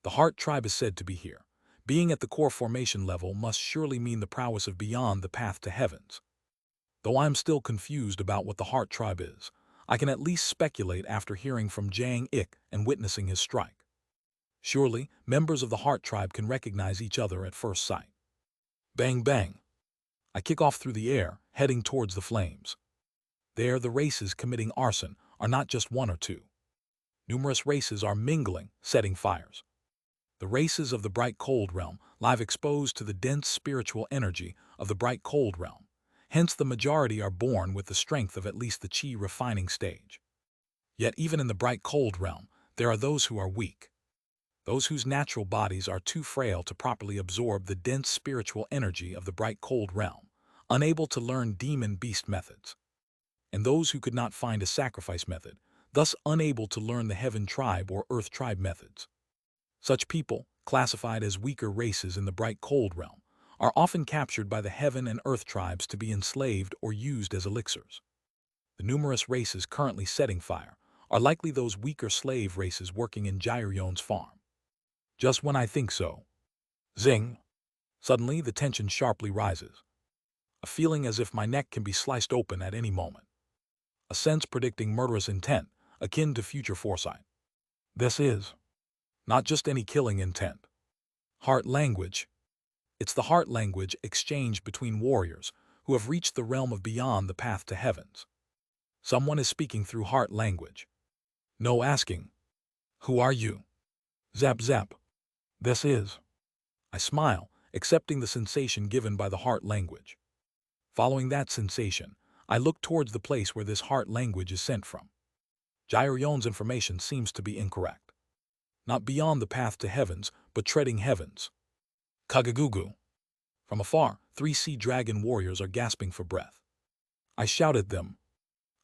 The Heart tribe is said to be here. Being at the core formation level must surely mean the prowess of beyond the path to heavens. Though I am still confused about what the Heart tribe is, I can at least speculate after hearing from Jang Ik and witnessing his strike. Surely, members of the Heart tribe can recognize each other at first sight. Bang bang. I kick off through the air, heading towards the flames. There, the races committing arson are not just one or two. Numerous races are mingling, setting fires. The races of the bright cold realm lie exposed to the dense spiritual energy of the bright cold realm. Hence the majority are born with the strength of at least the chi refining stage. Yet even in the bright cold realm, there are those who are weak. Those whose natural bodies are too frail to properly absorb the dense spiritual energy of the bright cold realm, unable to learn demon beast methods. And those who could not find a sacrifice method, thus unable to learn the heaven tribe or earth tribe methods. Such people, classified as weaker races in the bright cold realm, are often captured by the heaven and earth tribes to be enslaved or used as elixirs. The numerous races currently setting fire are likely those weaker slave races working in Jairion's farm. Just when I think so. Zing! Suddenly the tension sharply rises. A feeling as if my neck can be sliced open at any moment. A sense predicting murderous intent, akin to future foresight. This is not just any killing intent. Heart language. It's the heart language exchanged between warriors who have reached the realm of beyond the path to heavens. Someone is speaking through heart language. No asking. Who are you? Zap zap. This is. I smile, accepting the sensation given by the heart language. Following that sensation, I look towards the place where this heart language is sent from. Gyreon's information seems to be incorrect. Not beyond the path to heavens, but treading heavens. Kagagugu. From afar, 3 sea dragon warriors are gasping for breath. I shout at them,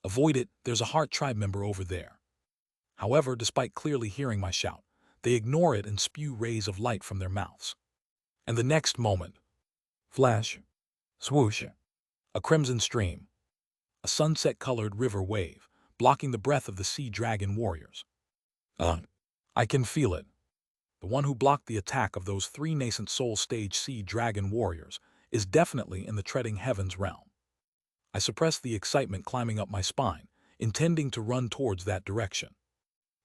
"Avoid it, there's a heart tribe member over there." However, despite clearly hearing my shout, they ignore it and spew rays of light from their mouths. And the next moment, flash, swoosh, a crimson stream, a sunset-colored river wave, blocking the breath of the sea dragon warriors. I can feel it. The one who blocked the attack of those 3 nascent soul stage sea dragon warriors is definitely in the treading heavens realm. I suppress the excitement climbing up my spine, intending to run towards that direction.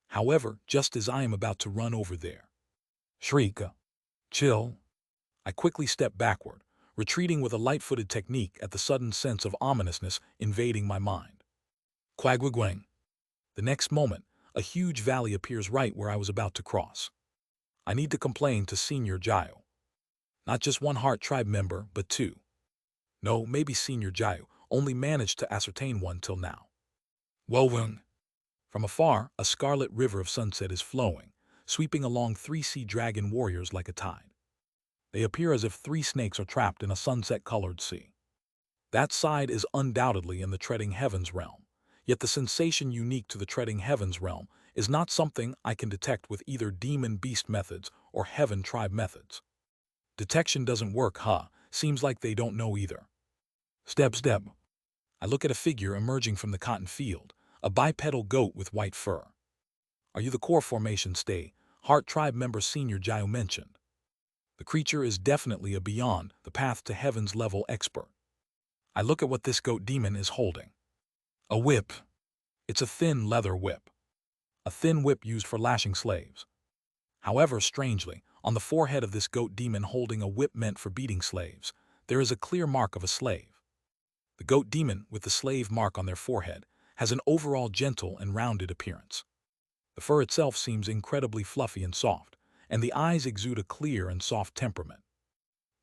However, just as I am about to run over there, shriek, chill, I quickly step backward, retreating with a light-footed technique at the sudden sense of ominousness invading my mind. Quagwagwang. The next moment, a huge valley appears right where I was about to cross. I need to complain to Senior Jayo. Not just 1 heart tribe member, but 2. No, maybe Senior Jayo only managed to ascertain 1 till now. Wowung. From afar, a scarlet river of sunset is flowing, sweeping along 3 sea dragon warriors like a tide. They appear as if 3 snakes are trapped in a sunset-colored sea. That side is undoubtedly in the treading heavens realm, yet the sensation unique to the treading heavens realm is not something I can detect with either demon beast methods or heaven tribe methods. Detection doesn't work, seems like they don't know either. Step. I look at a figure emerging from the cotton field, a bipedal goat with white fur. Are you the core formation stay, heart tribe member Senior Jayo mentioned? The creature is definitely a beyond the path to heavens level expert. I look at what this goat demon is holding. A whip. It's a thin leather whip. A thin whip used for lashing slaves. However, strangely, on the forehead of this goat demon holding a whip meant for beating slaves, there is a clear mark of a slave. The goat demon with the slave mark on their forehead has an overall gentle and rounded appearance. The fur itself seems incredibly fluffy and soft, and the eyes exude a clear and soft temperament.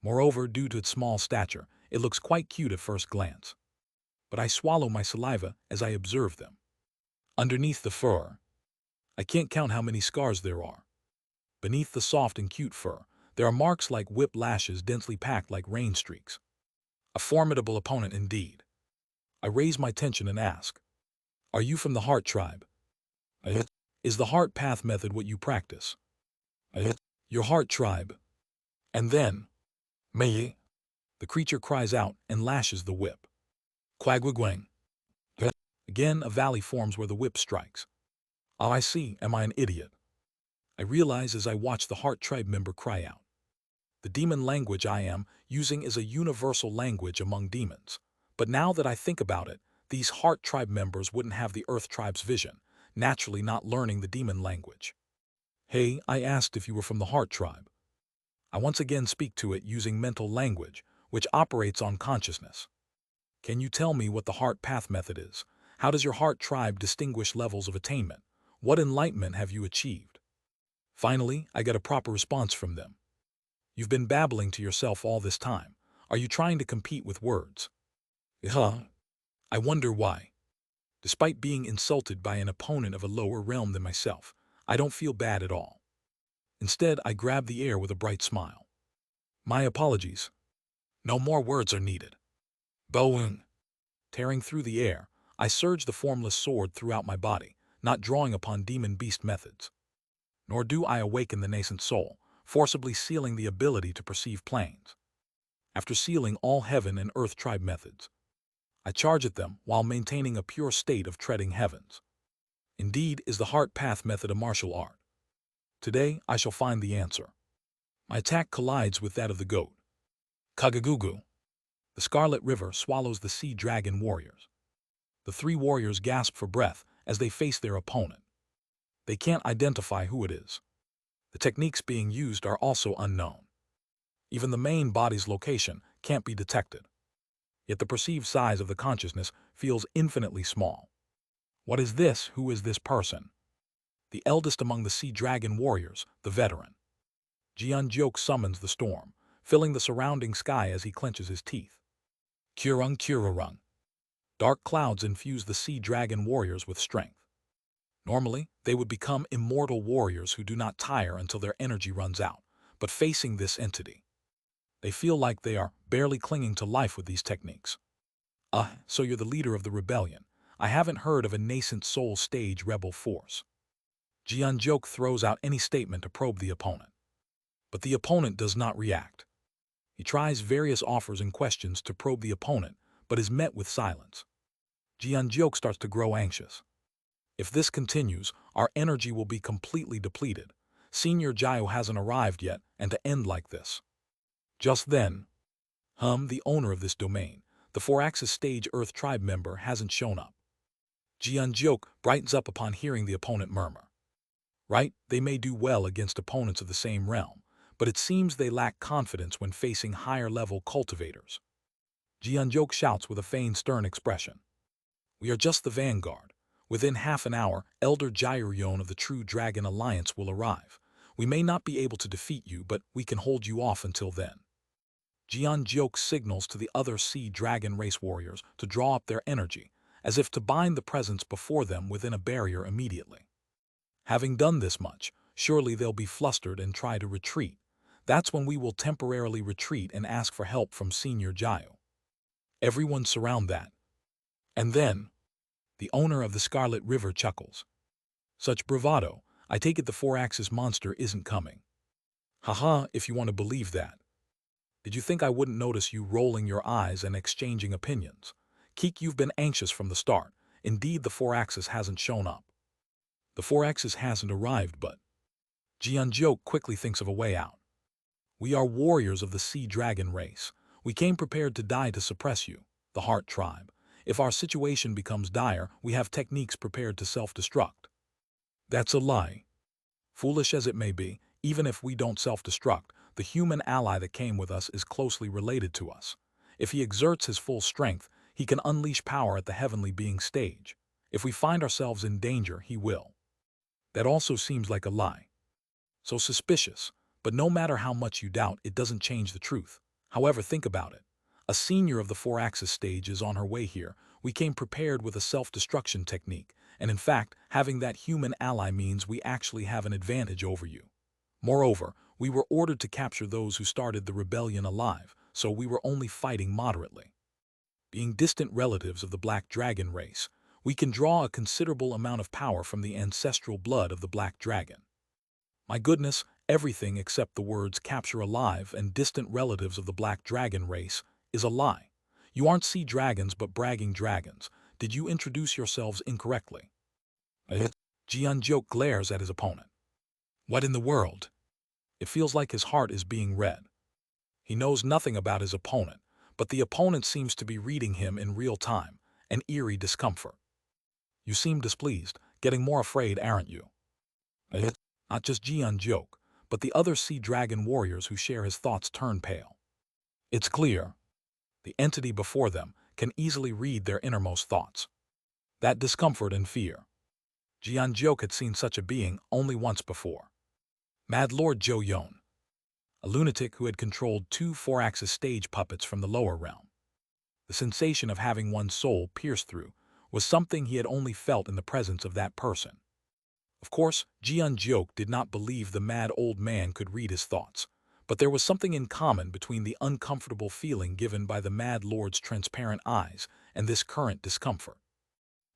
Moreover, due to its small stature, it looks quite cute at first glance. But I swallow my saliva as I observe them. Underneath the fur, I can't count how many scars there are. Beneath the soft and cute fur, there are marks like whip lashes densely packed like rain streaks. A formidable opponent indeed. I raise my tension and ask, "Are you from the heart tribe? Is the heart path method what you practice?" "Your heart tribe." And then, "Me?" The creature cries out and lashes the whip. Quagwagwang. Again, a valley forms where the whip strikes. Oh, I see. Am I an idiot? I realize as I watch the heart tribe member cry out. The demon language I am using is a universal language among demons. But now that I think about it, these heart tribe members wouldn't have the earth tribe's vision, naturally not learning the demon language. "Hey, I asked if you were from the heart tribe." I once again speak to it using mental language, which operates on consciousness. "Can you tell me what the heart path method is? How does your heart tribe distinguish levels of attainment? What enlightenment have you achieved?" Finally, I get a proper response from them. "You've been babbling to yourself all this time. Are you trying to compete with words?" I wonder why. Despite being insulted by an opponent of a lower realm than myself, I don't feel bad at all. Instead, I grab the air with a bright smile. "My apologies. No more words are needed." Boing. Tearing through the air, I surge the formless sword throughout my body, not drawing upon demon beast methods. Nor do I awaken the nascent soul, forcibly sealing the ability to perceive planes. After sealing all heaven and earth tribe methods, I charge at them while maintaining a pure state of treading heavens. Indeed, is the heart path method a martial art? Today, I shall find the answer. My attack collides with that of the goat. Kagagugu. The scarlet river swallows the sea dragon warriors. The 3 warriors gasp for breath as they face their opponent. They can't identify who it is. The techniques being used are also unknown. Even the main body's location can't be detected. Yet the perceived size of the consciousness feels infinitely small. What is this? Who is this person? The eldest among the sea dragon warriors, the veteran. Jianjiok summons the storm, filling the surrounding sky as he clenches his teeth. Kurung Kururung. Dark clouds infuse the sea dragon warriors with strength. Normally, they would become immortal warriors who do not tire until their energy runs out, but facing this entity, they feel like they are barely clinging to life with these techniques. So you're the leader of the rebellion. I haven't heard of a nascent soul stage rebel force. Jianjok throws out any statement to probe the opponent. But the opponent does not react. He tries various offers and questions to probe the opponent, but is met with silence. Jianjok starts to grow anxious. If this continues, our energy will be completely depleted. Senior Jiao hasn't arrived yet, and to end like this. Just then, the owner of this domain, the Four-Axis Stage Earth Tribe member, hasn't shown up. Jianjok brightens up upon hearing the opponent murmur. Right, they may do well against opponents of the same realm, but it seems they lack confidence when facing higher-level cultivators. Jianjok shouts with a feigned stern expression. We are just the vanguard. Within half an hour, Elder Jairyon of the True Dragon Alliance will arrive. We may not be able to defeat you, but we can hold you off until then. Jianjok signals to the other Sea Dragon race warriors to draw up their energy, as if to bind the presence before them within a barrier immediately. Having done this much, surely they'll be flustered and try to retreat. That's when we will temporarily retreat and ask for help from Senior Jiao. Everyone surround that. And then, the owner of the Scarlet River chuckles. Such bravado, I take it the Four-Axis monster isn't coming. Haha, if you want to believe that. Did you think I wouldn't notice you rolling your eyes and exchanging opinions? Keek, you've been anxious from the start. Indeed, the Four-Axis hasn't shown up. The Four-Axis hasn't arrived, but... Jianjok quickly thinks of a way out. We are warriors of the Sea Dragon race. We came prepared to die to suppress you, the Heart Tribe. If our situation becomes dire, we have techniques prepared to self-destruct. That's a lie. Foolish as it may be, even if we don't self-destruct, the human ally that came with us is closely related to us. If he exerts his full strength, he can unleash power at the heavenly being stage. If we find ourselves in danger, he will. That also seems like a lie. So suspicious, but no matter how much you doubt, it doesn't change the truth. However, think about it. A senior of the Four-Axis stage is on her way here. We came prepared with a self-destruction technique, and in fact, having that human ally means we actually have an advantage over you. Moreover, we were ordered to capture those who started the rebellion alive, so we were only fighting moderately. Being distant relatives of the Black Dragon race, we can draw a considerable amount of power from the ancestral blood of the Black Dragon. My goodness, everything except the words capture alive and distant relatives of the Black Dragon race is a lie. You aren't sea dragons but bragging dragons. Did you introduce yourselves incorrectly? Jianjok glares at his opponent. What in the world? It feels like his heart is being read. He knows nothing about his opponent, but the opponent seems to be reading him in real time, an eerie discomfort. You seem displeased, getting more afraid, aren't you? Not just Jianjok, but the other Sea Dragon warriors who share his thoughts turn pale. It's clear. The entity before them can easily read their innermost thoughts. That discomfort and fear. Jianjok had seen such a being only once before. Mad Lord Zhou Yon, a lunatic who had controlled two Four-Axis stage puppets from the lower realm. The sensation of having one's soul pierced through was something he had only felt in the presence of that person. Of course, Jianjok did not believe the mad old man could read his thoughts, but there was something in common between the uncomfortable feeling given by the Mad Lord's transparent eyes and this current discomfort.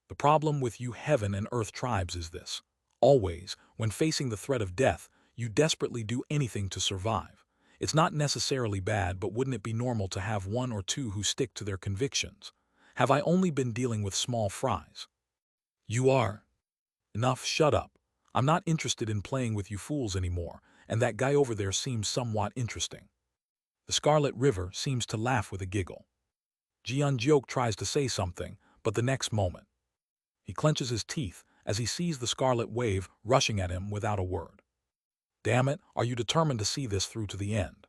The problem with you heaven and earth tribes is this. Always, when facing the threat of death, you desperately do anything to survive. It's not necessarily bad, but wouldn't it be normal to have one or two who stick to their convictions? Have I only been dealing with small fries? You are. Enough, shut up. I'm not interested in playing with you fools anymore, and that guy over there seems somewhat interesting. The Scarlet River seems to laugh with a giggle. Jianjok tries to say something, but the next moment, he clenches his teeth as he sees the Scarlet Wave rushing at him without a word. Damn it, are you determined to see this through to the end?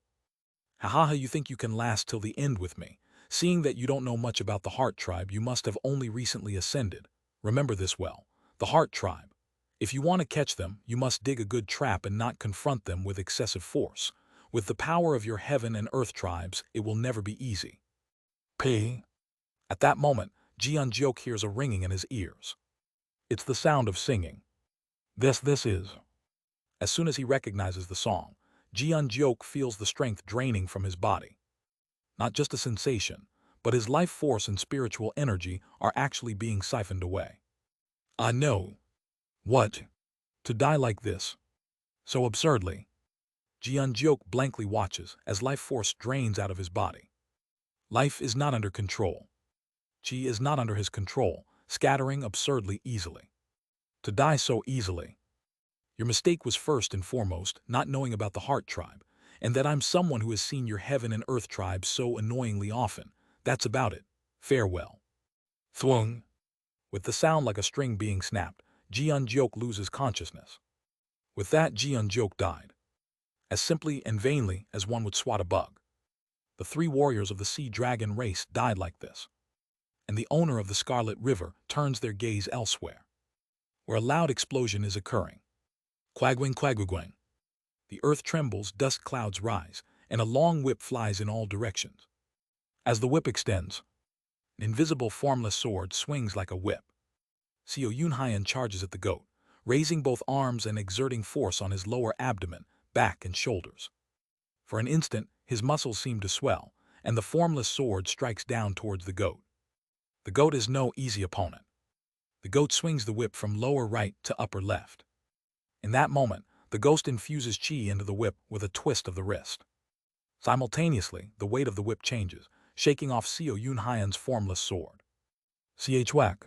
Ha, you think you can last till the end with me? Seeing that you don't know much about the Heart Tribe, you must have only recently ascended. Remember this well. The Heart Tribe. If you want to catch them, you must dig a good trap and not confront them with excessive force. With the power of your heaven and earth tribes, it will never be easy. P. At that moment, Jian-jiok hears a ringing in his ears. It's the sound of singing. This is. As soon as he recognizes the song, Jian-jiok feels the strength draining from his body. Not just a sensation, but his life force and spiritual energy are actually being siphoned away. I know. What? To die like this? So absurdly. Jian-jiok blankly watches as life force drains out of his body. Life is not under control. Qi is not under his control, scattering absurdly easily. To die so easily. Your mistake was first and foremost not knowing about the heart tribe, and that I'm someone who has seen your heaven and earth tribes so annoyingly often. That's about it. Farewell. Thwung. With the sound like a string being snapped, Jian-jiok loses consciousness. With that, Jian-jiok died. As simply and vainly as one would swat a bug. The 3 warriors of the sea dragon race died like this. And the owner of the Scarlet River turns their gaze elsewhere, where a loud explosion is occurring. Quagwing quagwing. The earth trembles, dust clouds rise, and a long whip flies in all directions. As the whip extends, an invisible formless sword swings like a whip. Xiao Yunhaiyan charges at the goat, raising both arms and exerting force on his lower abdomen, back and shoulders. For an instant, his muscles seem to swell, and the formless sword strikes down towards the goat. The goat is no easy opponent. The goat swings the whip from lower right to upper left. In that moment, the ghost infuses qi into the whip with a twist of the wrist. Simultaneously, the weight of the whip changes, shaking off Xiao Yunhaiyan's formless sword. Whack.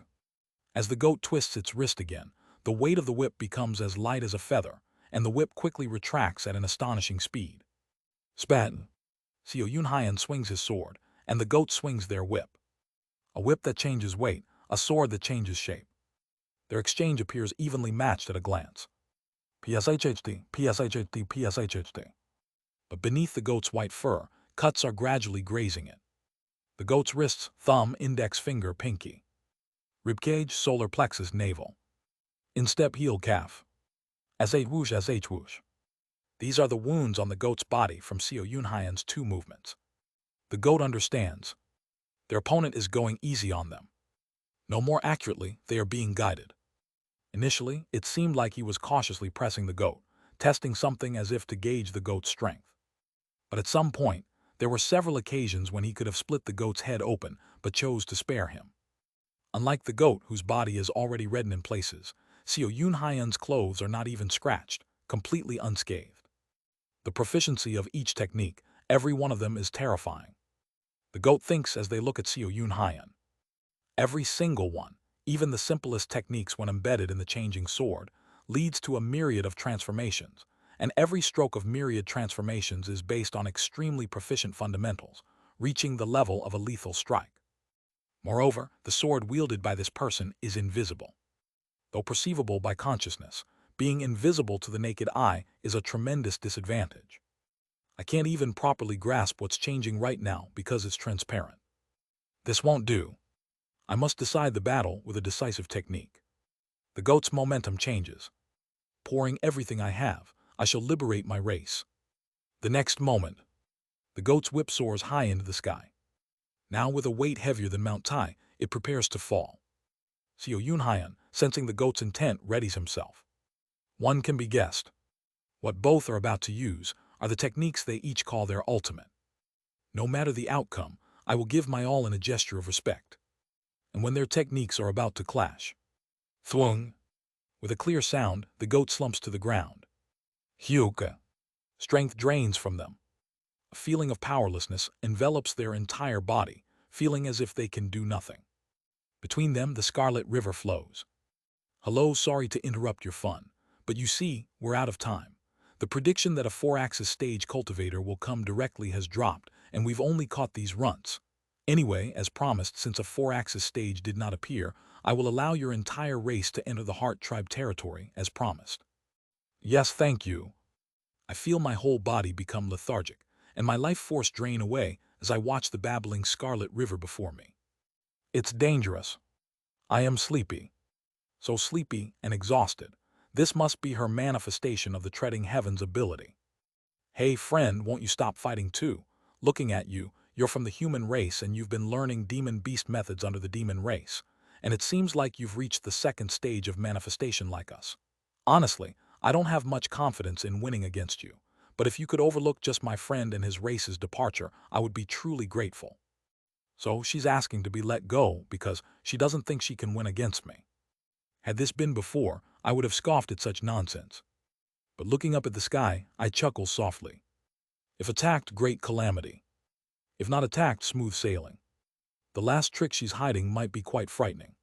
As the goat twists its wrist again, the weight of the whip becomes as light as a feather, and the whip quickly retracts at an astonishing speed. Spat. Xiao Yunhaiyan swings his sword, and the goat swings their whip. A whip that changes weight, a sword that changes shape. Their exchange appears evenly matched at a glance. PSHHD, PSHHD, PSHHD. But beneath the goat's white fur, cuts are gradually grazing it. The goat's wrists, thumb, index finger, pinky. Ribcage, solar plexus, navel. Instep, heel, calf. SH whoosh, SH whoosh. These are the wounds on the goat's body from Xiao Yunhaiyan's 2 movements. The goat understands. Their opponent is going easy on them. No more accurately, they are being guided. Initially, it seemed like he was cautiously pressing the goat, testing something as if to gauge the goat's strength. But at some point, there were several occasions when he could have split the goat's head open, but chose to spare him. Unlike the goat, whose body is already reddened in places, Xiao Yunhaiyan's clothes are not even scratched, completely unscathed. The proficiency of each technique, every one of them is terrifying. The goat thinks as they look at Xiao Yunhaiyan. Every single one, even the simplest techniques when embedded in the changing sword, leads to a myriad of transformations, and every stroke of myriad transformations is based on extremely proficient fundamentals, reaching the level of a lethal strike. Moreover, the sword wielded by this person is invisible. Though perceivable by consciousness, being invisible to the naked eye is a tremendous disadvantage. I can't even properly grasp what's changing right now because it's transparent. This won't do. I must decide the battle with a decisive technique. The goat's momentum changes. Pouring everything I have, I shall liberate my race. The next moment, the goat's whip soars high into the sky. Now with a weight heavier than Mount Tai, it prepares to fall. Xiao Yunhaiyan, sensing the goat's intent, readies himself. One can be guessed. What both are about to use are the techniques they each call their ultimate. No matter the outcome, I will give my all in a gesture of respect. And when their techniques are about to clash, thwung. With a clear sound, the goat slumps to the ground. Hyuka. Strength drains from them. A feeling of powerlessness envelops their entire body, feeling as if they can do nothing. Between them, the Scarlet River flows. Hello, sorry to interrupt your fun, but you see, we're out of time. The prediction that a 4-axis stage cultivator will come directly has dropped, and we've only caught these runts. Anyway, as promised, since a 4-axis stage did not appear, I will allow your entire race to enter the Heart Tribe territory, as promised. Yes, thank you. I feel my whole body become lethargic, and my life force drain away as I watch the babbling Scarlet River before me. It's dangerous. I am sleepy. So sleepy and exhausted. This must be her manifestation of the treading heavens ability. Hey friend, won't you stop fighting too? Looking at you, You're from the human race and you've been learning demon beast methods under the demon race, and it seems like you've reached the second stage of manifestation like us. Honestly, I don't have much confidence in winning against you, but if you could overlook just my friend and his race's departure, I would be truly grateful. So she's asking to be let go because she doesn't think she can win against me. Had this been before, I would have scoffed at such nonsense. But looking up at the sky, I chuckle softly. If attacked, great calamity. If not attacked, smooth sailing. The last trick she's hiding might be quite frightening.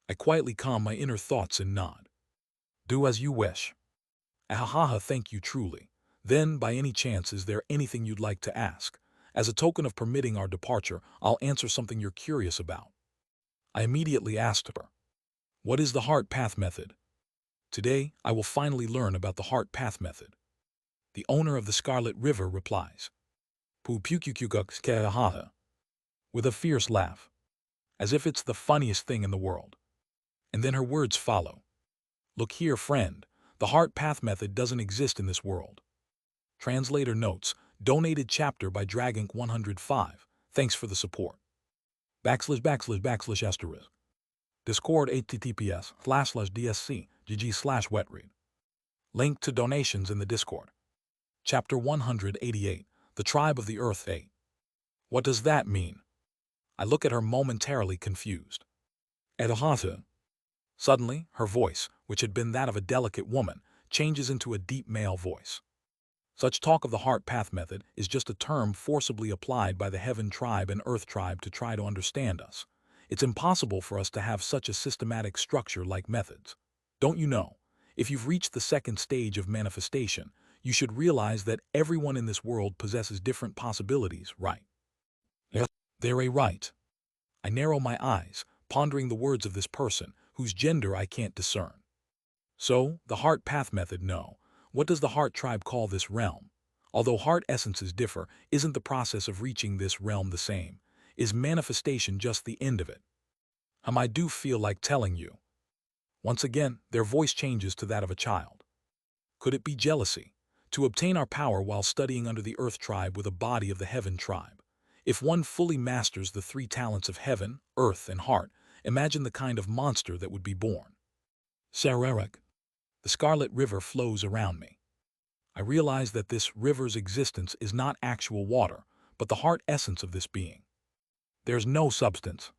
I quietly calm my inner thoughts and nod. Do as you wish. Ahaha, thank you truly. Then, by any chance, is there anything you'd like to ask? As a token of permitting our departure, I'll answer something you're curious about. I immediately asked her, what is the heart path method? Today, I will finally learn about the heart path method. The owner of the Scarlet River replies, with a fierce laugh, as if it's the funniest thing in the world. And then her words follow. Look here, friend, the heart path method doesn't exist in this world. Translator notes, donated chapter by Dragonk105. Thanks for the support. // Discord https://dsc gg/wetread. Link to donations in the Discord. Chapter 188, The Tribe of the Earth 8. What does that mean? I look at her momentarily confused. Edahata. Suddenly, her voice, which had been that of a delicate woman, changes into a deep male voice. Such talk of the heart path method is just a term forcibly applied by the heaven tribe and earth tribe to try to understand us. It's impossible for us to have such a systematic structure like methods. Don't you know, if you've reached the second stage of manifestation, you should realize that everyone in this world possesses different possibilities, right? Yes. They're a right. I narrow my eyes, pondering the words of this person, whose gender I can't discern. So, the heart path method, no. What does the heart tribe call this realm? Although heart essences differ, isn't the process of reaching this realm the same? Is manifestation just the end of it? I do feel like telling you. Once again, their voice changes to that of a child. Could it be jealousy? To obtain our power while studying under the earth tribe with a body of the heaven tribe. If one fully masters the three talents of heaven, earth, and heart, imagine the kind of monster that would be born. Sararek. The Scarlet River flows around me. I realize that this river's existence is not actual water, but the heart essence of this being. There's no substance.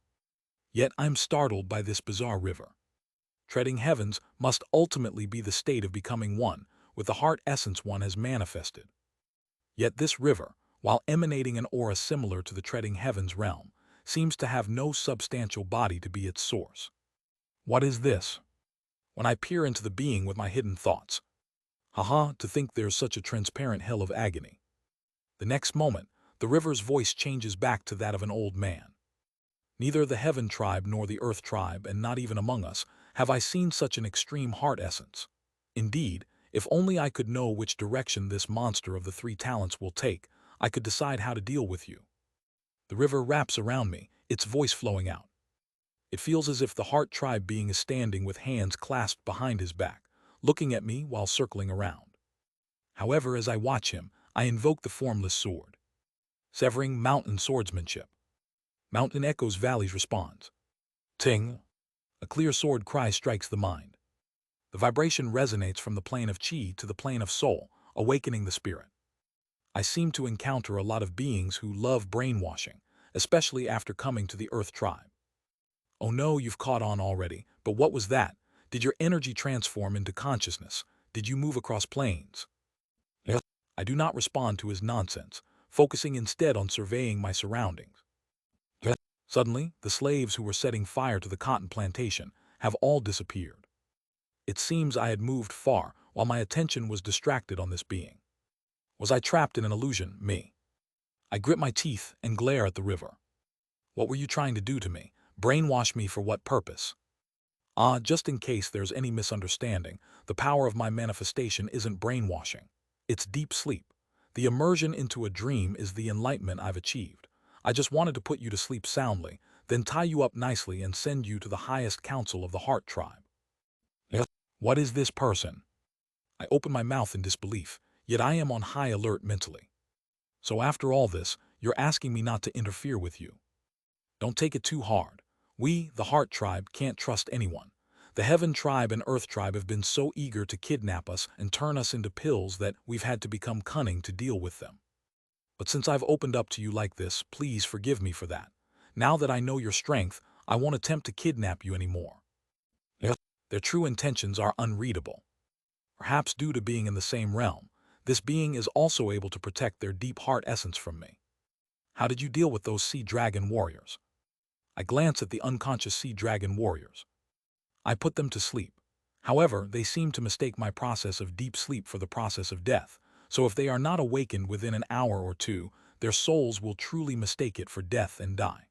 Yet I'm startled by this bizarre river. Treading heavens must ultimately be the state of becoming one with the heart essence one has manifested. Yet this river, while emanating an aura similar to the treading heavens realm, seems to have no substantial body to be its source. What is this? When I peer into the being with my hidden thoughts. To think there's such a transparent hell of agony. The next moment, the river's voice changes back to that of an old man. Neither the heaven tribe nor the earth tribe, and not even among us, have I seen such an extreme heart essence. Indeed, if only I could know which direction this monster of the three talents will take, I could decide how to deal with you. The river wraps around me, its voice flowing out. It feels as if the heart tribe being is standing with hands clasped behind his back, looking at me while circling around. However, as I watch him, I invoke the formless sword. Severing mountain swordsmanship. Mountain echoes, valleys responds. Ting! A clear sword cry strikes the mind. The vibration resonates from the plane of chi to the plane of soul, awakening the spirit. I seem to encounter a lot of beings who love brainwashing, especially after coming to the earth tribe. Oh no, you've caught on already, but what was that? Did your energy transform into consciousness? Did you move across planes? Yes. I do not respond to his nonsense, focusing instead on surveying my surroundings. Yes. Suddenly, the slaves who were setting fire to the cotton plantation have all disappeared. It seems I had moved far while my attention was distracted on this being. Was I trapped in an illusion, me? I grit my teeth and glare at the river. What were you trying to do to me? Brainwash me for what purpose? Just in case there's any misunderstanding, the power of my manifestation isn't brainwashing. It's deep sleep. The immersion into a dream is the enlightenment I've achieved. I just wanted to put you to sleep soundly, then tie you up nicely and send you to the highest council of the heart tribe. Yes. What is this person? I open my mouth in disbelief, yet I am on high alert mentally. So after all this, You're asking me not to interfere with you. Don't take it too hard. We, the Heart Tribe, can't trust anyone. The Heaven Tribe and Earth Tribe have been so eager to kidnap us and turn us into pills that we've had to become cunning to deal with them. But since I've opened up to you like this, please forgive me for that. Now that I know your strength, I won't attempt to kidnap you anymore. Yes. Their true intentions are unreadable. Perhaps due to being in the same realm, this being is also able to protect their deep heart essence from me. How did you deal with those sea dragon warriors? I glance at the unconscious sea dragon warriors. I put them to sleep. However, they seem to mistake my process of deep sleep for the process of death, so if they are not awakened within an hour or two, their souls will truly mistake it for death and die.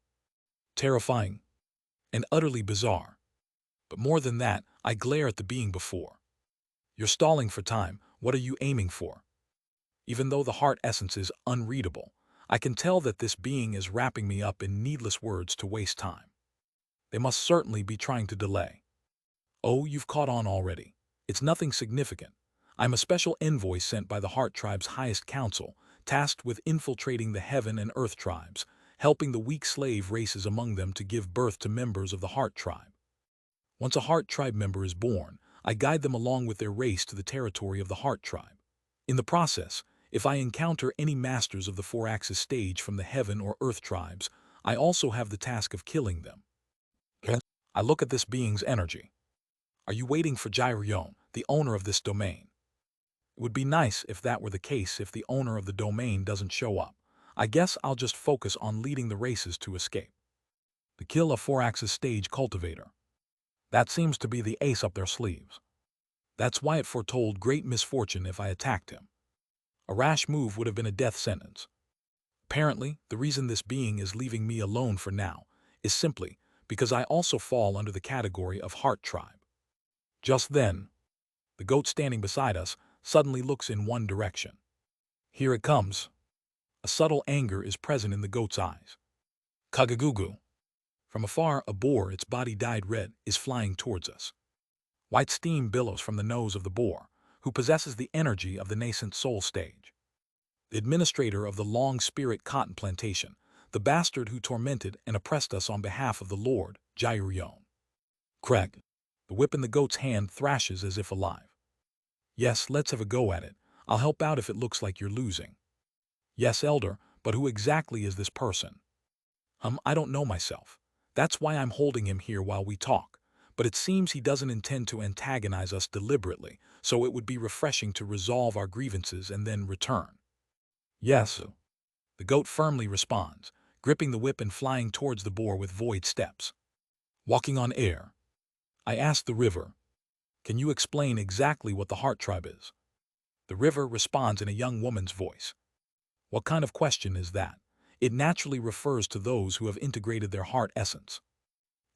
Terrifying and utterly bizarre. But more than that, I glare at the being before. You're stalling for time. What are you aiming for? Even though the heart essence is unreadable, I can tell that this being is wrapping me up in needless words to waste time. They must certainly be trying to delay. Oh, you've caught on already. It's nothing significant. I'm a special envoy sent by the Heart Tribe's highest council, tasked with infiltrating the Heaven and Earth Tribes, helping the weak slave races among them to give birth to members of the Heart Tribe. Once a Heart Tribe member is born, I guide them along with their race to the territory of the Heart Tribe. In the process, if I encounter any masters of the four-axis stage from the Heaven or Earth Tribes, I also have the task of killing them. Yes. I look at this being's energy. Are you waiting for Gyrion, the owner of this domain? It would be nice if that were the case if the owner of the domain doesn't show up. I guess I'll just focus on leading the races to escape. To kill a four-axis stage cultivator. That seems to be the ace up their sleeves. That's why it foretold great misfortune if I attacked him. A rash move would have been a death sentence. Apparently, the reason this being is leaving me alone for now is simply because I also fall under the category of Heart Tribe. Just then, the goat standing beside us suddenly looks in one direction. Here it comes. A subtle anger is present in the goat's eyes. Kagagugu. From afar, a boar, its body dyed red, is flying towards us. White steam billows from the nose of the boar, who possesses the energy of the nascent soul stage. The administrator of the long spirit cotton plantation, the bastard who tormented and oppressed us on behalf of the Lord, Gyrion. Craig. The whip in the goat's hand thrashes as if alive. Yes, let's have a go at it. I'll help out if it looks like you're losing. Yes, Elder, but who exactly is this person? I don't know myself. That's why I'm holding him here while we talk. But it seems he doesn't intend to antagonize us deliberately, so it would be refreshing to resolve our grievances and then return. Yes. The goat firmly responds, gripping the whip and flying towards the boar with void steps. Walking on air. I ask the river, can you explain exactly what the Heart Tribe is? The river responds in a young woman's voice. What kind of question is that? It naturally refers to those who have integrated their heart essence.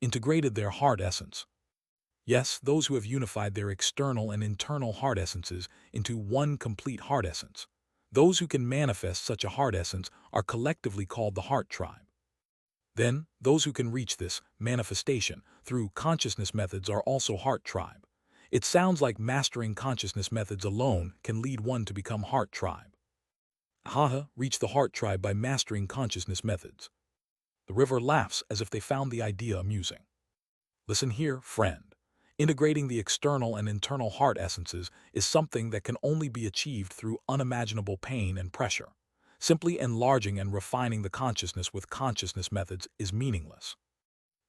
Integrated their heart essence. Yes, those who have unified their external and internal heart essences into one complete heart essence. Those who can manifest such a heart essence are collectively called the Heart Tribe. Then, those who can reach this manifestation through consciousness methods are also Heart Tribe. It sounds like mastering consciousness methods alone can lead one to become Heart Tribe. Haha, reach the Heart Tribe by mastering consciousness methods. The river laughs as if they found the idea amusing. Listen here, friend. Integrating the external and internal heart essences is something that can only be achieved through unimaginable pain and pressure. Simply enlarging and refining the consciousness with consciousness methods is meaningless.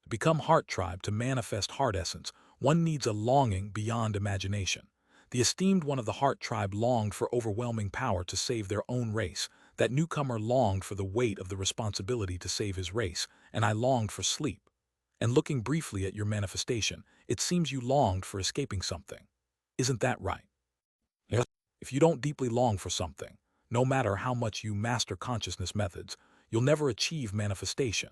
To become Heart Tribe, to manifest heart essence, one needs a longing beyond imagination. The esteemed one of the Heart Tribe longed for overwhelming power to save their own race. That newcomer longed for the weight of the responsibility to save his race, and I longed for sleep. And looking briefly at your manifestation, it seems you longed for escaping something. Isn't that right? Yes. If you don't deeply long for something, no matter how much you master consciousness methods, you'll never achieve manifestation.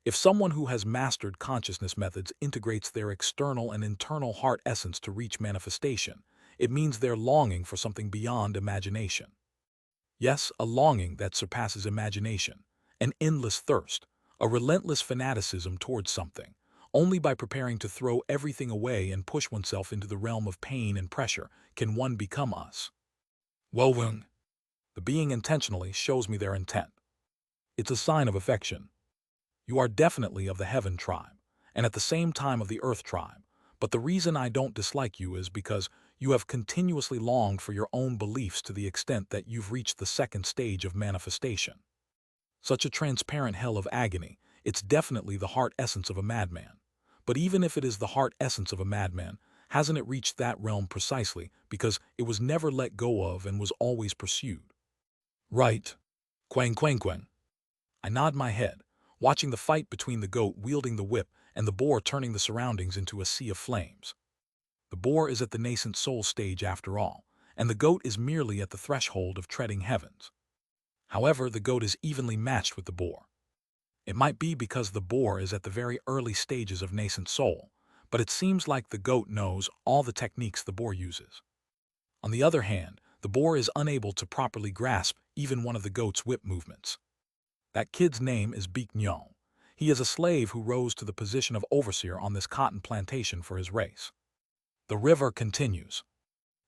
If someone who has mastered consciousness methods integrates their external and internal heart essence to reach manifestation, it means they're longing for something beyond imagination. Yes, a longing that surpasses imagination, an endless thirst, a relentless fanaticism towards something. Only by preparing to throw everything away and push oneself into the realm of pain and pressure can one become us. Woven. The being intentionally shows me their intent. It's a sign of affection. You are definitely of the heaven tribe, and at the same time of the earth tribe, but the reason I don't dislike you is because you have continuously longed for your own beliefs to the extent that you've reached the second stage of manifestation. Such a transparent hell of agony, it's definitely the heart essence of a madman. But even if it is the heart essence of a madman, hasn't it reached that realm precisely because it was never let go of and was always pursued? Right. Quang quang quang. I nod my head, watching the fight between the goat wielding the whip and the boar turning the surroundings into a sea of flames. The boar is at the nascent soul stage after all, and the goat is merely at the threshold of treading heavens. However, the goat is evenly matched with the boar. It might be because the boar is at the very early stages of nascent soul, but it seems like the goat knows all the techniques the boar uses. On the other hand, the boar is unable to properly grasp even one of the goat's whip movements. That kid's name is Beek Nyon. He is a slave who rose to the position of overseer on this cotton plantation for his race. The river continues.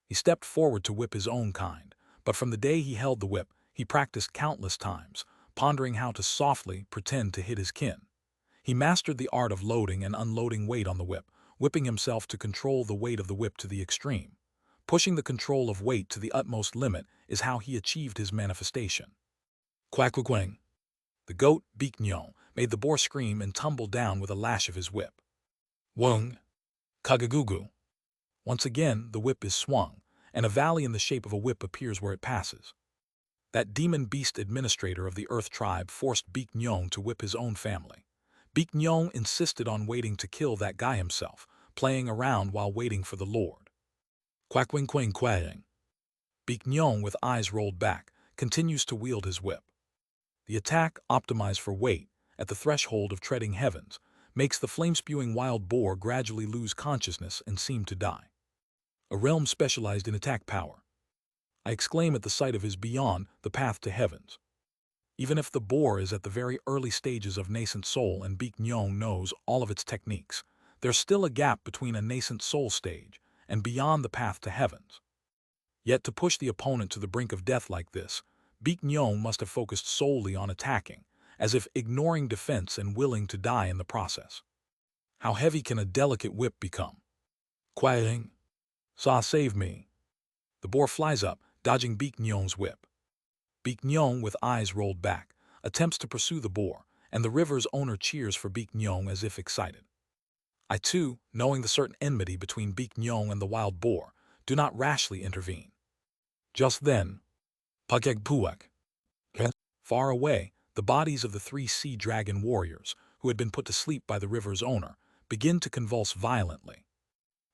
He stepped forward to whip his own kind, but from the day he held the whip, he practiced countless times, pondering how to softly pretend to hit his kin. He mastered the art of loading and unloading weight on the whip, whipping himself to control the weight of the whip to the extreme. Pushing the control of weight to the utmost limit is how he achieved his manifestation. Quack quack quang. The goat, Beek Nyon, made the boar scream and tumble down with a lash of his whip. Wung. Kagagugu. Once again, the whip is swung, and a valley in the shape of a whip appears where it passes. That demon beast administrator of the earth tribe forced Beek Nyon to whip his own family. Beek Nyon insisted on waiting to kill that guy himself, playing around while waiting for the Lord. Quack wing quang quang. Beek Nyon, with eyes rolled back, continues to wield his whip. The attack, optimized for weight, at the threshold of treading heavens, makes the flame-spewing wild boar gradually lose consciousness and seem to die. A realm specialized in attack power. I exclaim at the sight of his beyond the path to heavens. Even if the boar is at the very early stages of nascent soul and Beek Nyon knows all of its techniques, there's still a gap between a nascent soul stage and beyond the path to heavens. Yet to push the opponent to the brink of death like this, Beek Nyon must have focused solely on attacking, as if ignoring defense and willing to die in the process. How heavy can a delicate whip become? Quieting. Saw save me. The boar flies up, dodging Beek Nyon's whip. Beek Nyon, with eyes rolled back, attempts to pursue the boar, and the river's owner cheers for Beek Nyon as if excited. I too, knowing the certain enmity between Beek Nyon and the wild boar, do not rashly intervene. Just then, Pugeg Puak. Far away, the bodies of the 3 sea dragon warriors, who had been put to sleep by the river's owner, begin to convulse violently,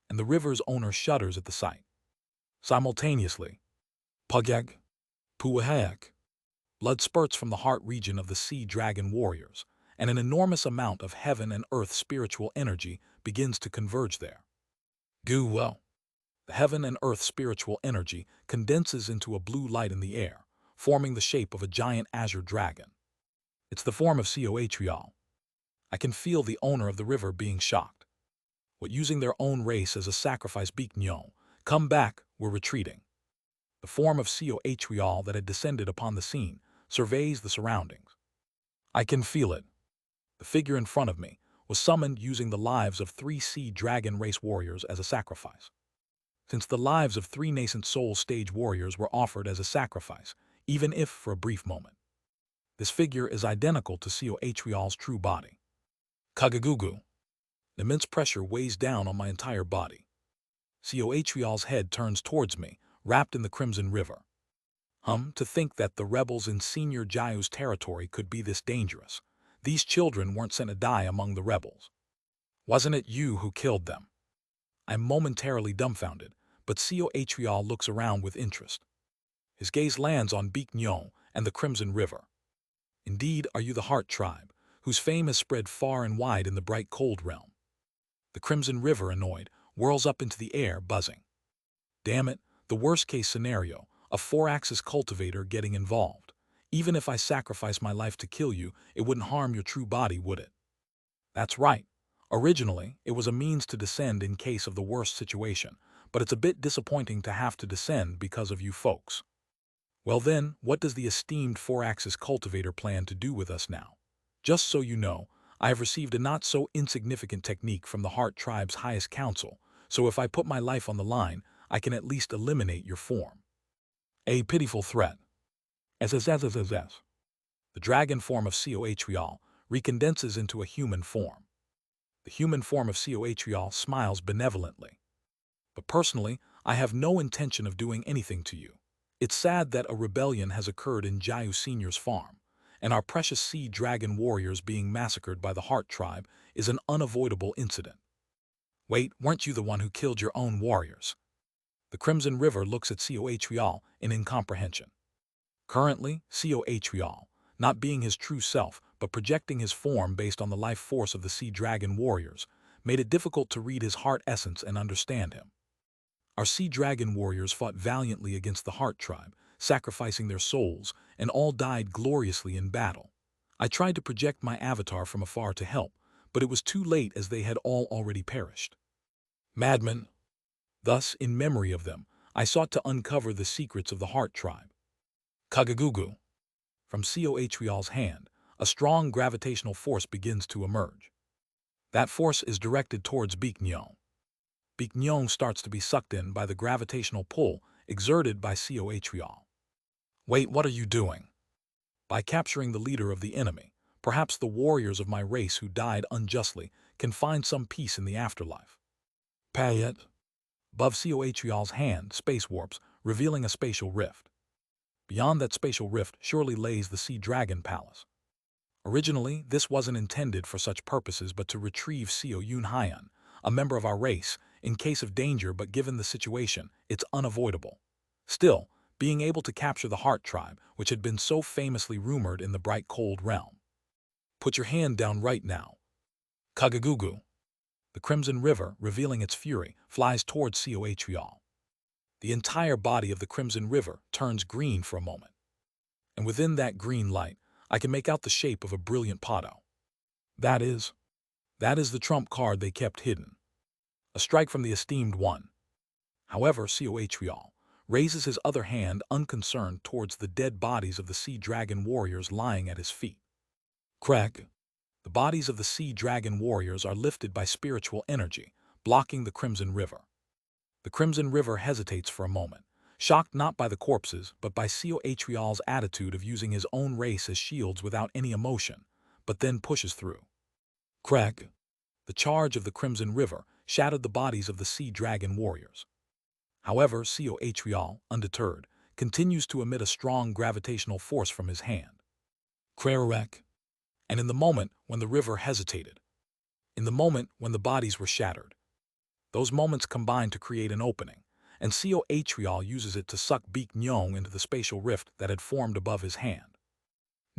and the river's owner shudders at the sight. Simultaneously, Pugeg Puak. Blood spurts from the heart region of the sea dragon warriors, and an enormous amount of heaven and earth spiritual energy begins to converge there. Guo. The heaven and earth spiritual energy condenses into a blue light in the air, forming the shape of a giant azure dragon. It's the form of Coatrial. I can feel the owner of the river being shocked. What, using their own race as a sacrifice, Beek Nyon, come back, we're retreating. The form of Coatrial that had descended upon the scene surveys the surroundings. I can feel it. The figure in front of me was summoned using the lives of 3 sea dragon race warriors as a sacrifice. Since the lives of 3 nascent soul stage warriors were offered as a sacrifice, even if for a brief moment, this figure is identical to Coatrial's true body. Kagagugu. Immense pressure weighs down on my entire body. Coatrial's head turns towards me, wrapped in the crimson river. To think that the rebels in Senior Jayu's territory could be this dangerous. These children weren't sent to die among the rebels. Wasn't it you who killed them? I'm momentarily dumbfounded, but Coatrial looks around with interest. His gaze lands on Beek Nyon and the Crimson River. Indeed, are you the Heart Tribe, whose fame has spread far and wide in the bright cold realm? The Crimson River, annoyed, whirls up into the air, buzzing. Damn it, the worst-case scenario, a 4-axis cultivator getting involved. Even if I sacrifice my life to kill you, it wouldn't harm your true body, would it? That's right. Originally, it was a means to descend in case of the worst situation, but it's a bit disappointing to have to descend because of you folks. Well then, what does the esteemed four-axis cultivator plan to do with us now? Just so you know, I have received a not-so-insignificant technique from the Heart Tribe's highest council, so if I put my life on the line, I can at least eliminate your form. A pitiful threat. SSSSSS. The dragon form of Cohreal recondenses into a human form. The human form of Cohreal smiles benevolently. But personally, I have no intention of doing anything to you. It's sad that a rebellion has occurred in Jayu Senior's farm, and our precious sea dragon warriors being massacred by the Heart Tribe is an unavoidable incident. Wait, weren't you the one who killed your own warriors? The Crimson River looks at Cohreal in incomprehension. Currently, Cohreal, not being his true self but projecting his form based on the life force of the sea dragon warriors, made it difficult to read his heart essence and understand him. Our sea dragon warriors fought valiantly against the Heart Tribe, sacrificing their souls, and all died gloriously in battle. I tried to project my avatar from afar to help, but it was too late as they had all already perished. Madmen. Thus, in memory of them, I sought to uncover the secrets of the Heart Tribe. Kagagugu. From Cohreal's hand, a strong gravitational force begins to emerge. That force is directed towards Beeknyong. Beeknyong starts to be sucked in by the gravitational pull exerted by Cohreal. Wait, what are you doing? By capturing the leader of the enemy, perhaps the warriors of my race who died unjustly can find some peace in the afterlife. Payet. Above Cohreal's hand, space warps, revealing a spatial rift. Beyond that spatial rift surely lays the Sea Dragon Palace. Originally, this wasn't intended for such purposes but to retrieve Seo Yunhyan, a member of our race, in case of danger, but given the situation, it's unavoidable. Still, being able to capture the Heart Tribe, which had been so famously rumored in the bright cold realm. Put your hand down right now. Kagagugu. The Crimson River, revealing its fury, flies towards Cohreal. The entire body of the Crimson River turns green for a moment. And within that green light, I can make out the shape of a brilliant potto. That is the trump card they kept hidden. A strike from the esteemed one. However, Cohreal raises his other hand unconcerned towards the dead bodies of the Sea Dragon warriors lying at his feet. Crack. The bodies of the Sea Dragon warriors are lifted by spiritual energy, blocking the Crimson River. The Crimson River hesitates for a moment, shocked not by the corpses but by Cohreal's attitude of using his own race as shields without any emotion, but then pushes through. Crack. The charge of the Crimson River shattered the bodies of the Sea Dragon warriors. However, Cohreal, undeterred, continues to emit a strong gravitational force from his hand. Krarek. And in the moment when the river hesitated, in the moment when the bodies were shattered, those moments combine to create an opening, and Cohreal uses it to suck Beeknyong into the spatial rift that had formed above his hand.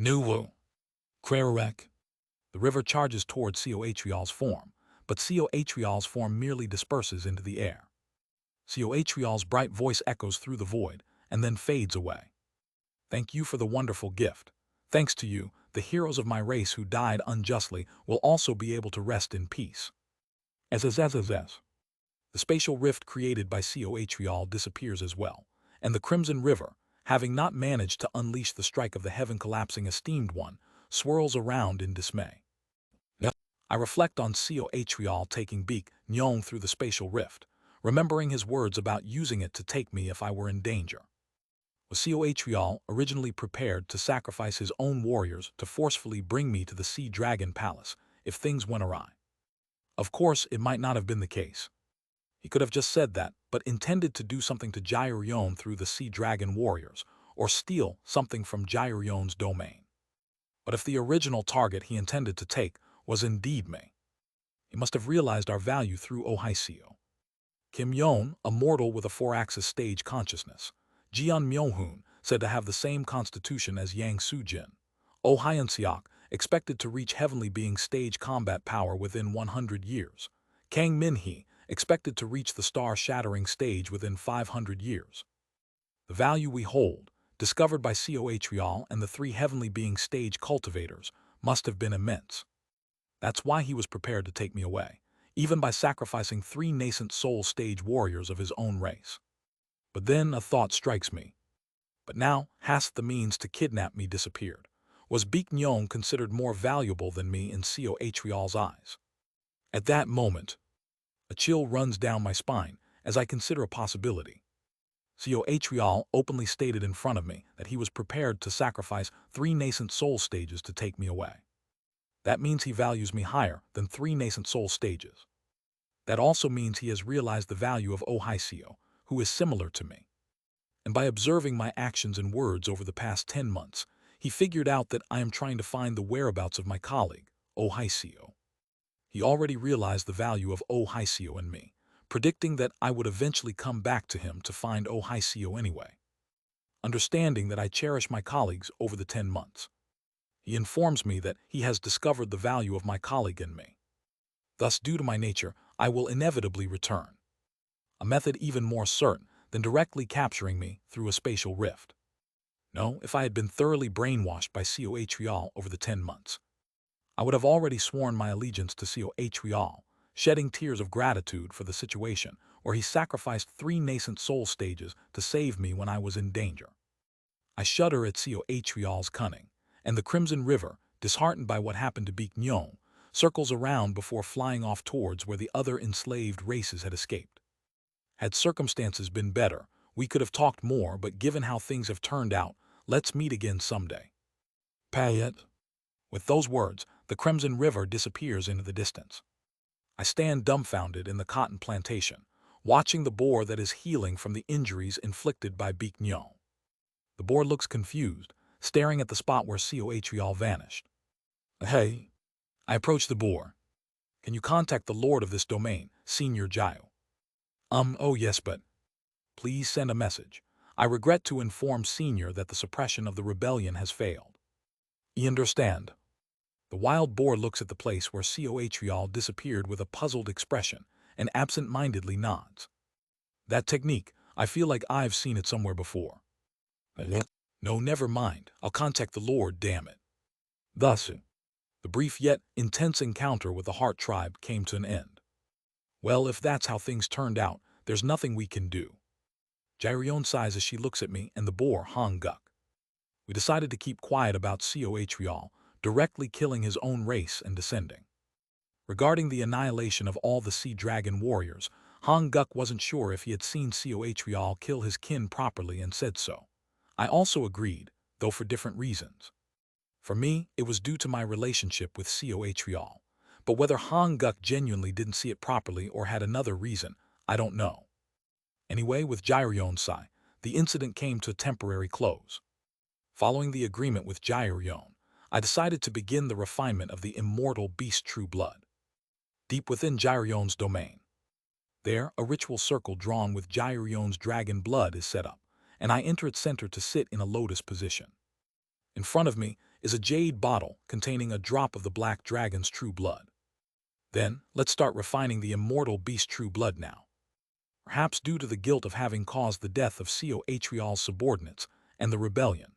Nuwu. Krarek. The river charges towards Cohreal's form, but Cohreal's form merely disperses into the air. Cohreal's bright voice echoes through the void and then fades away. Thank you for the wonderful gift. Thanks to you, the heroes of my race who died unjustly will also be able to rest in peace. SSSSS. The spatial rift created by Cohreal disappears as well, and the Crimson River, having not managed to unleash the strike of the heaven-collapsing esteemed one, swirls around in dismay. I reflect on Cohreal taking Beeknyong through the spatial rift, remembering his words about using it to take me if I were in danger. Was Cohreal originally prepared to sacrifice his own warriors to forcefully bring me to the Sea Dragon Palace if things went awry? Of course, it might not have been the case. He could have just said that, but intended to do something to Jairyon through the Sea Dragon warriors, or steal something from Jairyon's domain. But if the original target he intended to take was indeed me, he must have realized our value through Ohaiseo. Kim Yon, a mortal with a four-axis stage consciousness. Jian Myohoon, said to have the same constitution as Yang Sujin. Oh Hyeonseok, expected to reach heavenly being stage combat power within 100 years. Kang Min-hee, expected to reach the star-shattering stage within 500 years. The value we hold, discovered by Cohreal and the three heavenly being stage cultivators, must have been immense. That's why he was prepared to take me away, even by sacrificing three nascent soul stage warriors of his own race. But then a thought strikes me. But now, hast the means to kidnap me disappeared. Was Beek Nyong considered more valuable than me in Co Atrial's eyes? At that moment, a chill runs down my spine as I consider a possibility. Co Atrial openly stated in front of me that he was prepared to sacrifice 3 nascent soul stages to take me away. That means he values me higher than 3 nascent soul stages. That also means he has realized the value of Ohio, who is similar to me. And by observing my actions and words over the past 10 months, he figured out that I am trying to find the whereabouts of my colleague, Ohio. He already realized the value of Ohio in me, predicting that I would eventually come back to him to find Ohio anyway. Understanding that I cherish my colleagues over the 10 months, he informs me that he has discovered the value of my colleague in me. Thus, due to my nature, I will inevitably return. A method even more certain than directly capturing me through a spatial rift. No, if I had been thoroughly brainwashed by Co Atrial over the 10 months, I would have already sworn my allegiance to Co Atrial, shedding tears of gratitude for the situation where he sacrificed 3 nascent soul stages to save me when I was in danger. I shudder at Co Atrial's cunning, and the Crimson River, disheartened by what happened to Beek Nyong, circles around before flying off towards where the other enslaved races had escaped. Had circumstances been better, we could have talked more, but given how things have turned out, let's meet again someday. Pay it. With those words, the Crimson River disappears into the distance. I stand dumbfounded in the cotton plantation, watching the boar that is healing from the injuries inflicted by Beek Nyong. The boar looks confused, staring at the spot where Co Atrial vanished. Hey. I approach the boar. Can you contact the lord of this domain, Senior Jiao? Oh yes, but please send a message. I regret to inform Senior that the suppression of the rebellion has failed. You understand? The wild boar looks at the place where Co Atrial disappeared with a puzzled expression and absent-mindedly nods. That technique, I feel like I've seen it somewhere before. No, never mind. I'll contact the Lord, damn it. Thus, the brief yet intense encounter with the Heart Tribe came to an end. Well, if that's how things turned out, there's nothing we can do. Jairion sighs as she looks at me and the boar, Hong Guk. We decided to keep quiet about Co Atrial, directly killing his own race and descending. Regarding the annihilation of all the Sea Dragon warriors, Hong Guk wasn't sure if he had seen Co Atrial kill his kin properly and said so. I also agreed, though for different reasons. For me, it was due to my relationship with Co Atrial, but whether Hong Guk genuinely didn't see it properly or had another reason, I don't know. Anyway, with Jairion Sai, the incident came to a temporary close. Following the agreement with Jairion, I decided to begin the refinement of the immortal beast True Blood. Deep within Jairion's domain. There, a ritual circle drawn with Jairion's dragon blood is set up, and I enter its center to sit in a lotus position. In front of me is a jade bottle containing a drop of the black dragon's true blood. Then, let's start refining the immortal beast True Blood now. Perhaps due to the guilt of having caused the death of Co Atrial's subordinates and the rebellion,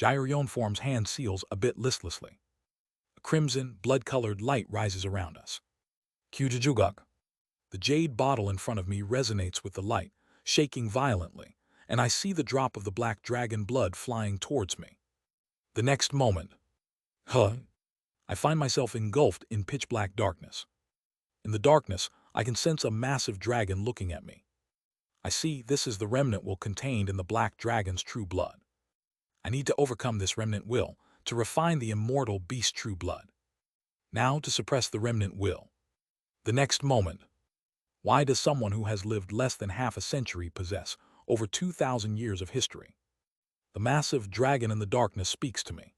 Jairion forms hand seals a bit listlessly. A crimson, blood-colored light rises around us. Kyujujuguk. The jade bottle in front of me resonates with the light, shaking violently, and I see the drop of the black dragon blood flying towards me. The next moment, I find myself engulfed in pitch-black darkness. In the darkness, I can sense a massive dragon looking at me. I see this is the remnant will contained in the black dragon's true blood. I need to overcome this remnant will to refine the immortal beast True Blood. Now to suppress the remnant will. The next moment. Why does someone who has lived less than half a century possess over 2,000 years of history? The massive dragon in the darkness speaks to me.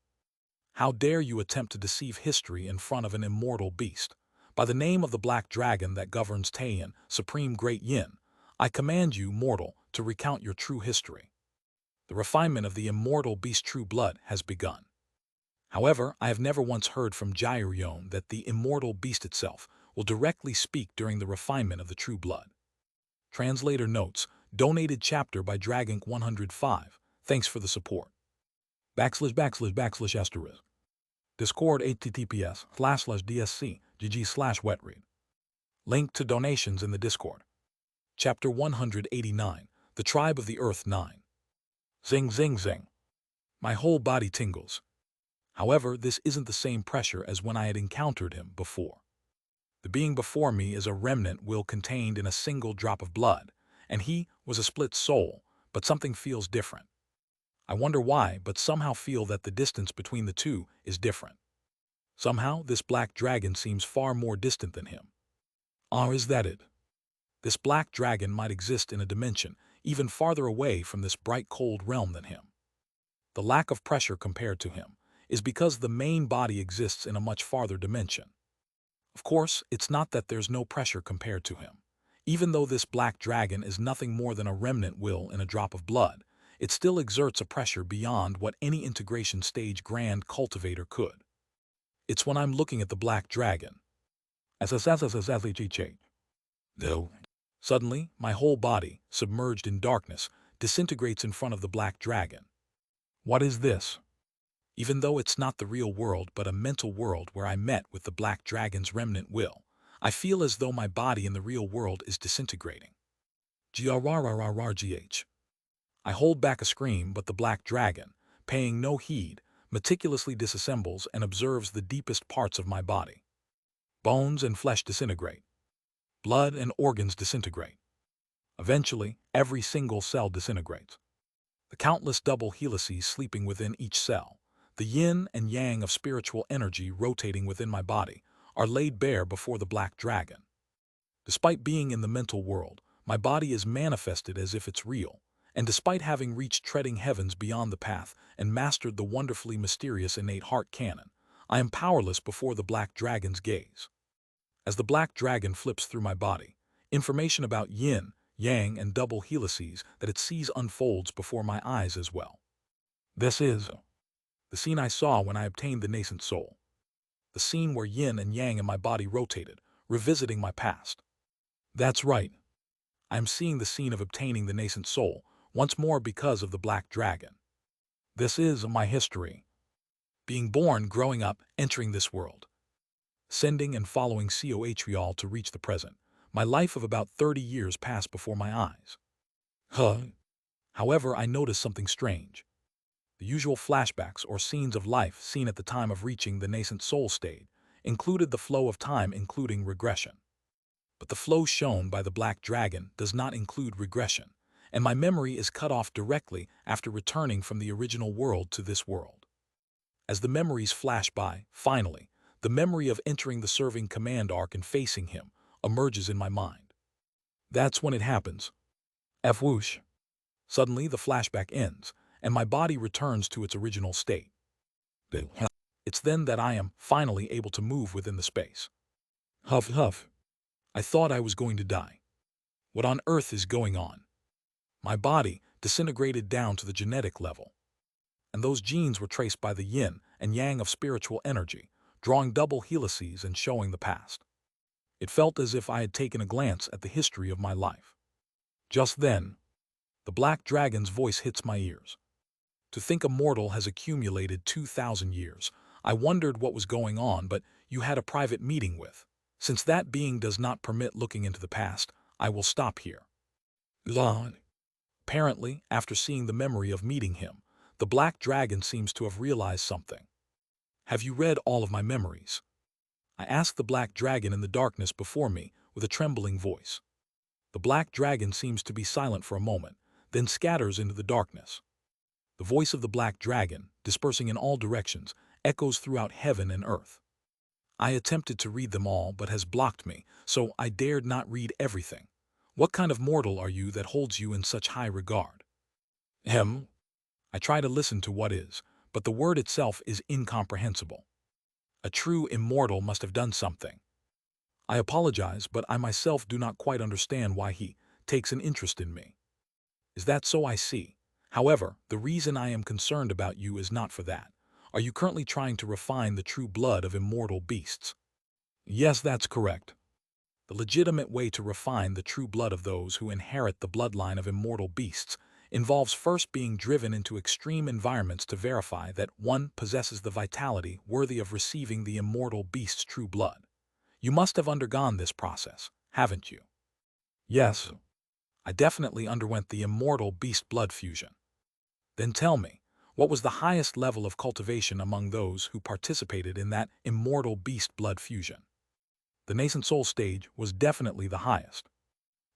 How dare you attempt to deceive history in front of an immortal beast? By the name of the black dragon that governs Taiyan, Supreme Great Yin, I command you, mortal, to recount your true history. The refinement of the immortal beast True Blood has begun. However, I have never once heard from Jairion that the immortal beast itself will directly speak during the refinement of the True Blood. Translator notes, donated chapter by Dragonk105, thanks for the support. /// Discord https://dsc gg/wetread. Link to donations in the Discord. Chapter 189, The Tribe of the Earth 9. Zing, zing, zing. My whole body tingles. However, this isn't the same pressure as when I had encountered him before. The being before me is a remnant will contained in a single drop of blood, and he was a split soul, but something feels different. I wonder why, but somehow feel that the distance between the two is different. Somehow, this black dragon seems far more distant than him. Ah, is that it? This black dragon might exist in a dimension even farther away from this bright cold realm than him. The lack of pressure compared to him is because the main body exists in a much farther dimension. Of course, it's not that there's no pressure compared to him. Even though this black dragon is nothing more than a remnant will in a drop of blood, it still exerts a pressure beyond what any integration stage grand cultivator could. It's when I'm looking at the black dragon. Though. Suddenly, my whole body, submerged in darkness, disintegrates in front of the black dragon. What is this? Even though it's not the real world but a mental world where I met with the black dragon's remnant will, I feel as though my body in the real world is disintegrating. Grrrrrrgh. I hold back a scream, but the black dragon, paying no heed, meticulously disassembles and observes the deepest parts of my body. Bones and flesh disintegrate. Blood and organs disintegrate. Eventually, every single cell disintegrates. The countless double helices sleeping within each cell, the yin and yang of spiritual energy rotating within my body, are laid bare before the black dragon. Despite being in the mental world, my body is manifested as if it's real, and despite having reached treading heavens beyond the path and mastered the wonderfully mysterious innate heart canon, I am powerless before the black dragon's gaze. As the black dragon flips through my body, information about yin, yang, and double helices that it sees unfolds before my eyes as well. This is the scene I saw when I obtained the nascent soul. The scene where yin and yang in my body rotated, revisiting my past. That's right. I am seeing the scene of obtaining the nascent soul, once more because of the black dragon. This is my history. Being born, growing up, entering this world. Sending and following Coatrial to reach the present. My life of about 30 years passed before my eyes. However, I noticed something strange. The usual flashbacks or scenes of life seen at the time of reaching the nascent soul state included the flow of time, including regression. But the flow shown by the black dragon does not include regression, and my memory is cut off directly after returning from the original world to this world. As the memories flash by, finally, the memory of entering the serving command arc and facing him emerges in my mind. That's when it happens. Whoosh. Suddenly, the flashback ends, and my body returns to its original state. It's then that I am finally able to move within the space. Huff, huff. I thought I was going to die. What on earth is going on? My body disintegrated down to the genetic level. And those genes were traced by the yin and yang of spiritual energy, drawing double helices and showing the past. It felt as if I had taken a glance at the history of my life. Just then, the black dragon's voice hits my ears. To think a mortal has accumulated 2,000 years. I wondered what was going on, but you had a private meeting with. Since that being does not permit looking into the past, I will stop here. Apparently, after seeing the memory of meeting him, the black dragon seems to have realized something. Have you read all of my memories? I asked the black dragon in the darkness before me with a trembling voice. The black dragon seems to be silent for a moment, then scatters into the darkness. The voice of the black dragon, dispersing in all directions, echoes throughout heaven and earth. I attempted to read them all but has blocked me, so I dared not read everything. What kind of mortal are you that holds you in such high regard? I try to listen to what is, but the word itself is incomprehensible. A true immortal must have done something. I apologize, but I myself do not quite understand why he takes an interest in me. Is that so? I see. However, the reason I am concerned about you is not for that. Are you currently trying to refine the true blood of immortal beasts? Yes, that's correct. The legitimate way to refine the true blood of those who inherit the bloodline of immortal beasts involves first being driven into extreme environments to verify that one possesses the vitality worthy of receiving the immortal beast's true blood. You must have undergone this process, haven't you? Yes. I definitely underwent the immortal beast blood fusion. Then tell me, what was the highest level of cultivation among those who participated in that immortal beast blood fusion? The nascent soul stage was definitely the highest.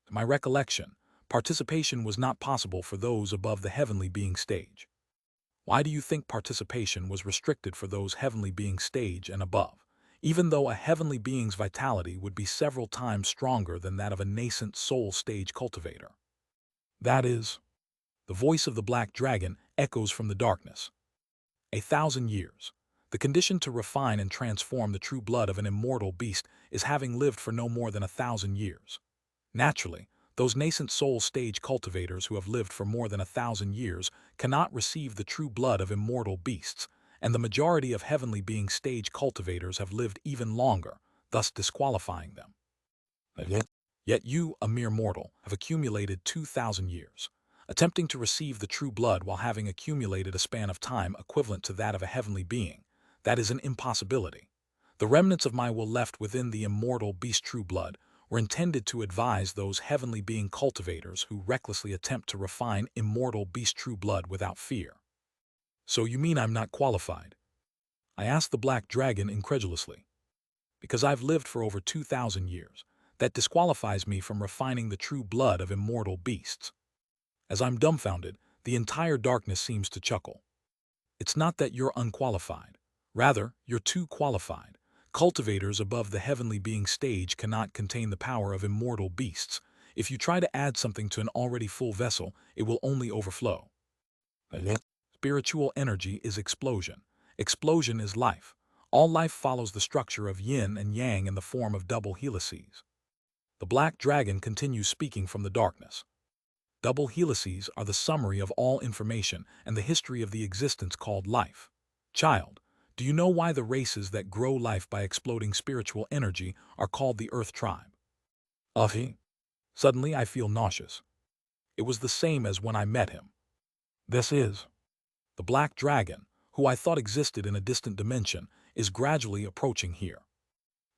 To my recollection, participation was not possible for those above the heavenly being stage. Why do you think participation was restricted for those heavenly being stage and above, even though a heavenly being's vitality would be several times stronger than that of a nascent soul stage cultivator? That is, the voice of the black dragon echoes from the darkness. 1,000 years. The condition to refine and transform the true blood of an immortal beast is having lived for no more than 1,000 years. Naturally, those nascent soul stage cultivators who have lived for more than 1,000 years cannot receive the true blood of immortal beasts, and the majority of heavenly being stage cultivators have lived even longer, thus disqualifying them. Yet you, a mere mortal, have accumulated 2,000 years, attempting to receive the true blood while having accumulated a span of time equivalent to that of a heavenly being. That is an impossibility. The remnants of my will left within the immortal beast true blood were intended to advise those heavenly being cultivators who recklessly attempt to refine immortal beast true blood without fear. So you mean I'm not qualified? I asked the black dragon incredulously. Because I've lived for over 2,000 years, that disqualifies me from refining the true blood of immortal beasts. As I'm dumbfounded, the entire darkness seems to chuckle. It's not that you're unqualified. Rather, you're too qualified. Cultivators above the heavenly being stage cannot contain the power of immortal beasts. If you try to add something to an already full vessel, it will only overflow. Spiritual energy is explosion. Explosion is life. All life follows the structure of yin and yang in the form of double helices. The black dragon continues speaking from the darkness. Double helices are the summary of all information and the history of the existence called life. Child, do you know why the races that grow life by exploding spiritual energy are called the Earth Tribe? Suddenly I feel nauseous. It was the same as when I met him. This is the black dragon, who I thought existed in a distant dimension, is gradually approaching here.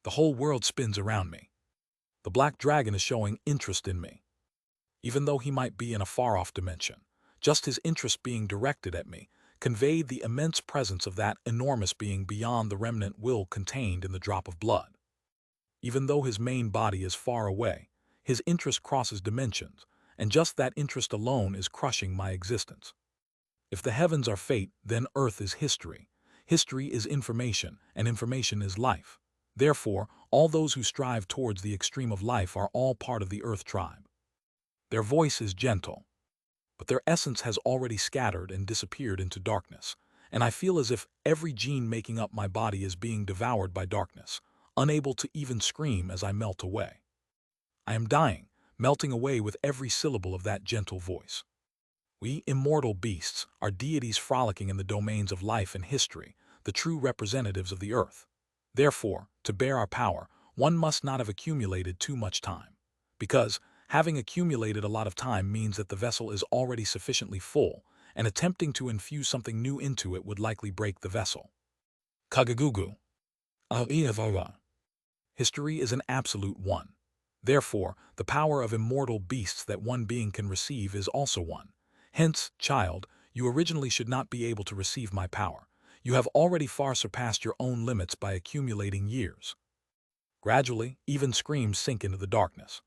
The whole world spins around me. The black dragon is showing interest in me. Even though he might be in a far-off dimension, just his interest being directed at me conveyed the immense presence of that enormous being beyond the remnant will contained in the drop of blood. Even though his main body is far away, his interest crosses dimensions, and just that interest alone is crushing my existence. If the heavens are fate, then earth is history. History is information, and information is life. Therefore, all those who strive towards the extreme of life are all part of the Earth Tribe. Their voice is gentle, but their essence has already scattered and disappeared into darkness, and I feel as if every gene making up my body is being devoured by darkness, unable to even scream as I melt away. I am dying, melting away with every syllable of that gentle voice. We immortal beasts are deities frolicking in the domains of life and history, the true representatives of the earth. Therefore, to bear our power, one must not have accumulated too much time, because having accumulated a lot of time means that the vessel is already sufficiently full, and attempting to infuse something new into it would likely break the vessel. Kagagugu. History is an absolute one. Therefore, the power of immortal beasts that one being can receive is also one. Hence, child, you originally should not be able to receive my power. You have already far surpassed your own limits by accumulating years. Gradually, even screams sink into the darkness.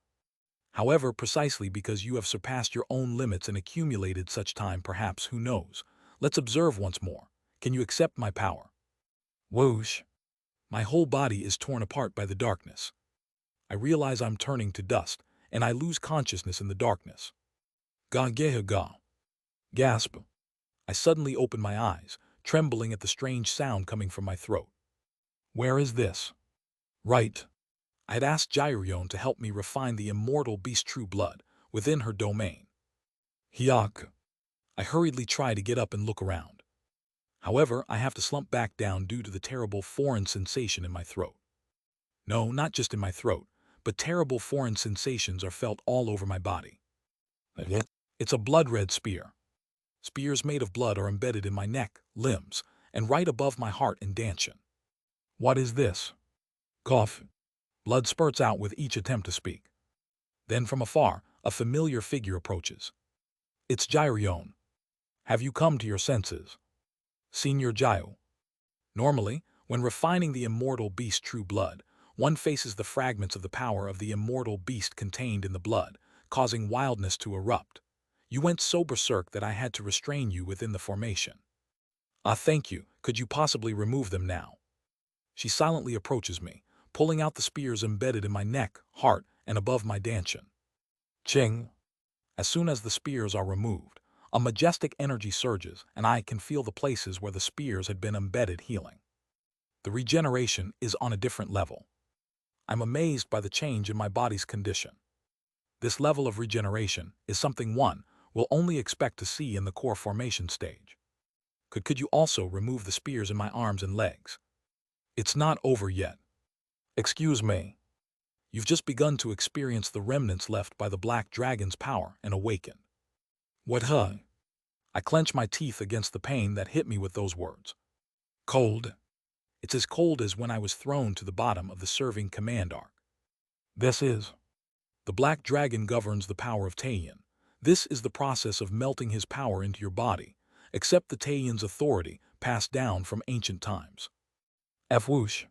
However, precisely because you have surpassed your own limits and accumulated such time, perhaps, who knows? Let's observe once more. Can you accept my power? Whoosh. My whole body is torn apart by the darkness. I realize I'm turning to dust, and I lose consciousness in the darkness. Ga-geha-ga. Gasp. I suddenly open my eyes, trembling at the strange sound coming from my throat. Where is this? Right. I had asked Gyrion to help me refine the immortal beast true blood within her domain. Hyuk. I hurriedly try to get up and look around. However, I have to slump back down due to the terrible foreign sensation in my throat. No, not just in my throat, but terrible foreign sensations are felt all over my body. It's a blood-red spear. Spears made of blood are embedded in my neck, limbs, and right above my heart and dantian. What is this? Cough. Blood spurts out with each attempt to speak. Then from afar, a familiar figure approaches. It's Gyrion. Have you come to your senses? Senior Jio. Normally, when refining the immortal beast true blood, one faces the fragments of the power of the immortal beast contained in the blood, causing wildness to erupt. You went so berserk that I had to restrain you within the formation. Ah, thank you. Could you possibly remove them now? She silently approaches me, pulling out the spears embedded in my neck, heart, and above my dantian. Ching! As soon as the spears are removed, a majestic energy surges, and I can feel the places where the spears had been embedded healing. The regeneration is on a different level. I'm amazed by the change in my body's condition. This level of regeneration is something one will only expect to see in the core formation stage. Could you also remove the spears in my arms and legs? It's not over yet. Excuse me. You've just begun to experience the remnants left by the black dragon's power and awaken. What huh? I clench my teeth against the pain that hit me with those words. Cold. It's as cold as when I was thrown to the bottom of the serving command arc. This is. The black dragon governs the power of Taiyan. This is the process of melting his power into your body. Accept the Taiyan's authority passed down from ancient times. Whoosh.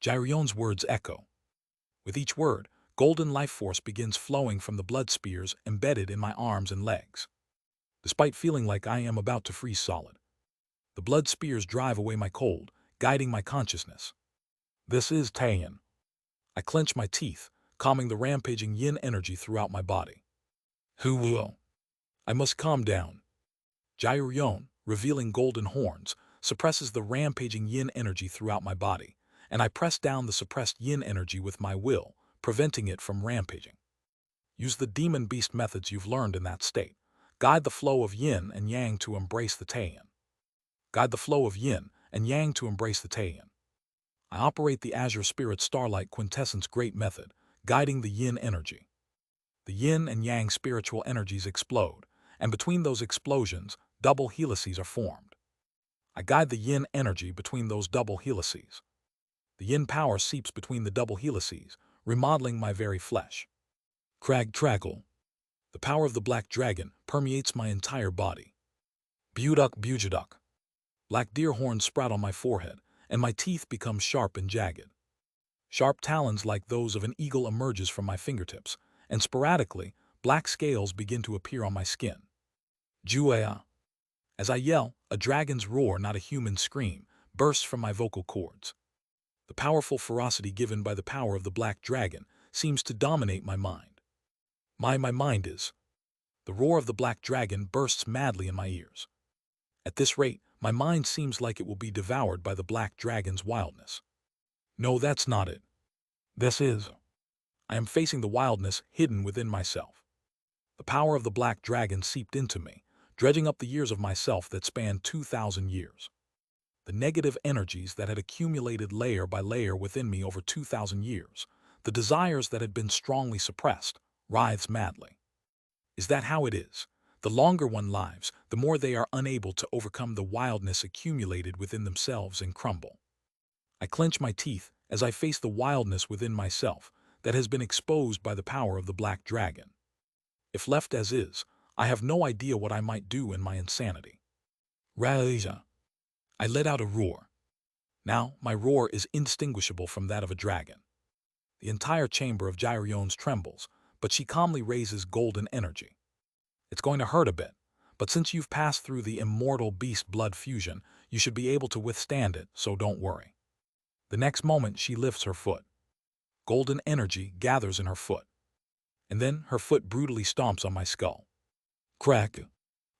Jirion's words echo. With each word, golden life force begins flowing from the blood spears embedded in my arms and legs. Despite feeling like I am about to freeze solid, the blood spears drive away my cold, guiding my consciousness. This is Taiyan. I clench my teeth, calming the rampaging yin energy throughout my body. Who will? I must calm down. Jirion, revealing golden horns, suppresses the rampaging yin energy throughout my body, and I press down the suppressed yin energy with my will, preventing it from rampaging. Use the demon beast methods you've learned in that state. Guide the flow of yin and yang to embrace the Taiyan. Guide the flow of yin and yang to embrace the Taiyan. I operate the Azure Spirit Starlight Quintessence Great Method, guiding the yin energy. The yin and yang spiritual energies explode, and between those explosions, double helices are formed. I guide the yin energy between those double helices. The yin power seeps between the double helices, remodeling my very flesh. Crag Trackle. The power of the black dragon permeates my entire body. Buduk Bujaduk. Black deer horns sprout on my forehead, and my teeth become sharp and jagged. Sharp talons like those of an eagle emerges from my fingertips, and sporadically, black scales begin to appear on my skin. Juea. As I yell, a dragon's roar, not a human scream, bursts from my vocal cords. The powerful ferocity given by the power of the black dragon seems to dominate my mind. My mind is. The roar of the black dragon bursts madly in my ears. At this rate, my mind seems like it will be devoured by the black dragon's wildness. No, that's not it. This is. I am facing the wildness hidden within myself. The power of the black dragon seeped into me, dredging up the years of myself that spanned 2,000 years. The negative energies that had accumulated layer by layer within me over 2,000 years, the desires that had been strongly suppressed, writhes madly. Is that how it is? The longer one lives, the more they are unable to overcome the wildness accumulated within themselves and crumble. I clench my teeth as I face the wildness within myself that has been exposed by the power of the black dragon. If left as is, I have no idea what I might do in my insanity. Raja. I let out a roar. Now, my roar is indistinguishable from that of a dragon. The entire chamber of Jirion's trembles, but she calmly raises golden energy. It's going to hurt a bit, but since you've passed through the immortal beast blood fusion, you should be able to withstand it, so don't worry. The next moment, she lifts her foot. Golden energy gathers in her foot. And then her foot brutally stomps on my skull. Crack.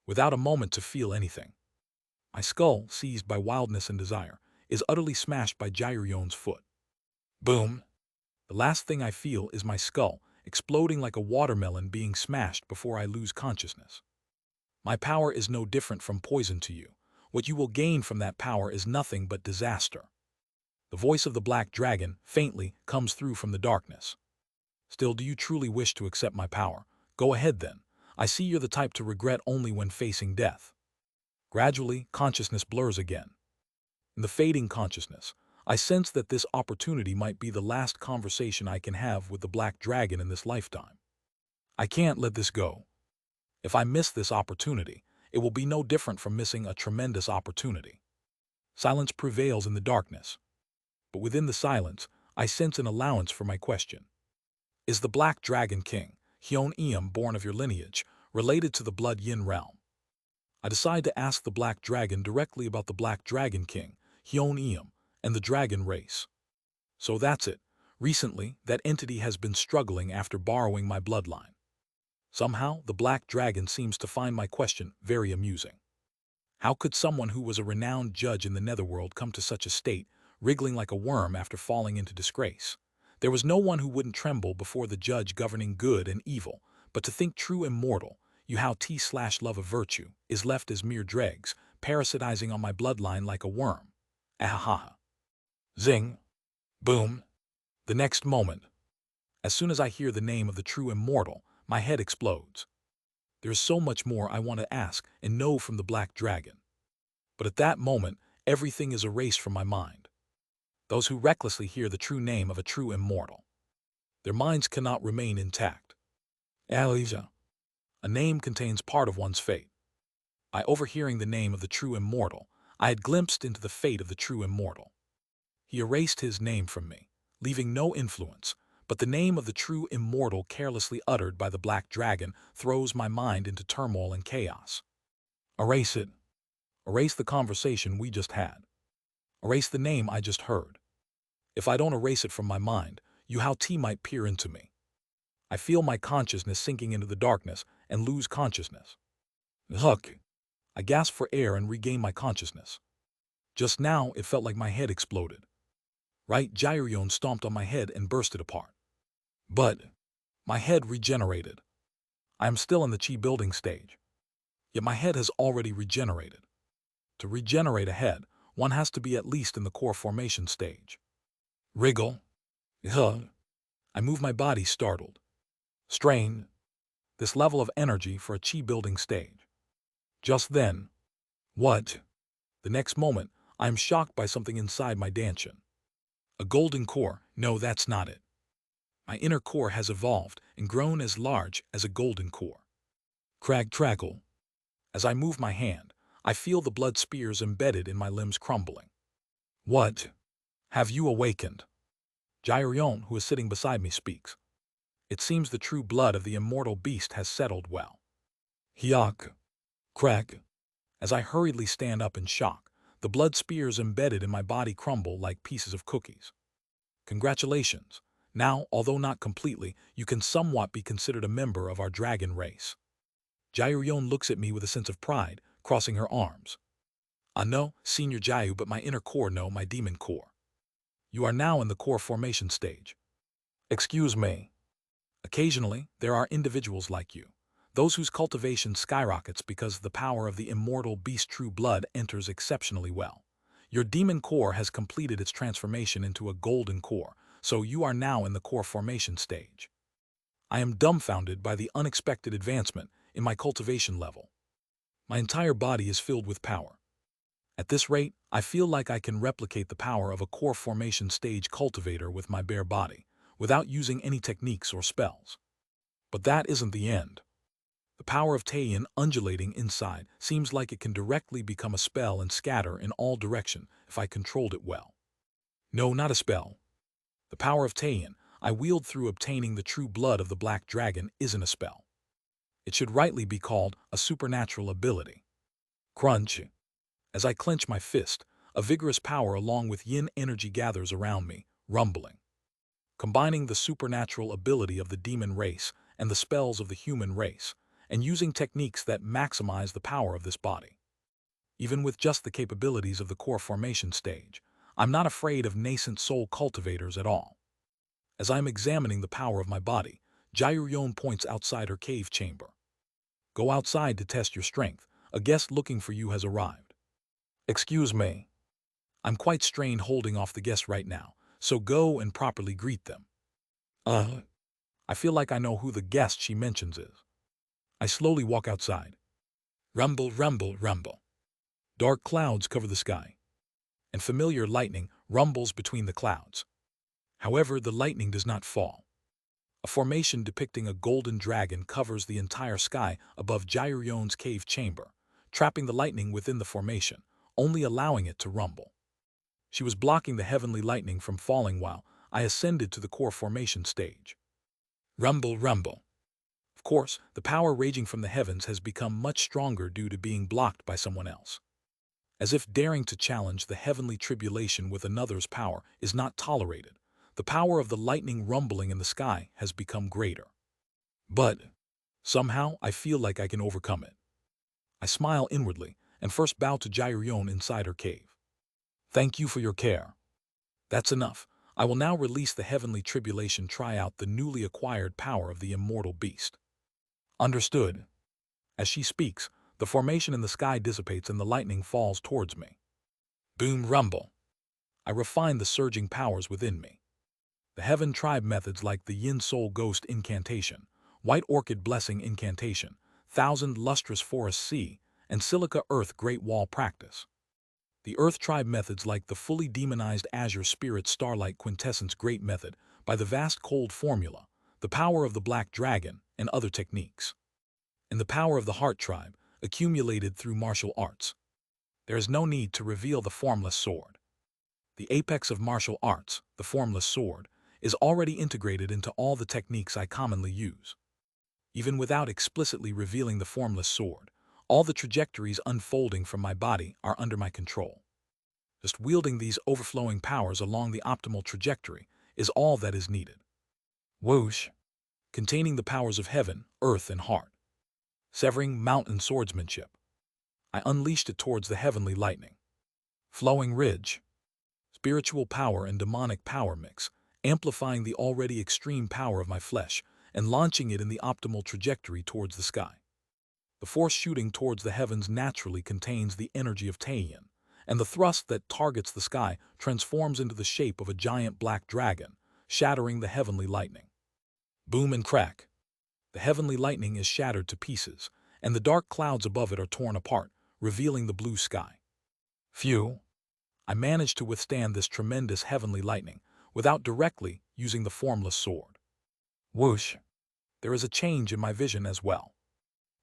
Without a moment to feel anything. My skull, seized by wildness and desire, is utterly smashed by Jirion's foot. Boom! The last thing I feel is my skull, exploding like a watermelon being smashed before I lose consciousness. My power is no different from poison to you. What you will gain from that power is nothing but disaster. The voice of the black dragon, faintly, comes through from the darkness. Still, do you truly wish to accept my power? Go ahead then. I see you're the type to regret only when facing death. Gradually, consciousness blurs again. In the fading consciousness, I sense that this opportunity might be the last conversation I can have with the black dragon in this lifetime. I can't let this go. If I miss this opportunity, it will be no different from missing a tremendous opportunity. Silence prevails in the darkness, but within the silence, I sense an allowance for my question. Is the Black Dragon King, Hyun Eum, born of your lineage, related to the Blood Yin realm? I decide to ask the Black Dragon directly about the Black Dragon King, Hyun Eum, and the dragon race. So that's it. Recently, that entity has been struggling after borrowing my bloodline. Somehow, the Black Dragon seems to find my question very amusing. How could someone who was a renowned judge in the netherworld come to such a state, wriggling like a worm after falling into disgrace? There was no one who wouldn't tremble before the judge governing good and evil, but to think true immortal, you how t/love of virtue, is left as mere dregs, parasitizing on my bloodline like a worm. Ahaha. Zing. Boom. The next moment, as soon as I hear the name of the true immortal, my head explodes. There is so much more I want to ask and know from the Black Dragon. But at that moment, everything is erased from my mind. Those who recklessly hear the true name of a true immortal, their minds cannot remain intact. Alicia. A name contains part of one's fate. By overhearing the name of the true immortal, I had glimpsed into the fate of the true immortal. He erased his name from me, leaving no influence, but the name of the true immortal carelessly uttered by the Black Dragon throws my mind into turmoil and chaos. Erase it. Erase the conversation we just had. Erase the name I just heard. If I don't erase it from my mind, you how T might peer into me. I feel my consciousness sinking into the darkness and lose consciousness. Huck. I gasp for air and regain my consciousness. Just now, it felt like my head exploded. Right, Gyrion stomped on my head and burst it apart. But my head regenerated. I am still in the chi building stage. Yet my head has already regenerated. To regenerate a head, one has to be at least in the core formation stage. Wriggle. I move my body startled. Strain. This level of energy for a chi building stage. Just then, what? The next moment, I am shocked by something inside my danchin. A golden core. No, that's not it. My inner core has evolved and grown as large as a golden core. Crag trackle. As I move my hand, I feel the blood spears embedded in my limbs crumbling. What? Have you awakened? Gyrion, who is sitting beside me, speaks. It seems the true blood of the immortal beast has settled well. Hyok. Crack. As I hurriedly stand up in shock, the blood spears embedded in my body crumble like pieces of cookies. Congratulations. Now, although not completely, you can somewhat be considered a member of our dragon race. Gyrion looks at me with a sense of pride, crossing her arms. I know, Senior Jyu, but my inner core know my demon core. You are now in the core formation stage. Excuse me. Occasionally, there are individuals like you, those whose cultivation skyrockets because the power of the immortal beast true blood enters exceptionally well. Your demon core has completed its transformation into a golden core, so you are now in the core formation stage. I am dumbfounded by the unexpected advancement in my cultivation level. My entire body is filled with power. At this rate, I feel like I can replicate the power of a core formation stage cultivator with my bare body, without using any techniques or spells. But that isn't the end. The power of Taeyin undulating inside seems like it can directly become a spell and scatter in all direction if I controlled it well. No, not a spell. The power of Taeyin I wield through obtaining the true blood of the Black Dragon isn't a spell. It should rightly be called a supernatural ability. Crunch. As I clench my fist, a vigorous power along with yin energy gathers around me, rumbling. Combining the supernatural ability of the demon race and the spells of the human race, and using techniques that maximize the power of this body. Even with just the capabilities of the core formation stage, I'm not afraid of nascent soul cultivators at all. As I'm examining the power of my body, Gyuryon points outside her cave chamber. Go outside to test your strength. A guest looking for you has arrived. Excuse me. I'm quite strained holding off the guests right now, so go and properly greet them. I feel like I know who the guest she mentions is. I slowly walk outside. Rumble, rumble, rumble. Dark clouds cover the sky, and familiar lightning rumbles between the clouds. However, the lightning does not fall. A formation depicting a golden dragon covers the entire sky above Gyuryon's cave chamber, trapping the lightning within the formation, only allowing it to rumble. She was blocking the heavenly lightning from falling while I ascended to the core formation stage. Rumble, rumble. Of course, the power raging from the heavens has become much stronger due to being blocked by someone else. As if daring to challenge the heavenly tribulation with another's power is not tolerated, the power of the lightning rumbling in the sky has become greater. But somehow I feel like I can overcome it. I smile inwardly and first bow to Gyrion inside her cave. Thank you for your care. That's enough. I will now release the heavenly tribulation, try out the newly acquired power of the immortal beast. Understood. As she speaks, the formation in the sky dissipates and the lightning falls towards me. Boom, rumble. I refine the surging powers within me. The heaven tribe methods like the Yin Soul Ghost Incantation, White Orchid Blessing Incantation, Thousand Lustrous Forest Sea, and Silica Earth Great Wall Practice. The Earth tribe methods like the fully demonized Azure Spirit Starlight Quintessence Great Method by the Vast Cold Formula, the power of the Black Dragon, and other techniques. And the power of the Heart tribe, accumulated through martial arts. There is no need to reveal the formless sword. The apex of martial arts, the formless sword, is already integrated into all the techniques I commonly use. Even without explicitly revealing the formless sword, all the trajectories unfolding from my body are under my control. Just wielding these overflowing powers along the optimal trajectory is all that is needed. Whoosh! Containing the powers of heaven, earth, and heart. Severing mountain swordsmanship. I unleashed it towards the heavenly lightning. Flowing ridge. Spiritual power and demonic power mix, amplifying the already extreme power of my flesh and launching it in the optimal trajectory towards the sky. The force shooting towards the heavens naturally contains the energy of Taiyin, and the thrust that targets the sky transforms into the shape of a giant black dragon, shattering the heavenly lightning. Boom and crack. The heavenly lightning is shattered to pieces, and the dark clouds above it are torn apart, revealing the blue sky. Phew! I managed to withstand this tremendous heavenly lightning without directly using the formless sword. Whoosh! There is a change in my vision as well.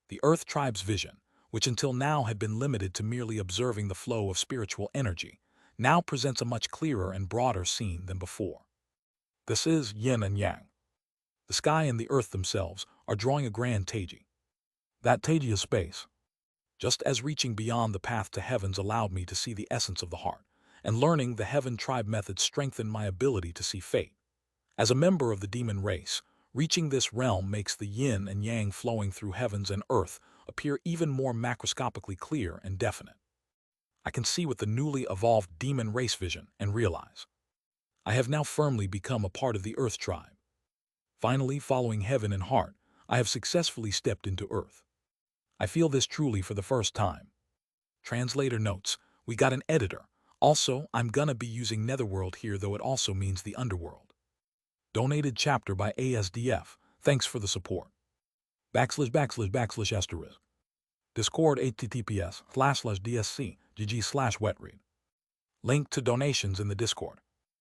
The Earth tribe's vision, which until now had been limited to merely observing the flow of spiritual energy, now presents a much clearer and broader scene than before. This is yin and yang. The sky and the earth themselves are drawing a grand taiji. That taiji is space. Just as reaching beyond the path to heavens allowed me to see the essence of the heart, and learning the heaven tribe method strengthened my ability to see fate. As a member of the demon race, reaching this realm makes the yin and yang flowing through heavens and earth appear even more macroscopically clear and definite. I can see with the newly evolved demon race vision and realize I have now firmly become a part of the Earth tribe. Finally, following heaven and heart, I have successfully stepped into Earth. I feel this truly for the first time. Translator notes, we got an editor. Also, I'm gonna be using Netherworld here, though it also means the underworld. Donated chapter by ASDF. Thanks for the support. / ********. Discord https://dsc gg/wetread. Link to donations in the Discord.